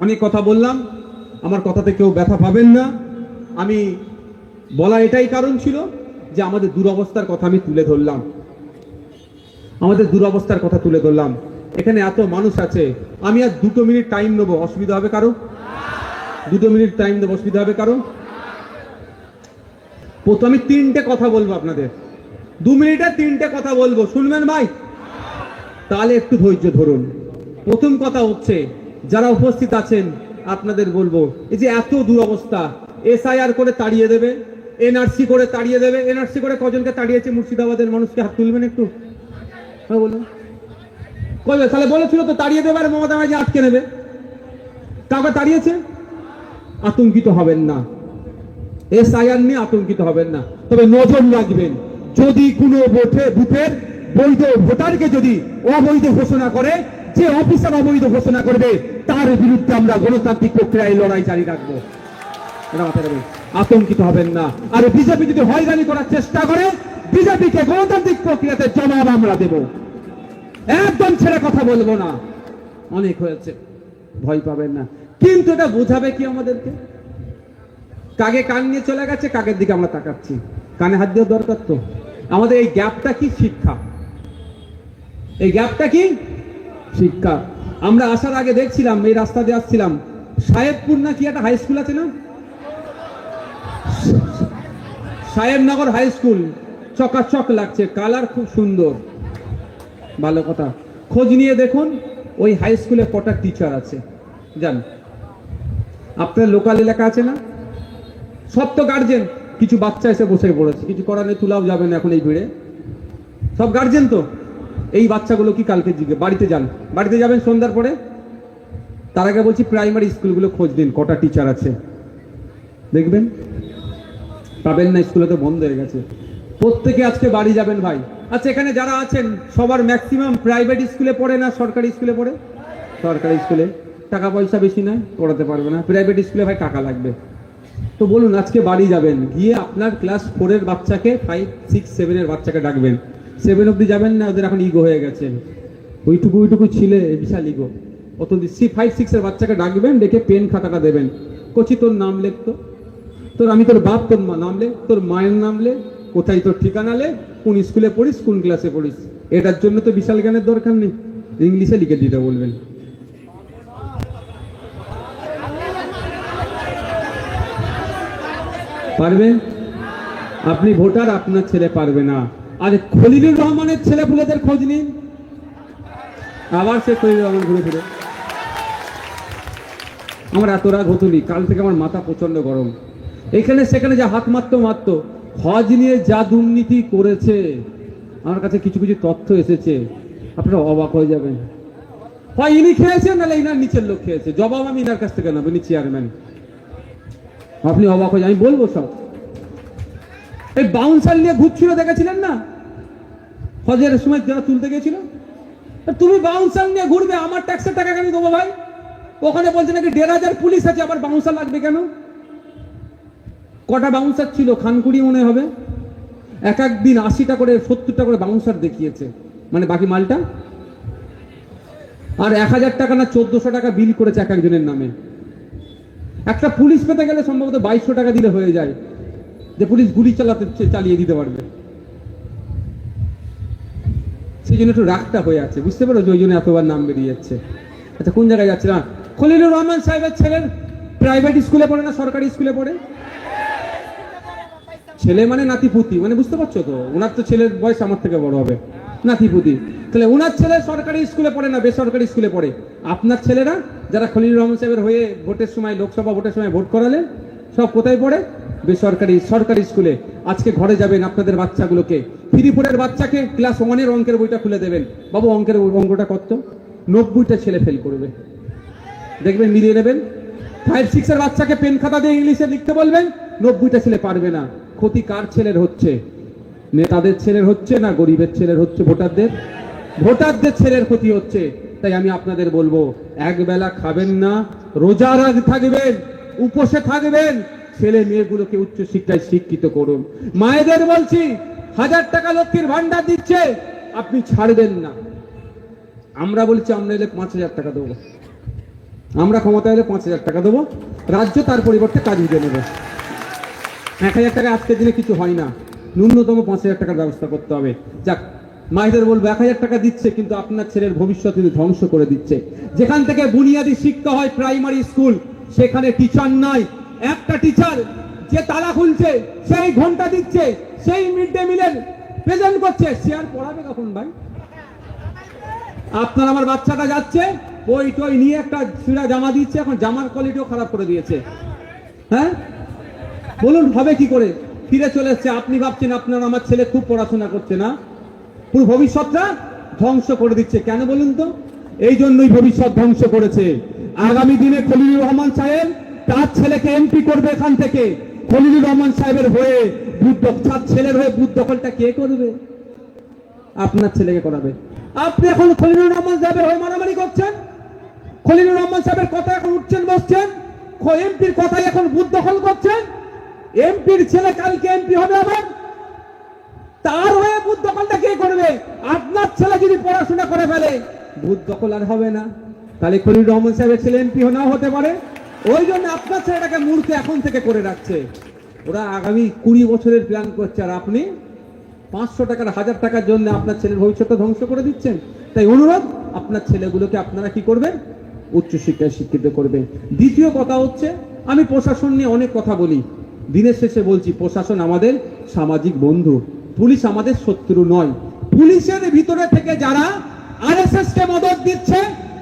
অনেক কথা বললাম, আমার কথাতে কেউ ব্যথা পাবেন না। আমি বলা এটাই কারণ ছিল যে আমাদের দুরবস্থার কথা আমি তুলে ধরলাম, আমাদের দুরবস্থার কথা তুলে ধরলাম। এখানে এত মানুষ আছে, আমি আর 2 মিনিট টাইম নেবো, অসুবিধা হবে কারো? 2 মিনিট টাইম দেবো, অসুবিধা হবে কারো? প্রথমে আমি 3টে কথা বলবো আপনাদের, 2 মিনিটে 3টে কথা বলবো, শুনবেন ভাই? তাহলে একটু ধৈর্য ধরুন। প্রথম কথা হচ্ছে, যারা উপস্থিত আছেন আপনাদের বলবো, এই যে এত দুরবস্থা, এসআইআর করে তাড়িয়ে দেবে, এনআরসি করে তাড়িয়ে দেবে। এনআরসি করে কজনকে তাড়িয়েছে মুর্শিদাবাদের মানুষকে? হাত তুলবেন একটু, হ্যাঁ বলুন। কবে তাহলে বলেছিল তো তাড়িয়ে দেবে, আর মমতা ব্যানার্জি আটকে নেবে। কাউকে তাড়িয়েছে? আতঙ্কিত হবেন না, এসআইআর নিয়ে আতঙ্কিত হবেন না, তবে নজর রাখবেন, যদি কোনো বুথের বৈধ ভোটারকে যদি অবৈধ ঘোষণা করে, যে অফিসার অবৈধ ঘোষণা করবে তার বিরুদ্ধে আমরা গণতান্ত্রিক প্রক্রিয়ায় লড়াই জারি রাখবো। আতঙ্কিত হবেন না। আর বিজেপি যদি হয়রানি করার চেষ্টা করে, বিজেপিকে গণতান্ত্রিক প্রক্রিয়াতে জবাব আমরা দেব, একদম ছেড়ে কথা বলবো না। অনেক হয়েছে, ভয় পাবেন না। কিন্তু এটা বোঝাবে কি আমাদেরকে? কাকে কান নিয়ে চলে গেছে, কাকের দিকে আমরা তাকাচ্ছি, কানে হাত দেওয়ার দরকার তো। আমাদের এই গ্যাপটা কি? শিক্ষা। এই গ্যাপটা কি? শিক্ষা। আমরা আসার আগে দেখছিলাম, এই রাস্তা দিয়ে আসছিলাম, সাহেবপুর না কি একটা হাই স্কুল আছে না, সাহেবনগর হাই স্কুল, চকাচক লাগছে, কালার খুব সুন্দর, ভালো কথা। খোঁজ নিয়ে দেখুন ওই হাই স্কুলে কটা টিচার আছে জান? আপনার লোকাল এলাকা আছে না? সব তো গার্জেন, কিছু বাচ্চা এসে বসে পড়েছে, কিছু করার নেই, তুলাও যাবে না এখন এই ভিড়ে। সব গার্জেন তো। এই বাচ্চাগুলো কি কালকে জিজ্ঞে বাড়িতে যান, বাড়িতে যাবেন সন্ধ্যার পরে। তার আগে বলছি প্রাইমারি স্কুলগুলো খোঁজ দিন, কটা টিচার আছে, দেখবেন পাবেন না, স্কুলে তো বন্ধ হয়ে গেছে। প্রত্যেকে আজকে বাড়ি যাবেন ভাই। আচ্ছা, এখানে যারা আছেন সবার ম্যাক্সিমাম প্রাইভেট স্কুলে পড়ে না সরকারি স্কুলে পড়ে? সরকারি স্কুলে টাকা পয়সা বেশি নয়, পড়াতে পারবে না। প্রাইভেট স্কুলে ভাই টাকা লাগবে। তো বলুন, আজকে বাড়ি যাবেন, গিয়ে আপনার ক্লাস 4-এর বাচ্চাকে 5, 6, 7-এর বাচ্চাকে ডাকবেন। 7 অব্দি যাবেন না, ওদের এখন ইগো হয়ে গেছে, ওইটুকু ছিলে বিশাল ইগো। অত 5, 6-এর বাচ্চাকে ডাকবেন, ডেকে পেন খাতাটা দেবেন, কচি তোর নাম লেখতো, তোর আমি তোর বাপ, তোর নাম লে, তোর মায়ের নাম লে, কোথায় তোর ঠিকানা লে, কোন স্কুলে পড়িস, কোন ক্লাসে পড়িস। এটার জন্য তো বিশাল জ্ঞানের দরকার নেই, ইংলিশে লিখে দিতে বলবেন। পারবে? আপনি ভোটার, আপনার ছেলে পারবে না। আর খলিলুর রহমানের ছেলে পুলেদের খোঁজ নিন, আবার সে খলিলুর রহমান ঘুরে ফিরে। আমার এত রাগ হতুনি, কাল থেকে আমার মাথা প্রচন্ড গরম। এখানে সেখানে যা হাত মারতো, হজ নিয়ে যা দুর্নীতি করেছে, আমার কাছে কিছু কিছু তথ্য এসেছে, আপনারা অবাক হয়ে যাবেন। হয় ইনি খেয়েছেন, নাহলে ইনার নিচের লোক খেয়েছে। জবাব আমি ইনার কাছ থেকে নেব, ইনি চেয়ারম্যান। আপনি অবাক হয়ে, আমি বলবো সব। এই বাউন্সার নিয়ে ঘুরছিল, দেখেছিলেন না হজের সময় যারা তুলতে গেছিল? তুমি বাউন্সার নিয়ে ঘুরবে, আমার ট্যাক্সের টাকা কেন দেবো ভাই? ওখানে বলছে নাকি 1,500 পুলিশ আছে, আবার বাউন্সার লাগবে কেন? কটা বাউন্সার ছিল? খানকুড়ি মনে হবে, এক একদিন 80টা করে 70টা করে বাউন্সার দেখিয়েছে, মানে বাকি মালটা। আর 1000 টাকা না 1400 টাকা বিল করেছে এক একজনের নামে। একটা পুলিশ পেতে গেলে সম্ভবত 2200 টাকা দিলে হয়ে যায়, যে পুলিশ গুলি চালিয়ে দিতে পারবে। সেই জন্য একটু রাগটা হয়ে আছে, বুঝতে পারো, ওই জন্য এতবার নাম বেরিয়ে যাচ্ছে। আচ্ছা, কোন জায়গায় যাচ্ছে না? খলিলুর রহমান সাহেবের ছেলের প্রাইভেট স্কুলে পড়ে না সরকারি স্কুলে পড়ে? ছেলে মানে নাতিপুতি, মানে বুঝতে পারছো তো, ওনার তো ছেলের বয়স আমার থেকে বড় হবে, নাতিপুতি। তাহলে ওনার ছেলে সরকারি স্কুলে পড়ে না বেসরকারি স্কুলে পড়ে? আপনার ছেলেরা যারা খলিলুর রহমান সাহেবের হয়ে ভোটের সময়, লোকসভা ভোটের সময় ভোট করালেন, সব কোথায় পড়ে? বেসরকারি, সরকারি স্কুলে। আজকে ঘরে যাবেন, আপনাদের বাচ্চাগুলোকে, 3-4 বাচ্চাকে ক্লাস 1-এর অঙ্কের বইটা খুলে দেবেন, বাবু অঙ্কের অঙ্কটা কত? 90টা ছেলে ফেল করবে, দেখবেন, মিলিয়ে নেবেন। 5-6-এর বাচ্চাকে পেন খাতা দিয়ে ইংলিশে লিখতে বলবেন, 90টা ছেলে পারবে না। ক্ষতি কার ছেলের হচ্ছে? নেতাদের ছেলের হচ্ছে না গরিবের ছেলের হচ্ছে? ভোটারদের ছেলের ক্ষতি হচ্ছে। তাই আমি আপনাদের বলবো, একবেলা খাবেন না, রোজা থাকবেন, উপোসে থাকবেন, ছেলে মেয়েগুলোকে উচ্চ শিক্ষায় শিক্ষিত করুন। মায়েদের বলছি, 1000 টাকা লক্ষ্মীর ভান্ডার দিচ্ছে, আপনি ছাড়বেন না। আমরা বলছি, আমরা এলে 5000 টাকা দেবো, আমরা ক্ষমতা এলে 5000 টাকা দেবো, রাজ্য তার পরিবর্তে কাজ দিয়ে নেবে। 1000 টাকা আজকের দিনে কিছু হয় না, ন্যূনতম 5000 টাকার ব্যবস্থা করতে হবে। যাক, মায়েদের বলবো, 1000 টাকা দিচ্ছে, কিন্তু আপনার ছেলের ভবিষ্যৎ কিন্তু ধ্বংস করে দিচ্ছে। যেখান থেকে বুনিয়াদী শিক্ষা হয়, প্রাইমারি স্কুল, সেখানে টিচার নাই। একটা টিচার যে তালা খুলছে, সেই ঘন্টা দিচ্ছে, সেই মিড ডে মিলের প্রেজেন্ট করছে, সে আর পড়াবে কখন ভাই? আপনার আমার বাচ্চাটা যাচ্ছে, বই টই নিয়ে একটা ছিঁড়া জামা দিচ্ছে, এখন জামার কোয়ালিটিও খারাপ করে দিয়েছে। হ্যাঁ, বলুন হবে কি করে? ফিরে চলে এসছে। আপনি ভাবছেন আপনার আমার ছেলে খুব পড়াশোনা করছে না, পুরো ভবিষ্যৎটা ধ্বংস করে দিচ্ছে। কেন বলুন তো? এই জন্যই ভবিষ্যৎ ধ্বংস করেছে। আগামী দিনে খলিলুর রহমান সাহেব তার ছেলেকে এমপি করবে এখান থেকে। খলিলুর রহমান সাহেবের হয়ে তার ছেলের হয়ে বুথ দখলটা কে করবে? আপনার ছেলেকে করাবে। আপনি এখন খলিলুর রহমান সাহেবের হয়ে মারামারি করছেন, খলিলুর রহমান সাহেবের কথা এখন উঠছেন বসছেন, এমপির কথাই এখন বুথ দখল করছেন। এমপির ছেলে কালকে এমপি হবে, আবার তার হয়ে বুথ দখলটা কে করবে? আপনার ছেলে যদি পড়াশোনা করে ফেলে, বুথ দখল আর হবে না। তাহলে খলিলুর রহমান সাহেবের ছেলে এমপি নাও হতে পারে। ওই জন্য আপনার ছেলেটাকে মূর্খ এখন থেকে করে রাখছে। ওরা আগামী 20 বছরের প্ল্যান করছে, আর আপনি 500 টাকার 1000 টাকার জন্য আপনার ছেলের ভবিষ্যৎটা ধ্বংস করে দিচ্ছেন। তাই অনুরোধ, আপনার ছেলেগুলোকে আপনারা কি করবেন? উচ্চশিক্ষায় শিক্ষিত করবেন। দ্বিতীয় কথা হচ্ছে, আমি প্রশাসন নিয়ে অনেক কথা বলি, দিনের শেষে বলছি, প্রশাসন আমাদের সামাজিক বন্ধু, পুলিশ আমাদের শত্রু নয়। পুলিশের ভিতরে থেকে যারা আরএসএস কে মদত দিচ্ছে,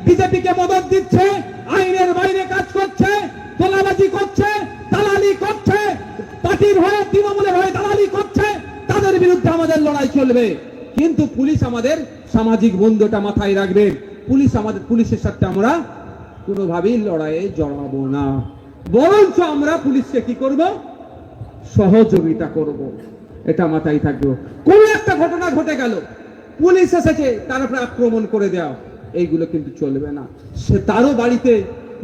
বিজেপি কে মদত দিচ্ছে, আইনের বাইরে কাজ করছে, তোলাবাজি করছে, দালালি করছে, পার্টির হয়ে তৃণমূলের হয়ে দালালি করছে, তাদের বিরুদ্ধে আমাদের লড়াই চলবে। কিন্তু পুলিশ আমাদের সামাজিক বন্ধুটা মাথায় রাখবেন। পুলিশের সাথে আমরা কোনোভাবেই লড়াইয়ে জড়াবো না, বরঞ্চ আমরা পুলিশকে কি করব? সহযোগিতা করব। এটা মাথায় থাকবে। কোন একটা ঘটনা ঘটে গেল, পুলিশ এসেছে, তার উপরে আক্রমণ করে দেওয়া, এইগুলো কিন্তু চলবে না। সে তারও বাড়িতে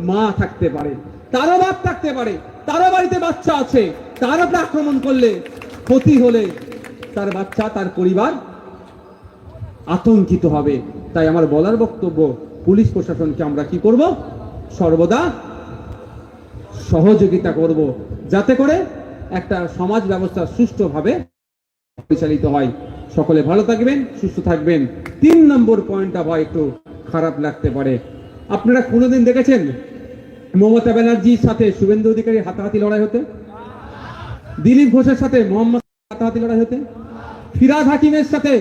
মা থাকতে পারে, তারও বাপ থাকতে পারে, তারও বাড়িতে বাচ্চা আছে, তার উপরে আক্রমণ করলে, ক্ষতি হলে তার বাচ্চা, তার পরিবার আতঙ্কিত হবে। তাই আমার বলার বক্তব্য, পুলিশ প্রশাসনকে আমরা কি করব? সর্বদা সহযোগিতা করব, যাতে করে একটা সমাজ ব্যবস্থা সুষ্ঠুভাবে পরিচালিত হয়। সকলে ভালো থাকবেন, সুস্থ থাকবেন। 3 নম্বর পয়েন্টটা ভাই একটু খারাপ লাগতে পারে। আপনারা কোনোদিন দেখেছেন মমতা ব্যানার্জির সাথে শুভেন্দু অধিকারী হাতাহাতি লড়াই হতে? দিলীপ ঘোষের সাথে মোহাম্মদ হাতাহাতি লড়াই হতে? ফিরাদ হাকিমের সাথে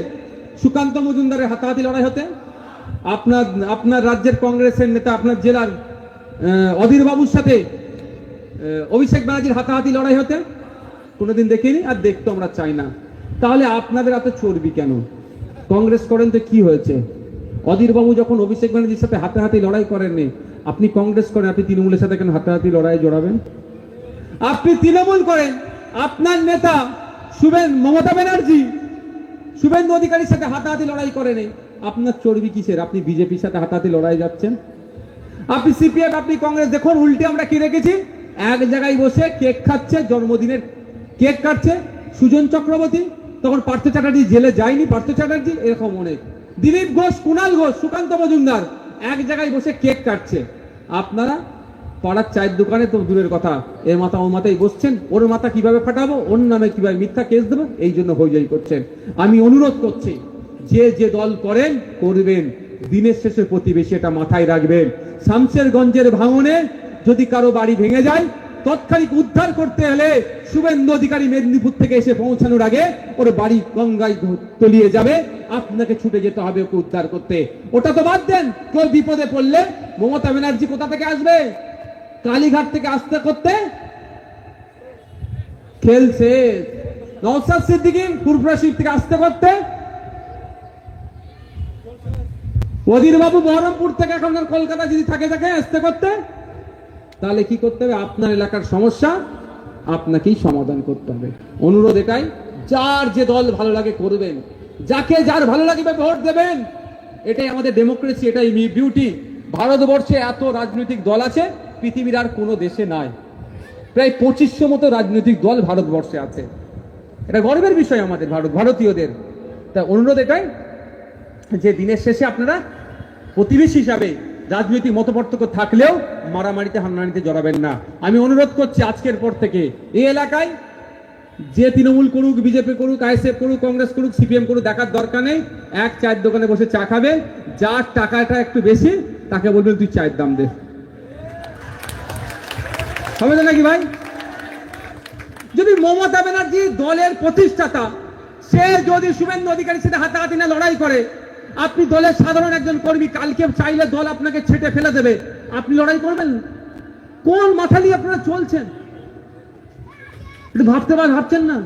সুকান্ত মজুমদারের হাতাহাতি লড়াই হতে? আপনার রাজ্যের কংগ্রেসের নেতা, আপনার জেলার অধীর বাবুর সাথে অভিষেক ব্যানার্জির হাতাহাতি লড়াই হতে? কোনোদিন দেখিনি, আর দেখতে আমরা চাই না। তাহলে আপনাদের এত চর্বি কেন? কংগ্রেস করেন তো কি হয়েছে? অধীর বাবু যখন অভিষেক ব্যানার্জির সাথে হাতাহাতি লড়াই করেননি, আপনি কংগ্রেস করেন, আপনি তৃণমূলের সাথে কেন হাতাহাতি লড়াই জড়াবেন? আপনি তৃণমূল করেন, আপনার নেতা মমতা ব্যানার্জি শুভেন্দু অধিকারীর সাথে হাতাহাতি লড়াই করেনি, আপনার চর্বি কিসের? আপনি বিজেপির সাথে হাতাহাতি লড়াই যাচ্ছেন। আপনি সিপিএম, আপনি কংগ্রেস, দেখুন উল্টে আমরা কি রেখেছি, এক জায়গায় বসে কেক খাচ্ছে, জন্মদিনের কেক কাটছে সুজন চক্রবর্তী, তখন পার্থ চ্যাটার্জি জেলে যায়নি, পার্থ চ্যাটার্জি এরকম অনেক, দিলীপ ঘোষ, কুণাল ঘোষ, সুকান্ত মজুমদার এক জায়গায় বসে কেক কাটছে। আপনারা পাড়ার চায়ের দোকানে তো দূরের কথা, এর মাথা ওর মাথায় বসছেন, ওর মাথা কিভাবে ফাটাবো, ওর নামে কিভাবে মিথ্যা কেস দেবো, এই জন্য হইযাই করছেন। আমি অনুরোধ করছি, যে যে দল করেন করবেন, দিনের শেষে প্রতিবেশী এটা মাথায় রাখবেন। শামশেরগঞ্জের ভাঙনে যদি কারো বাড়ি ভেঙে যায়, তৎক্ষণিক উদ্ধার করতে হলে শুভেন্দু অধিকারী মেদিনীপুর থেকে এসে পৌঁছানোর আগে ওর বাড়ি গঙ্গায় তলিয়ে যাবে, আপনাকে ছুটে যেতে হবে ওকে উদ্ধার করতে। ওটা তো বাদ দেন, কেউ বিপদে পড়লে মমতা ব্যানার্জি কোথা থেকে আসবে? কালীঘাট থেকে আসতে করতে খেলছে। নওশাদ সিদ্দিকী ফুরফুরা শরীফ থেকে আসতে করতে, অধীর বাবু বহরমপুর থেকে এখন কলকাতা যদি থাকে আসতে করতে, তাহলে কি করতে হবে? আপনার এলাকার সমস্যা আপনাকেই সমাধান করতে হবে। অনুরোধ এটাই, যার যে দল ভালো লাগে করবেন, যাকে যার ভালো লাগবে ভোট দেবেন। এটাই আমাদের ডেমোক্রেসি, এটাই বিউটি। ভারতবর্ষে এত রাজনৈতিক দল আছে পৃথিবীর আর কোনো দেশে নাই। প্রায় 2500 মতো রাজনৈতিক দল ভারতবর্ষে আছে, এটা গর্বের বিষয় আমাদের ভারতীয়দের। তা অনুরোধ এটাই যে দিনের শেষে আপনারা প্রতিবেশী হিসাবে রাজনৈতিক মতপার্থক্য থাকলেও মারামারিতে হানাহানিতে জড়াবেন না। আমি অনুরোধ করছি আজকের পর থেকে এই এলাকায় যে তৃণমূল করুক, বিজেপি করুক, আইএসএফ করুক, কংগ্রেস করুক, সিপিএম করুক, দেখার দরকার নেই। এক চায়ের দোকানে বসে চা খাবে, যার টাকাটা একটু বেশি তাকে বলবেন তুই চায়ের দাম দে, হবে না নাকি ভাই? যদি মমতা ব্যানার্জি দলের প্রতিষ্ঠাতা, সে যদি শুভেন্দু অধিকারীর সাথে হাতাহাতি না লড়াই করে, আপনি দলের সাধারণ একজন কর্মী, কালকে চাইলে দল আপনাকে ছেটে ফেলে দেবে, আপনি লড়াই করবেন? কোন মাথা নিয়ে আপনারা চলছেন? একটু ভাবছেন না?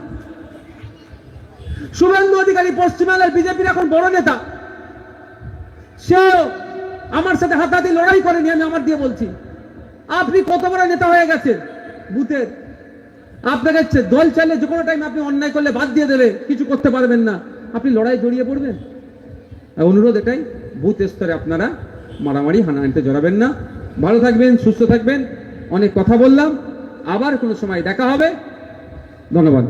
শুভেন্দু অধিকারী পশ্চিমবাংলার বিজেপির এখন বড় নেতা, সেও আমার সাথে হাতাহাতি লড়াই করেনি, আমি আমার দিয়ে বলছি। আপনি কত বড় নেতা হয়ে গেছেন বুথের, আপনাকে দল চাইলে যে কোনো টাইম আপনি অন্যায় করলে বাদ দিয়ে দেবে, কিছু করতে পারবেন না, আপনি লড়াই জড়িয়ে পড়বেন। অনুরোধ এটাই, বুথ স্তরে আপনারা মারামারি হানাহানিতে জড়াবেন না। ভালো থাকবেন, সুস্থ থাকবেন। অনেক কথা বললাম, আবার কোনো সময় দেখা হবে। ধন্যবাদ।